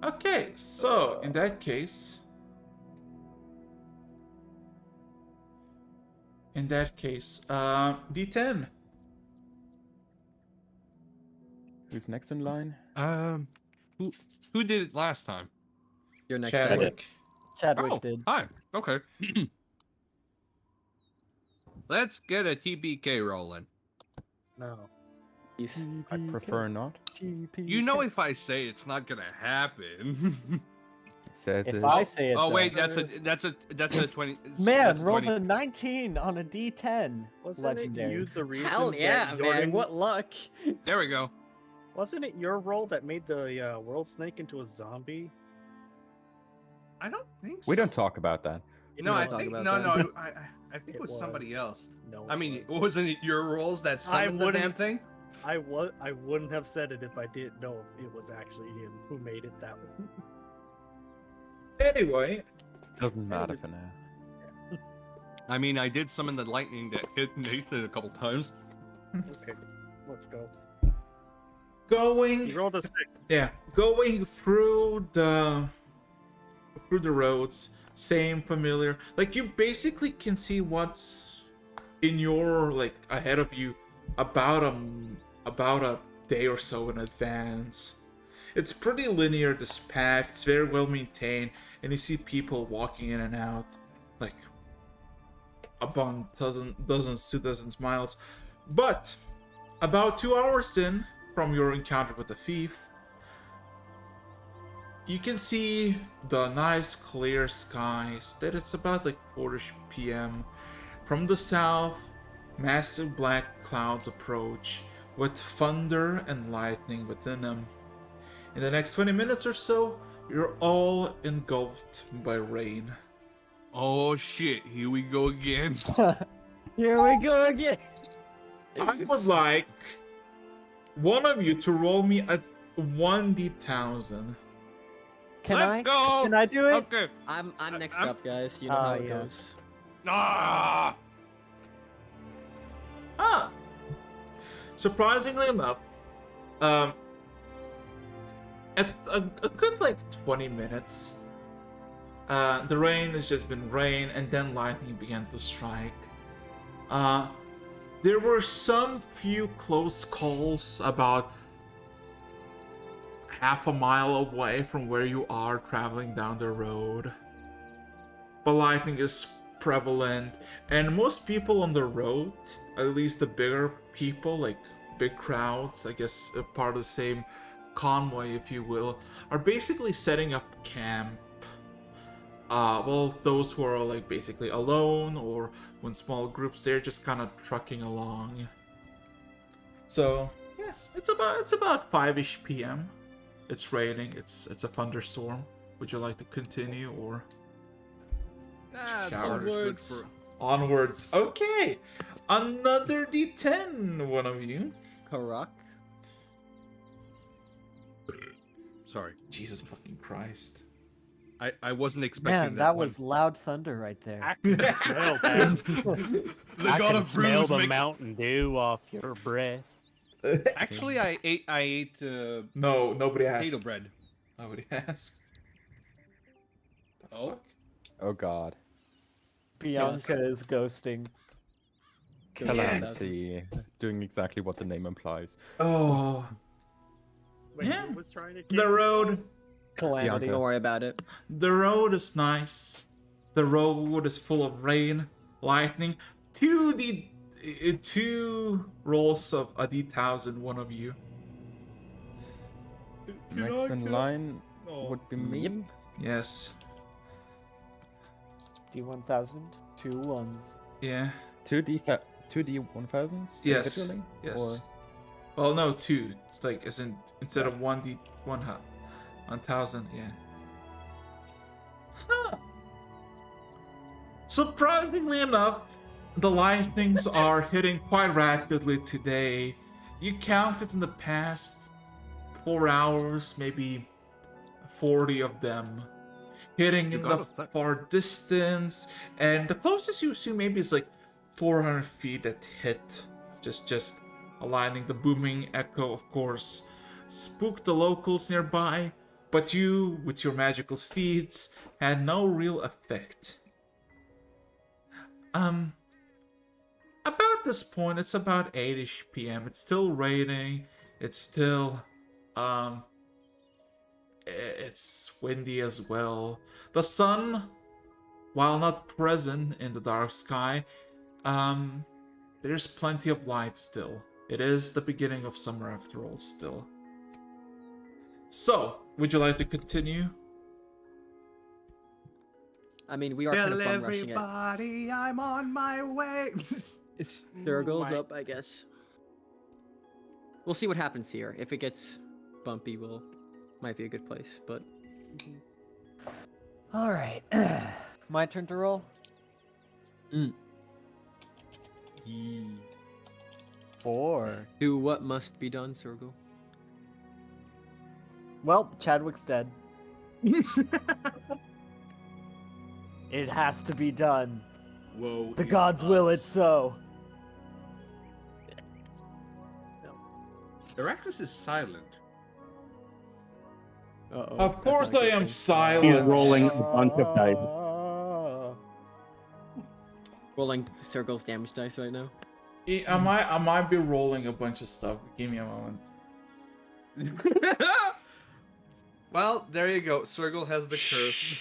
Okay, so in that case, D10. Who's next in line? Who did it last time? Your next Chadwick. Chadwick Oh, did. hi. Okay. Let's get a TPK rolling. No. I prefer not. You know, if I say it's not gonna happen. Says If it. I say it, Oh though. wait, that's a 20. Man, that's a rolled 20. a 19 on a D10. Wasn't Legendary. it you the reason Hell yeah, that man! Jordan, What luck? There we go. Wasn't it your role that made the world snake into a zombie? I don't think so. We don't talk about that. No, We I don't talk think about no, that. no. I think it was somebody was. else. No. I mean, wasn't it your roles that summoned the damn wouldn't- thing? I wouldn't have said it if I didn't know if it was actually him who made it that way. Anyway, Doesn't matter for now. I mean, I did summon the lightning that hit Nathan a couple times. Okay, let's go. going He rolled a 6. Yeah, going through the roads, same familiar. Like you basically can see what's in your like ahead of you about a day or so in advance. It's pretty linear, this path. It's very well maintained, and you see people walking in and out, like upon dozens to dozens miles. But about 2 hours in from your encounter with the thief, you can see the nice clear skies that it's about like 4ish p.m. From the south, massive black clouds approach with thunder and lightning within them. In the next 20 minutes or so, you're all engulfed by rain. Oh shit! Here we go again. Here we go again. I would like one of you to roll me a 1d1000. Can Let's I? go. Can I do it? Okay. I'm next I'm- up, guys. You know how it yeah. goes. Ah. Ah! Surprisingly enough, at a good like 20 minutes, the rain has just been rain, and then lightning began to strike. There were some few close calls about half a mile away from where you are traveling down the road. But lightning is prevalent, and most people on the road, at least the bigger people, like big crowds, I guess a part of the same convoy, if you will, are basically setting up camp. Well, those who are like basically alone or when small groups, they're just kind of trucking along. So yeah, it's about 5ish p.m. It's raining. It's a thunderstorm. Would you like to continue or Thunder's good for. onwards? Okay, another D10, one of you. Karak. Sorry, Jesus fucking Christ. I wasn't expecting Man, that was loud thunder right there. I can smell that. the I god can of smell brews the make- Mountain Dew off your breath. Actually, I ate No, nobody asked. potato bread. Nobody asked. Oh. Oh god. Bianca is ghosting. Calamity. Doing exactly what the name implies. Oh, Wait, Yeah. who was trying to the get road. Calamity. Don't worry about it. The road is nice. The road is full of rain, lightning. Two rolls of a D1000, one of you. Next in line would be me. Yep. Yes. D1000, 2 ones. Yeah. 2D1000s? Yes. individually? Yes. Or Well, no, two. It's like as in instead of 1,000. Yeah. Huh. Surprisingly enough, the lightnings are hitting quite rapidly today. You counted in the past 4 hours, maybe 40 of them hitting in the far distance, and the closest you assume maybe is like 400 feet that hit, just aligning the booming echo, of course, spooked the locals nearby, but you, with your magical steeds, had no real effect. About this point, it's about 8ish p.m. It's still raining. It's still, it's windy as well. The sun, while not present in the dark sky, there's plenty of light still. It is the beginning of summer after all, still. So, would you like to continue? I mean, we are kind of bum rushing it. Everybody, I'm on my way. Circles up, I guess. We'll see what happens here. If it gets bumpy, might be a good place. But All right, my turn to roll. 4. do what must be done, Circle. Well, Chadwick's dead. It has to be done. Whoa. The gods will it so. Heracles is silent. Uh-oh, Of course I am He's silent. rolling a bunch of dice. Rolling Circle's damage dice right now. I might be rolling a bunch of stuff. Give me a moment. Well, there you go. Circle has the curse.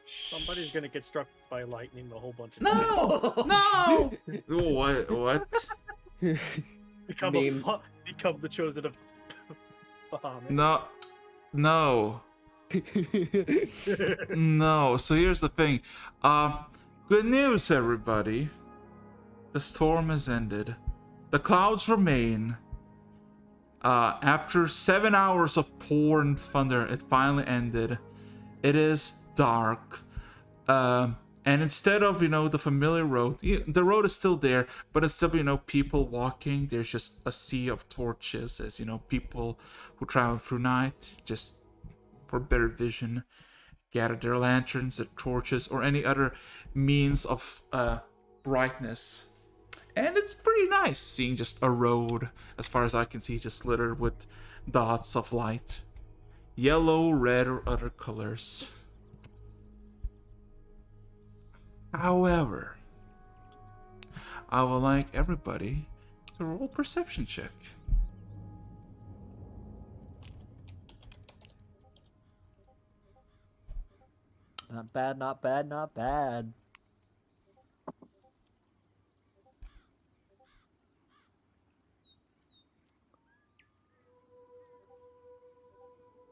Somebody's gonna get struck by lightning a whole bunch of No! No! What? become become the chosen of Bahamut. No. No. No. So here's the thing. Good news, everybody. The storm has ended. The clouds remain. After 7 hours of pouring thunder, it finally ended. It is dark. And instead of, the familiar road, the road is still there, but instead of, people walking, there's just a sea of torches as, people who travel through night, just for better vision, gather their lanterns, their torches, or any other means of brightness. And it's pretty nice seeing just a road, as far as I can see, just littered with dots of light. Yellow, red, or other colors. However, I would like everybody to roll a perception check. Not bad, not bad, not bad.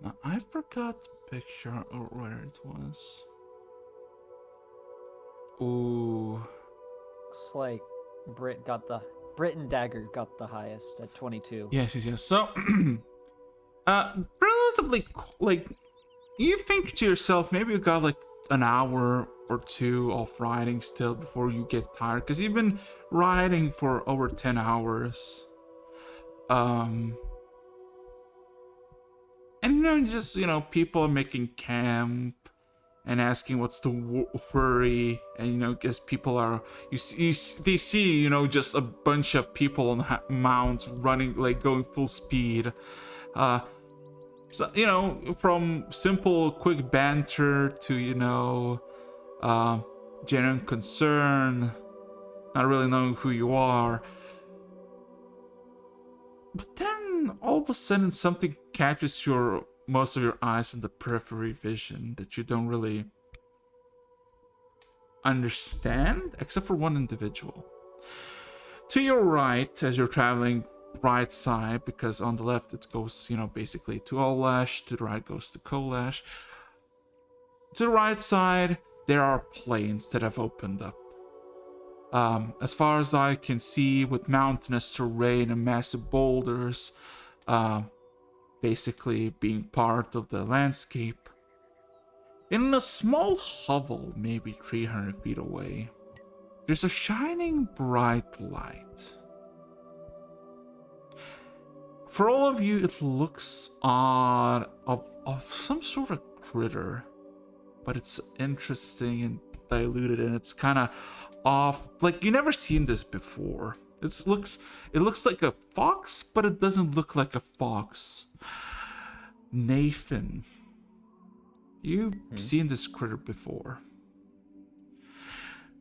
Now, I forgot the picture or where it was. Ooh. Looks like Brit and Dagger got the highest at 22. Yes. So, relatively, you think to yourself, maybe you got like an hour or two of riding still before you get tired, because you've been riding for over 10 hours. And just people are making camp and asking what's the worry, and guess people are they see just a bunch of people on mounts running, like going full speed. So, from simple quick banter to genuine concern, not really knowing who you are. But then all of a sudden something catches most of your eyes in the periphery vision that you don't really understand, except for one individual. To your right, as you're traveling right side, because on the left it goes, basically to Olash, to the right goes to Kolash. To the right side, there are plains that have opened up. As far as I can see, with mountainous terrain and massive boulders, basically being part of the landscape. In a small hovel, maybe 300 feet away, there's a shining bright light. For all of you, it looks odd, of some sort of critter, but it's interesting and diluted, and it's kind of of, like, you never seen this before. It looks like a fox, but it doesn't look like a fox. Nathan, you've seen this critter before.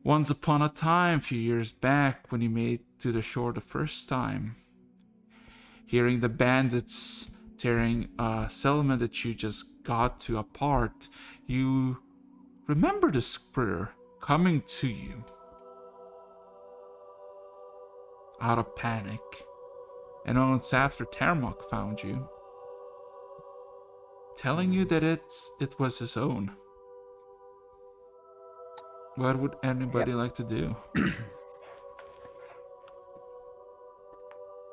Once upon a time, a few years back, when you made to the shore the first time, hearing the bandits tearing a settlement that you just got to apart, you remember this critter coming to you out of panic. And moments after, Tarumak found you, telling you that it was his own. What would anybody like to do?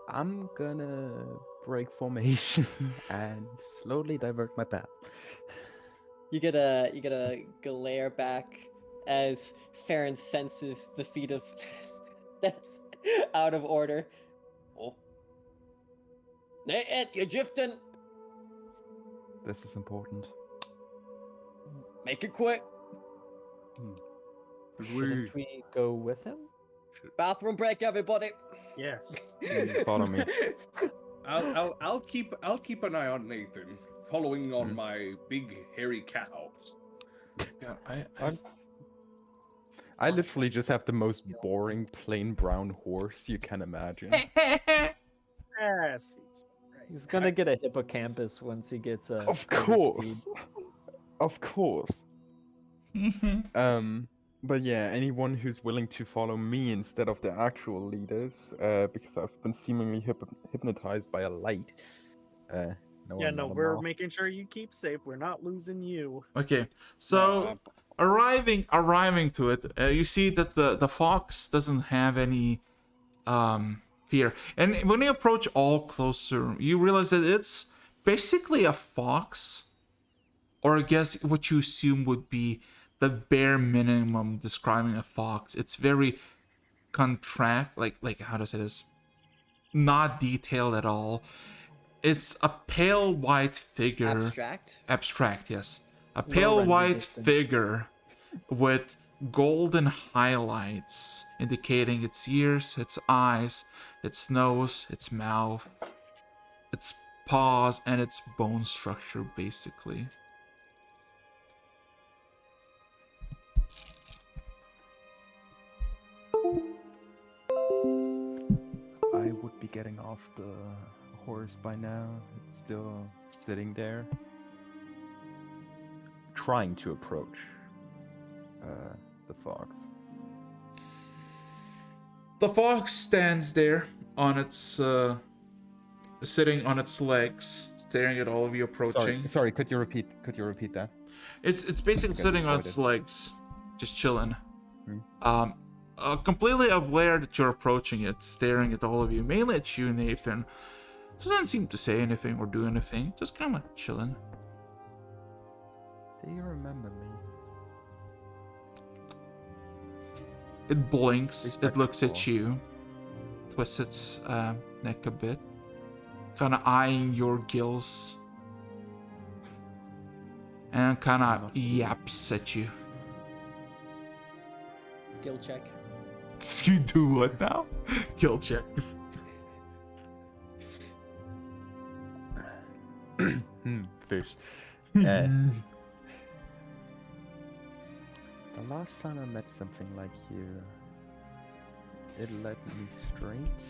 I'm gonna break formation and slowly divert my path. You get a glare back as Farron senses the feet of steps out of order. Oh. Hey, you're drifting. This is important. Make it quick. Shouldn't we go with him? Bathroom break, everybody. Yes. Follow me. I'll keep an eye on Nathan, following on my big hairy cows. Yeah, I literally just have the most boring plain brown horse you can imagine. Yes. He's gonna get a hippocampus once he gets a. Of better course. speed. Of course. But yeah, anyone who's willing to follow me instead of the actual leaders, because I've been seemingly hypnotized by a light. Yeah, no, we're making sure you keep safe. We're not losing you. Okay, so arriving to it, you see that the fox doesn't have any fear, and when you approach all closer, you realize that it's basically a fox, or I guess what you assume would be the bare minimum describing a fox. It's very like how to say this, not detailed at all. It's a pale white figure. Abstract, yes. A pale white figure with golden highlights indicating its ears, its eyes, its nose, its mouth, its paws, and its bone structure, basically. I would be getting off the horse by now. It's still sitting there, trying to approach the fox. The fox stands there on its sitting on its legs, staring at all of you approaching. Sorry, could you repeat that? It's basically sitting on its legs, just chilling. Completely aware that you're approaching it, staring at all of you, mainly at you, Nathan. Doesn't seem to say anything or do anything, just kind of chilling. Do you remember me? It blinks, it looks at you, twists its neck a bit, kind of eyeing your gills, and kind of yaps at you. Gill check. You do what now? Gill check. Fish. The last time I met something like you, it led me straight.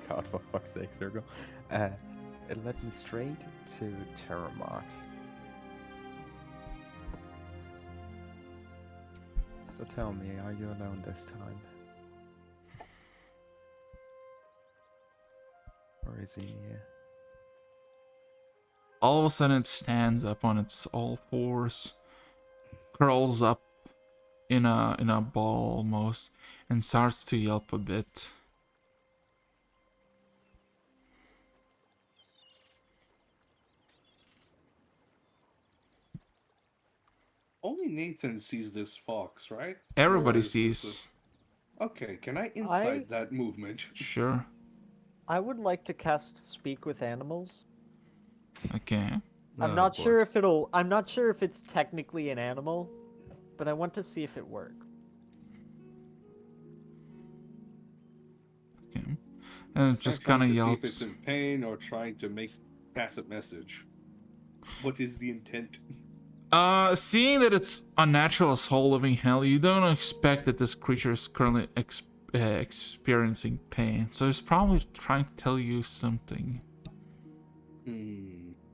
God, for fuck's sake, Circle. It led me straight to Tarumak. So tell me, are you alone this time? Or is he here? All of a sudden it stands up on its all fours, curls up in a ball almost, and starts to yelp a bit. Only Nathan sees this fox, right? Everybody Or is this sees. Okay, can I insight that movement? Sure. I would like to cast Speak with Animals. Okay. I'm not sure if it'll. I'm not sure if it's technically an animal, but I want to see if it works. And it I'm just kind trying of to see if it's yelps. in pain or trying to pass a message. What is the intent? Seeing that it's unnatural as whole living hell, you don't expect that this creature is currently experiencing pain. So it's probably trying to tell you something.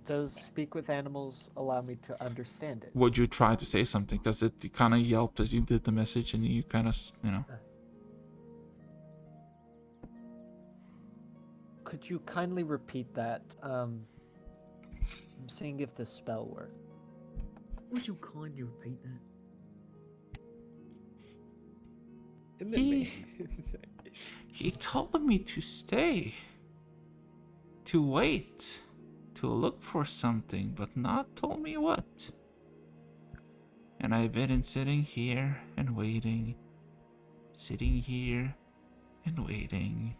Does speak with animals allow me to understand it? Would you try to say something? Because it kind of yelped as you did the message, and you kind of, Could you kindly repeat that? I'm seeing if this spell works. Would you kindly repeat that? He told me to stay, to wait, to look for something, but not told me what. And I've been sitting here and waiting, sitting here and waiting.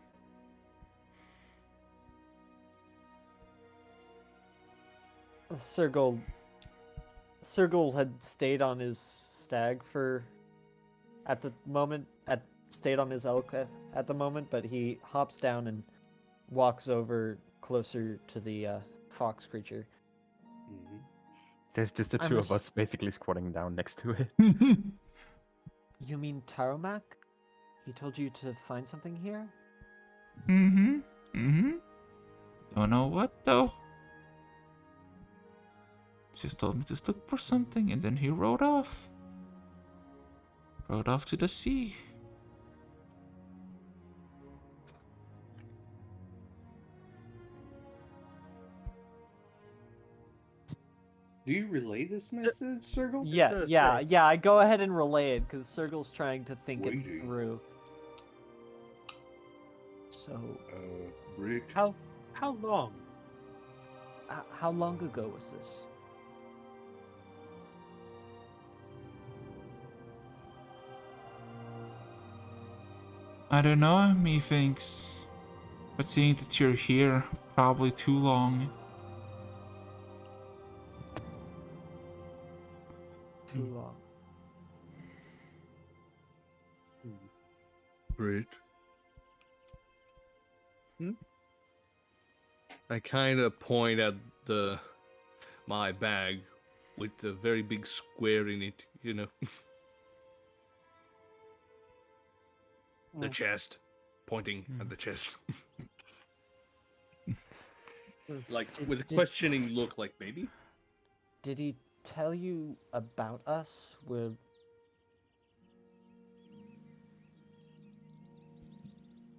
Sergal had stayed on his stag stayed on his elk at the moment, but he hops down and walks over closer to the fox creature. There's just the two of us basically squatting down next to it. You mean Tarumak? He told you to find something here? Don't know what though. Just told me to look for something, and then he rode off. Rode off to the sea. Do you relay this message, Sergal? Yeah. I go ahead and relay it because Sergal's trying to think it Waiting. through. So, Brit. How long? How long ago was this? I don't know, methinks. But seeing that you're here, probably too long. Too long. Brit. I kind of point at my bag with the very big square in it, you know. The chest, pointing at the chest. Like with a questioning look, like maybe. Did he tell you about us?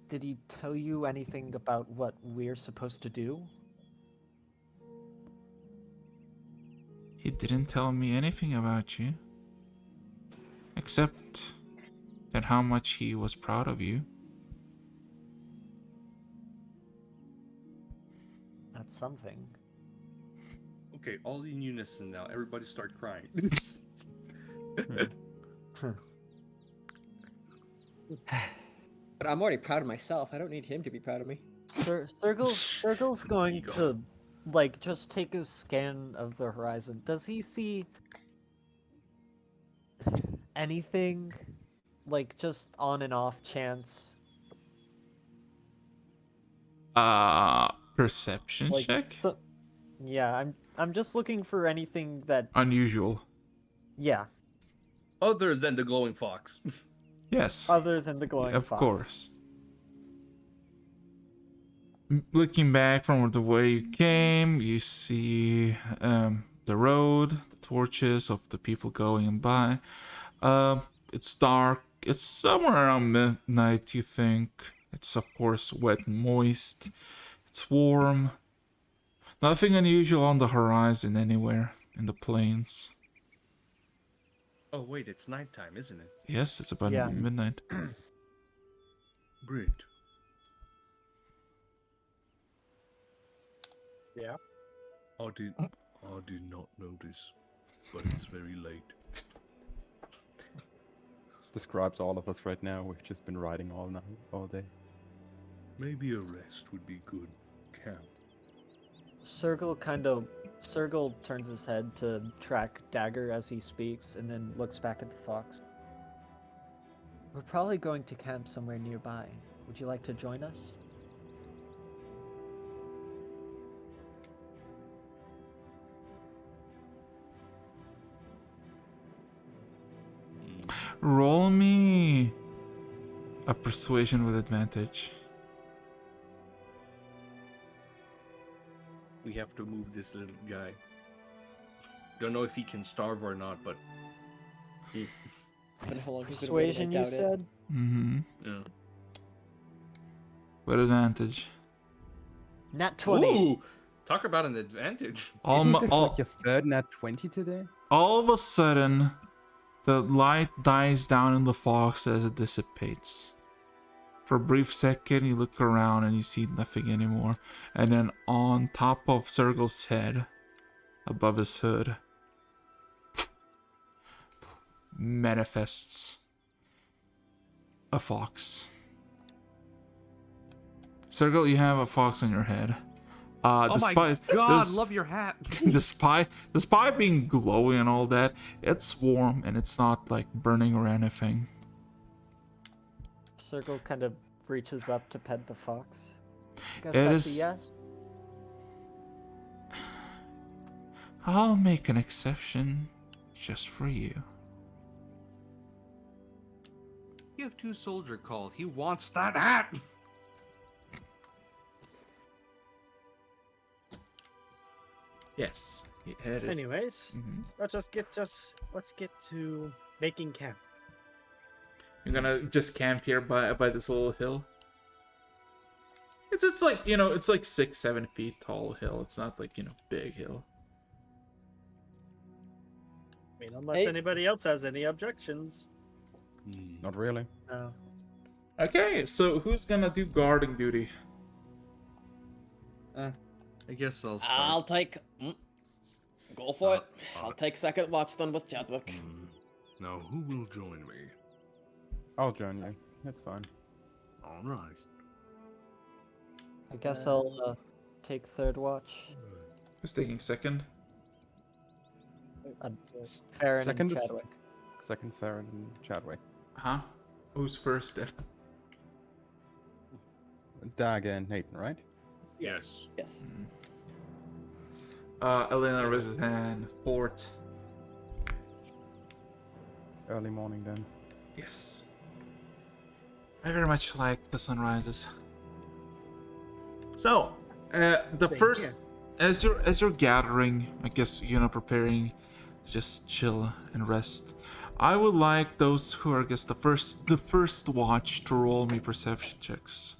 Did he tell you anything about what we're supposed to do? He didn't tell me anything about you. Except that how much he was proud of you. That's something. Okay, all in unison now. Everybody start crying. But I'm already proud of myself. I don't need him to be proud of me. Circle's going to just take a scan of the horizon. Does he see anything? Just on and off chance? Perception check? Yeah, I'm just looking for anything that unusual. Yeah. Other than the glowing fox. Yes. Other than the glowing fox. Of course. Looking back from the way you came, you see the road, the torches of the people going by. It's dark. It's somewhere around midnight, you think. It's of course wet and moist. It's warm. Nothing unusual on the horizon anywhere in the plains. Oh wait, it's nighttime, isn't it? Yes, it's about midnight. Brit. Yeah. I did not notice, but it's very late. Describes all of us right now. We've just been riding all night, all day. Maybe a rest would be good. Camp. Sergal turns his head to track Dagger as he speaks, and then looks back at the fox. We're probably going to camp somewhere nearby. Would you like to join us? Roll me a persuasion with advantage. We have to move this little guy. Don't know if he can starve or not, but But how long has it been Persuasion, waiting? I you doubt it. said? Mm-hmm. yeah. With advantage. Nat 20. Ooh, talk about an advantage. Isn't this like your third nat 20 today? All of a sudden, the light dies down in the fox as it dissipates. For a brief second, you look around and you see nothing anymore. And then on top of Sergal's head, above his hood, manifests a fox. Sergal, you have a fox on your head. Oh my god, love your hat. Despite being glowing and all that, it's warm and it's not like burning or anything. Circle kind of reaches up to pet the fox. Guess It that's is- a yes. I'll make an exception just for you. You have 2 soldier called. He wants that hat. Yes, it is. Anyways, Mhm. let's get to making camp. You're gonna just camp here by this little hill. It's just like, you know, it's like 6-7 feet tall hill. It's not like, you know, big hill. I mean, unless Hey. anybody else has any objections. Not really. No. Okay, so who's gonna do guarding duty? I guess I'll start. I'll take. Go for it. I'll take second watch then with Chadwick. Now, who will join me? I'll join you. That's fine. All right. I guess I'll take third watch. Who's taking second? Farron Second and is- Chadwick. Second's Farron and Chadwick. Huh? Who's first then? Daga and Nathan, right? Yes. Yes. Elena Rizan, Fort. Early morning then. Yes. I very much like the sunrises. So, the Same first, as you're gathering, I guess preparing to just chill and rest. I would like those who are, I guess, the first watch to roll me perception checks.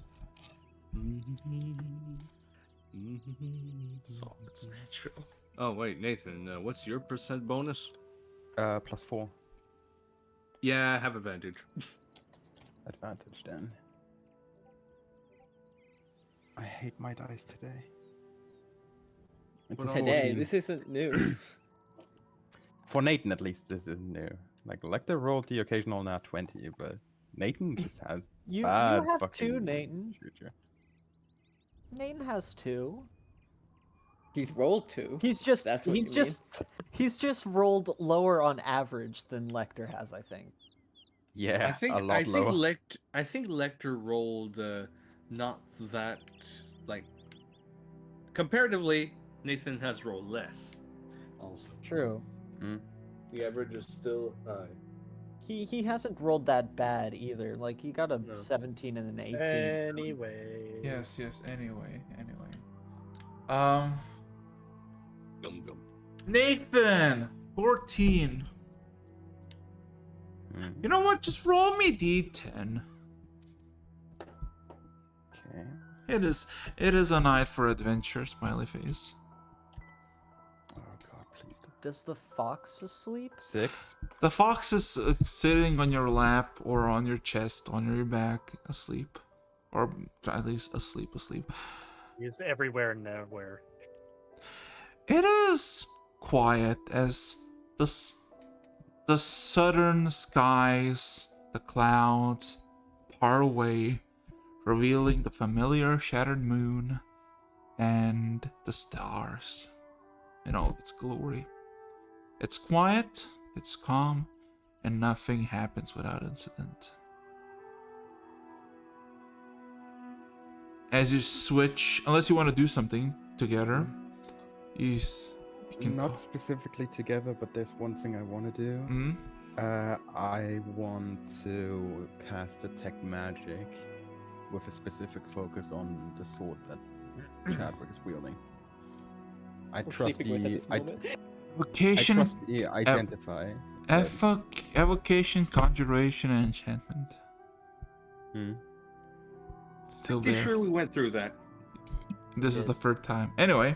So it's natural. Oh wait, Nathan, what's your percent bonus? +4 Yeah, I have advantage. advantage then. I hate my dice today. It's a Today, 14. this isn't new. For Nathan, at least, this isn't new. Like Lecter rolled the occasional nat 20, but Nathan just has You bad have fucking 2, Nathan. future. Nathan has 2. He's rolled 2. He's just That's what he's you just he's just rolled lower on average than Lecter has, I think. Yeah, I think a lot lower. I think Lecter rolled not that like comparatively. Nathan has rolled less. Also, True. The average is still high. He hasn't rolled that bad either. Like he got a No. 17 and an 18. Anyway. Yes. Anyway. Gum gum. Nathan, 14. You know what? Just roll me d10. Okay. It is a night for adventure, smiley face. Oh god, please don't. Does the fox asleep? 6. The fox is sitting on your lap or on your chest, on your back, asleep. Or at least asleep. He's everywhere and nowhere. It is quiet as the southern skies, the clouds, part away, revealing the familiar shattered moon and the stars in all of its glory. It's quiet, it's calm, and nothing happens without incident. As you switch, unless you want to do something together, you can Not specifically together, but there's one thing I want to do. I want to cast Detect Magic with a specific focus on the sword that Chadwick is wielding. I We're trust sleeping with at this I moment. Evocation, trust the identify. evocation, conjuration, and enchantment. Hmm. Still Pretty there. sure we went through that. This is the third time. Anyway,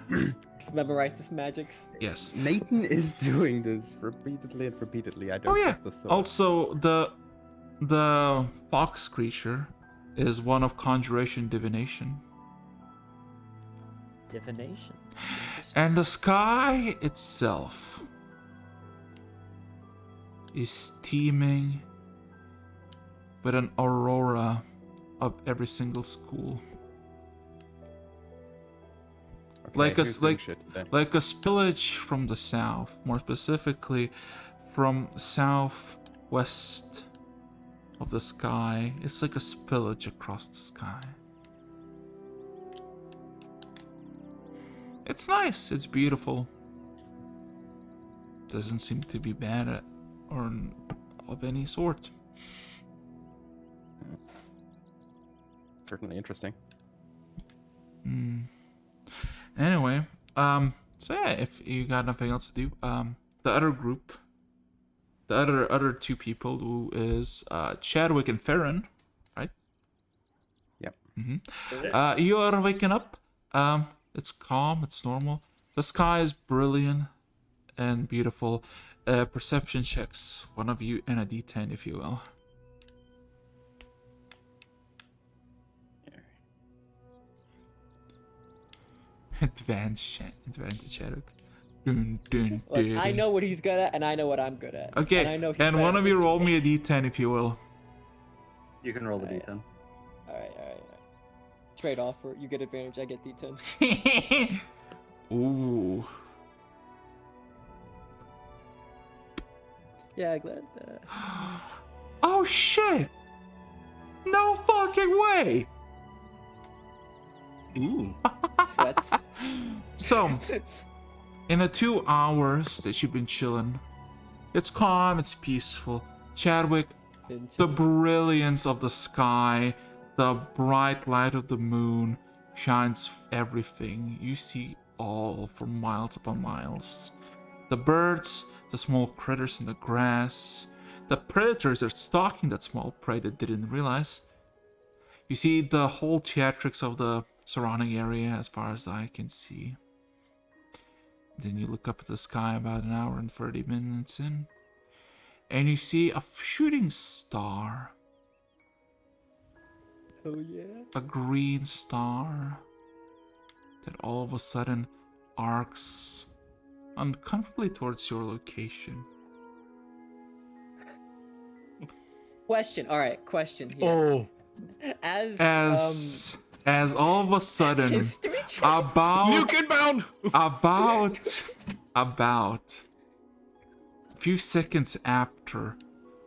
Just memorize this magics. yes. Nathan is doing this repeatedly and repeatedly. I don't Oh yeah. trust the sword. Also, the fox creature is one of conjuration divination. Divination. And the sky itself is teeming with an aurora of every single school. Okay, Like a who's doing like shit today? like a spillage from the south, more specifically from southwest of the sky. It's like a spillage across the sky. It's nice. It's beautiful. Doesn't seem to be bad or of any sort. Certainly interesting. Anyway, so yeah, if you got nothing else to do, the other group, the other two people who is Chadwick and Farron, right? Yep. You are waking up. It's calm. It's normal. The sky is brilliant and beautiful. Perception checks. One of you and a D10, if you will. Advanced Chadwick. Dun, dun, Look, dun. I know what he's good at, and I know what I'm good at. Okay, And I know he's and bad one at of you this. roll me a D10, if you will. You can roll the Alright. d10. Alright. Trade off for you get advantage, I get D10. Ooh. Yeah, glad that. Oh shit! No fucking way! Ooh. Sweats. So, in the 2 hours that you've been chilling, it's calm, it's peaceful. Chadwick, the brilliance of the sky, the bright light of the moon shines everything. You see all for miles upon miles. The birds, the small critters in the grass, the predators are stalking that small prey that didn't realize. You see the whole theatrics of the surrounding area as far as the eye can see. Then you look up at the sky about an hour and 30 minutes in, and you see a shooting star. Oh yeah. A green star that all of a sudden arcs uncomfortably towards your location. Question. Alright, question here. Oh, As all of a sudden, History check. Nuke inbound! about a few seconds after,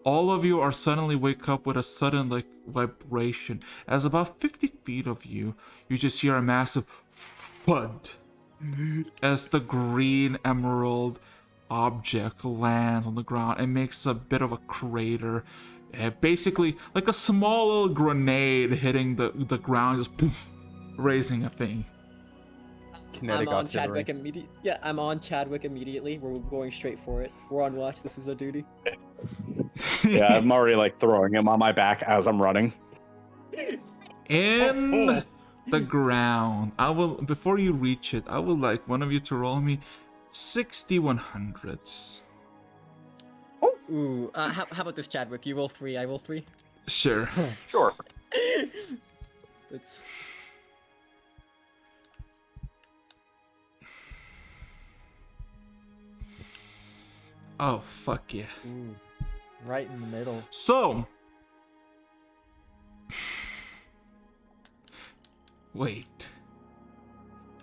all of you are suddenly wake up with a sudden like vibration. As about 50 feet of you, you just hear a massive thud as the green emerald object lands on the ground and makes a bit of a crater. Basically like a small little grenade hitting the ground, just poof, raising a thing. Kinetic I'm on artillery. Chadwick immediately. Yeah, I'm on Chadwick immediately. We're going straight for it. We're on watch. This was our duty. Yeah, I'm already like throwing him on my back as I'm running. In the ground. I will, before you reach it, I would like one of you to roll me 6100s. Ooh, how about this, Chadwick? You roll 3, I roll 3. Sure. Sure. That's Oh, fuck yeah. Ooh, right in the middle. So. Wait.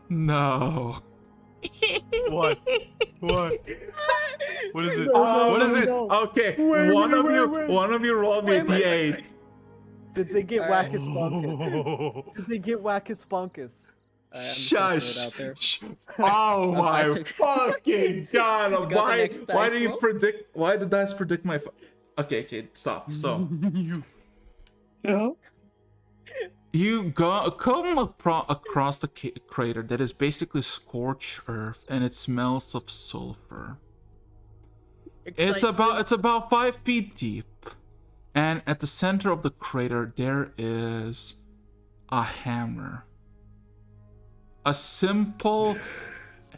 No. what? What? What is it? No, what is it? no. Okay, Wait, one wait. of you roll me a d8. Did they get Alright. Wackus Bonkus? Did they get Wackus Bonkus? Shush! Oh my took- fucking god! got the Why? next Why dice do you roll? predict? Why did dice predict my? Okay, stop. So you come across the crater that is basically scorched earth, and it smells of sulfur. It's about 5 feet deep, and at the center of the crater there is a hammer. A simple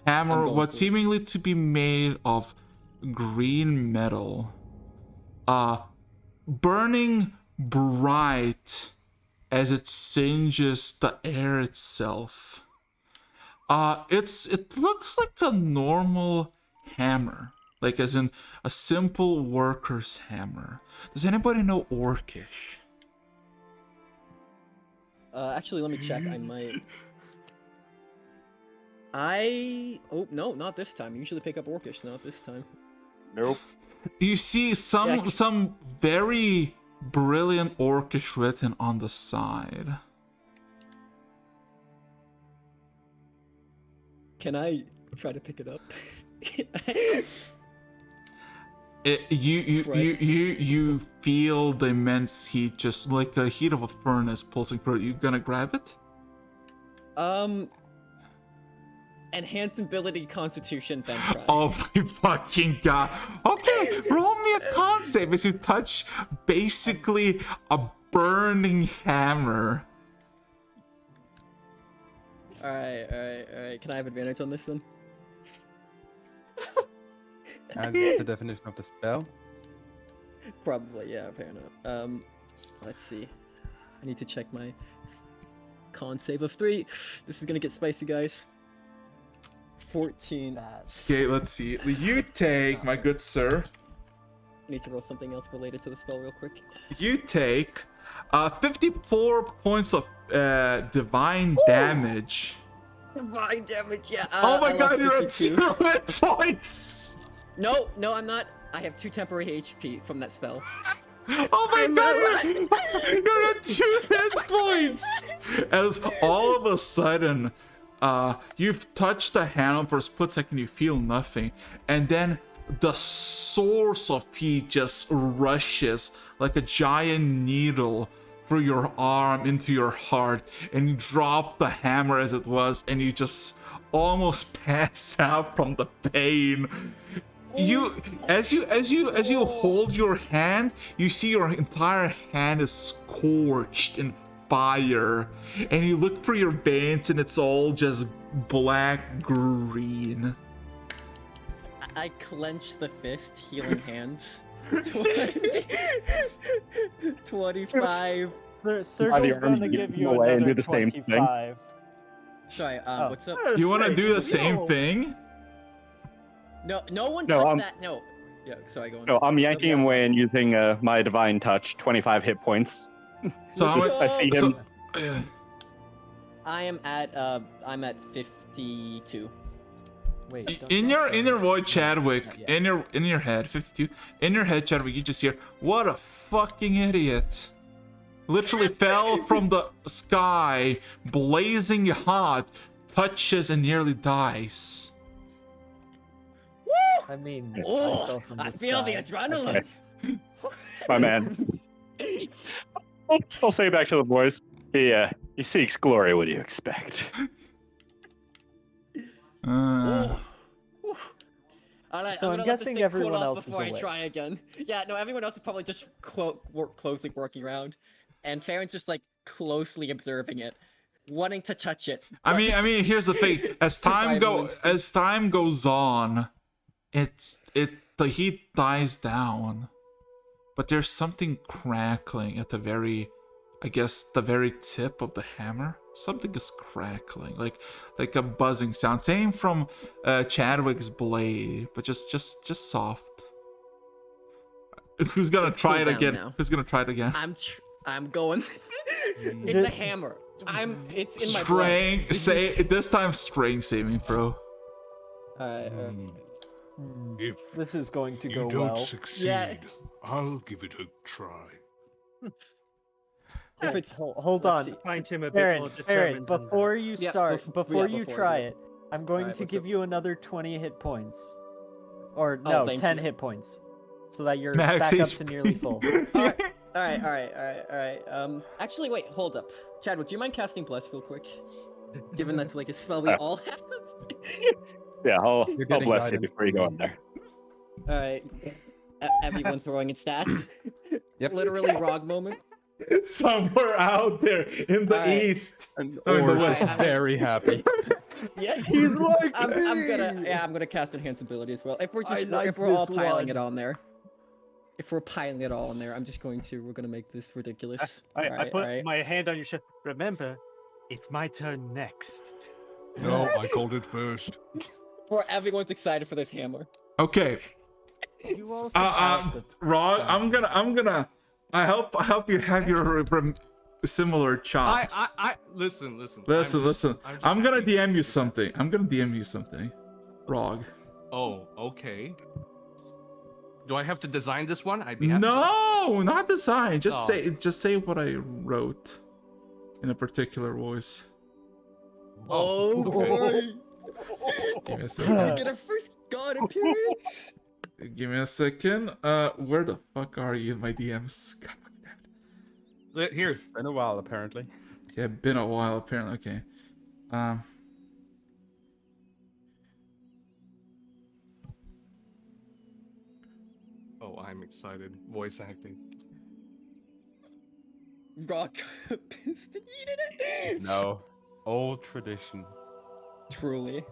hammer, what seemingly to be made of green metal, burning bright as it singes the air itself. It looks like a normal hammer, like as in a simple worker's hammer. Does anybody know Orcish? Actually, let me check. I might. Oh no, not this time. I usually pick up Orcish, not this time. Nope. You see some very brilliant Orcish written on the side. Can I try to pick it up? You feel the immense heat, just like the heat of a furnace pulsing through it. You gonna grab it? Enhanced ability, Constitution, then try. Oh my fucking god. Okay, roll me a con save as you touch basically a burning hammer. Alright. Can I have advantage on this then? As the definition of the spell? Probably, yeah, fair enough. Let's see. I need to check my con save of 3. This is gonna get spicy, guys. 14. Okay, let's see. You take, my good sir. I need to roll something else related to the spell real quick. You take 54 points of divine damage. Divine damage, yeah. Oh my I god, lost you're at 52. 0 hit points! No, I'm not. I have 2 temporary HP from that spell. Oh my god, you're at 2 hit points! As all of a sudden, you've touched the handle for a split second, you feel nothing, and then the source of heat just rushes like a giant needle through your arm into your heart, and you drop the hammer as it was, and you just almost pass out from the pain. As you hold your hand, you see your entire hand is scorched in fire, and you look for your veins, and it's all just black green. I clench the fist, healing hands. 25. Circle's gonna give you away and another do the same thing. 25. Sorry, what's up? You want to do the same thing? No one No, touched that. No. Yeah, sorry, go on. No, I'm yanking him away and using my divine touch, 25 hit points. So I see him. I'm at 52. Wait. In your void, Chadwick, in your head, 52. In your head, Chadwick, you just hear, "What a fucking idiot!" Literally fell from the sky, blazing hot, touches and nearly dies. I mean, Oh, I fell from the feel the sky. adrenaline. Okay. My man. I'll say back to the boys. He seeks glory. What do you expect? All right, So I'm gonna let this guessing thing cool everyone off else is before I awake. try again. Yeah, no, everyone else is probably just closely working around, and Farron's just like closely observing it, wanting to touch it. I mean, here's the thing: as time goes on, the heat dies down, but there's something crackling at the very tip of the hammer. Something is crackling, like a buzzing sound. Same from Chadwick's blade, but just soft. Who's gonna try it again? Now. Who's gonna try it again? I'm going. It's a hammer. It's in my blood. This time strength saving throw. Alright. If This is going to you go don't well. succeed, Yeah. I'll give it a try. Hold Let's on. see. Find him a bit Farron, more Farron, determined than that. before you Yeah, start, before you before, try yeah. it, I'm going Alright, to what's give up? you another 20 hit points. Or Oh, no, thank 10 you. hit points. So that you're Max back up HP. to nearly full. Alright. Actually, wait, hold up. Chadwick, do you mind casting Bless real quick? Given that's like a spell we all have. Yeah, I'll You're I'll getting bless you guidance before you go from in there. Alright. Everyone throwing in stats. Yep. Literally Rog moment. Somewhere out there in the Alright. east. And No, in the Or west. is very happy. Yeah. He's like I'm me! gonna cast enhance ability as well. If we're I just like if we're all this piling it one. on there. If we're piling it all on there, we're gonna make this ridiculous. I Alright, put alright. my hand on your shoulder. Remember, it's my turn next. No, I called it first. For everyone's excited for this hammer. Okay. You all can have the Rog, I'm gonna. I hope you have your similar chops. Listen. Listen. I'm just I'm gonna happy DM you with that. something. I'm gonna DM you something. Rog. Oh, okay. Do I have to design this one? I'd be happy. No, not design. Oh. Just say what I wrote in a particular voice. Oh boy! Give me a We second. get our first god appearance! Give me a second. Where the fuck are you in my DMs? God fucking damn it. Here. Been a while, apparently. Yeah, been a while apparently. Okay. Oh, I'm excited. Voice acting. Rock piston eating it? No. Old tradition. Truly.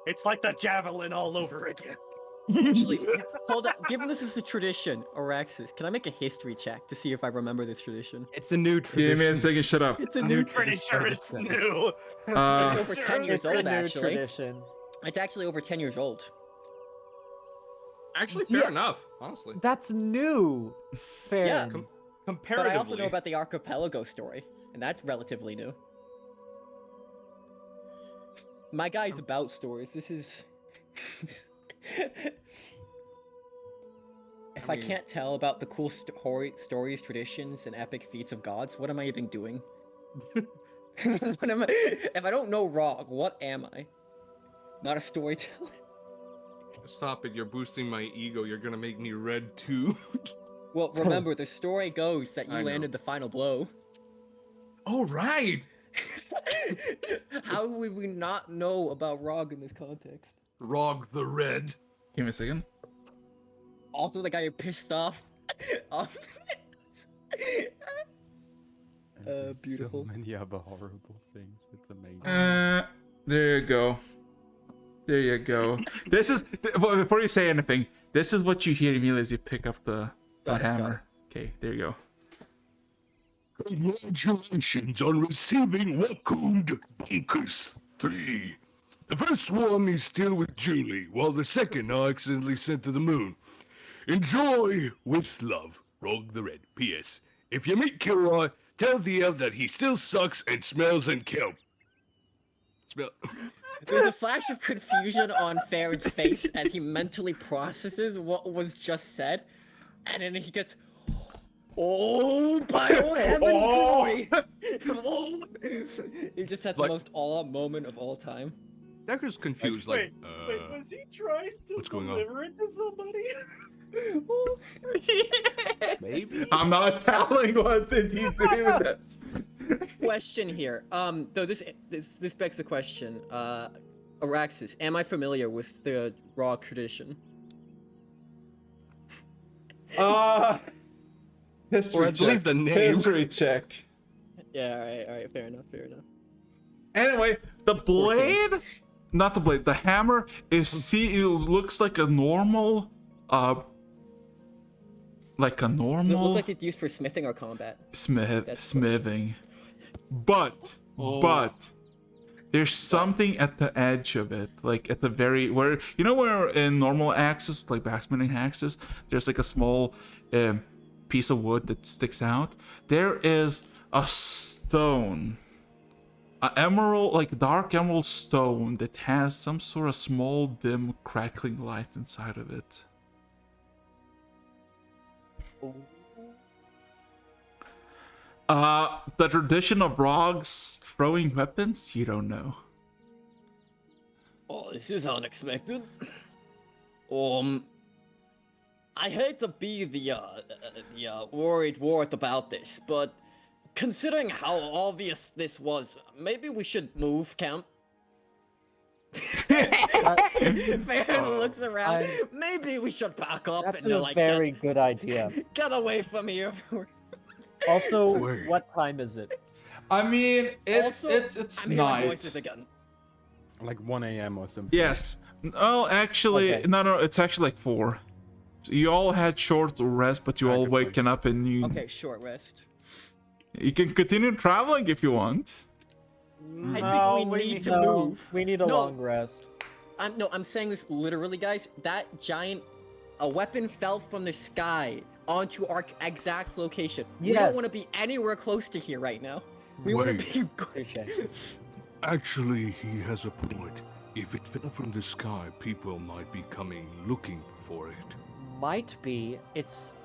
It's like the javelin all over again. Actually, hold on. Given this is a tradition, Araxis, can I make a history check to see if I remember this tradition? It's a new tradition. Give me a second. Shut up. It's a new Pretty sure it's new. It's over 10 years It's a old, new actually. tradition. It's actually over 10 years old. Actually, fair enough, honestly. That's new. Fair. Yeah. enough. But Comparatively. I also know about the archipelago story, and that's relatively new. My guy's about stories. This is. If I can't tell about the cool stories, traditions, and epic feats of gods, what am I even doing? What am I? If I don't know Rog, what am I? Not a storyteller. Stop it, you're boosting my ego. You're gonna make me red too. Well, remember, the story goes that you I know. landed the final blow. Oh, right! How would we not know about Rog in this context? Rog the Red. Give me a second. Also, the guy who pissed off. Beautiful. So many other horrible things. It's amazing. There you go. There you go. This is before you say anything. This is what you hear immediately as you pick up the hammer. Okay, there you go. Congratulations on receiving Welcomed Bunkers 3. The first one is still with Julie, while the second I accidentally sent to the moon. Enjoy with love, Rogue the Red. P.S. If you meet Kilroy, tell the elf that he still sucks and smells and kelp. There's a flash of confusion on Farron's face as he mentally processes what was just said, and then he gets, "Oh, by all heaven's glory!" He just has the most awe moment of all time. Decker's confused, Wait, was he trying to what's going on? deliver it to somebody? Maybe. I'm not telling what did he do with that. Question here. Though this begs the question. Araxis, am I familiar with the raw tradition? History Or at least check. the name. History check. Yeah, alright, fair enough. Anyway, the blade, not the blade, the hammer it looks like a normal, Does it look like it's used for smithing or combat? smithing, but there's something at the edge of it, like at the where in normal axes, like blacksmithing axes, there's like a small piece of wood that sticks out. There is a stone, an emerald, like dark emerald stone that has some sort of small dim crackling light inside of it. The tradition of Rogs throwing weapons? You don't know. Oh, this is unexpected. I hate to be the worried wart about this, but considering how obvious this was, maybe we should move camp. Farron looks around. Maybe we should back up. That's and a like, very good idea. Get away from here. Also, Wait. what time is it? I mean, it's I'm hearing voices night. again. Like 1 a.m. or something. Yes. Oh, actually, Okay. no, it's actually like 4. So you all had short rest, but you all waking up and you Okay, short rest. you can continue traveling if you want. I No, think we need to No, move. we need a No. long rest. I'm saying this literally, guys. That a weapon fell from the sky onto our exact location. We don't Yes. want to be anywhere close to here right now. We want Wait. to be. Touché. Actually, he has a point. If it fell from the sky, people might be coming looking for it. Might be. It's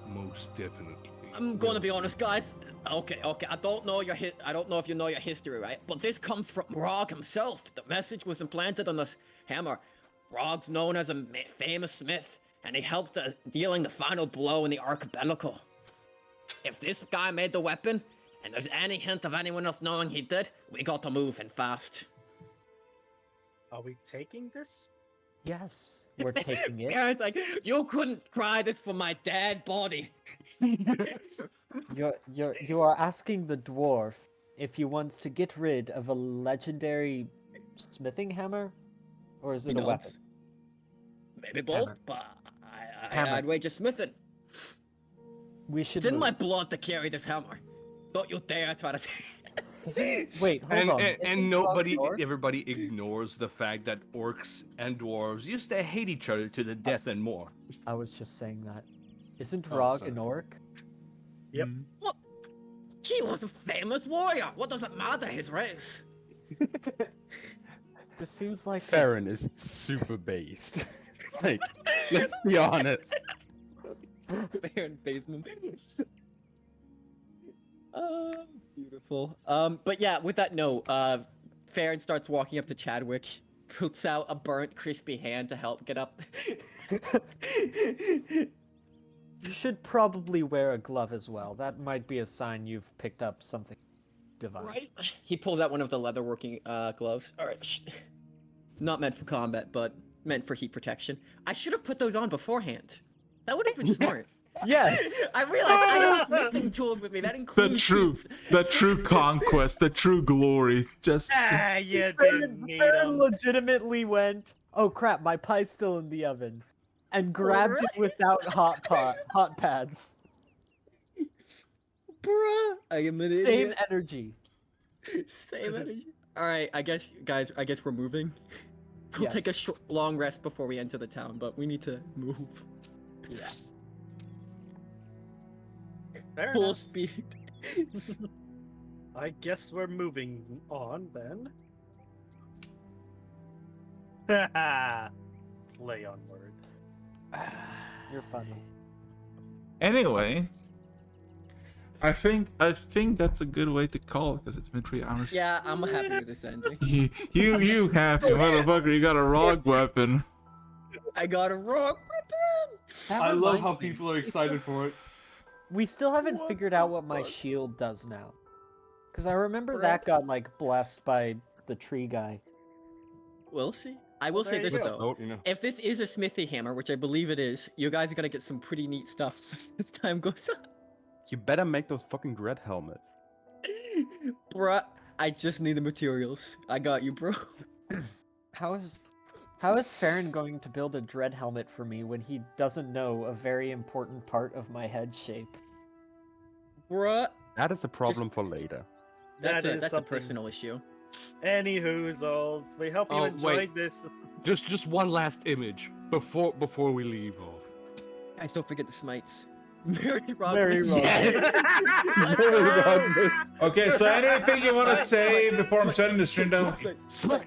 Most definitely. I'm gonna be honest, guys. Okay. I don't know if you know your history, right? But this comes from Rog himself. The message was implanted on this hammer. Rog's known as a famous smith, and he helped dealing the final blow in the archipelago. If this guy made the weapon, and there's any hint of anyone else knowing he did, we got to move and fast. Are we taking this? yes. We're taking it. Parents like, you couldn't cry this for my dead body. You are asking the dwarf if he wants to get rid of a legendary smithing hammer, or is it a knows? weapon? Maybe both, Hammer. but Hammer. I'd wager smithing. We should. It's in move. my blood to carry this hammer. Don't you dare try to Wait, hold And, on. and, Isn't and Rog nobody, dwarf? everybody ignores the fact that orcs and dwarves used to hate each other to the death and more. I was just saying that. Isn't Oh, Rog sorry. an orc? Yep. What? He was a famous warrior. What does it matter, his race? This seems like Farron is super based. Like, let's be honest. Baron basement. Beautiful. But yeah, with that note, Farron starts walking up to Chadwick, puts out a burnt, crispy hand to help get up. You should probably wear a glove as well. That might be a sign you've picked up something divine. Right? He pulls out one of the leatherworking gloves. All right. Not meant for combat, but meant for heat protection. I should have put those on beforehand. That would have been smart. Yes. I realized I have smithing tools with me. That includes The true conquest, the true glory. Just You didn't need Farron 'em. legitimately went, "Oh crap, my pie's still in the oven," and grabbed it without hot pads. Bruh, I am an idiot. Same energy. Same energy. All right, I guess, guys, we're moving. We'll Yes. take a long rest before we enter the town, but we need to move. Yeah. Fair Full enough. speed. I guess we're moving on then. Play on words. You're funny. anyway, I think that's a good way to call it because it's been 3 hours. Yeah, I'm happy with this ending. You happy motherfucker? You got a Rog weapon. I got a rock weapon. That I love how reminds me, people are excited for it. We still haven't figured out what my shield does now. Because I remember that got, like, blessed by the tree guy. We'll see. I will say there you this go. though. Oh, you know. If this is a smithy hammer, which I believe it is, you guys are gonna get some pretty neat stuff as time goes on. You better make those fucking dread helmets. Bruh, I just need the materials. I got you, bro. How is Farron going to build a dread helmet for me when he doesn't know a very important part of my head shape? Bruh, That is a problem for later. that's That is a something. personal issue. Anywho's, we hope you Oh, enjoyed wait. this. Just one last image before we leave off. Guys, don't forget the smites. Mary Roberts. Mary Roberts. Okay, so anything you want to say before I'm shutting the stream down? Smite!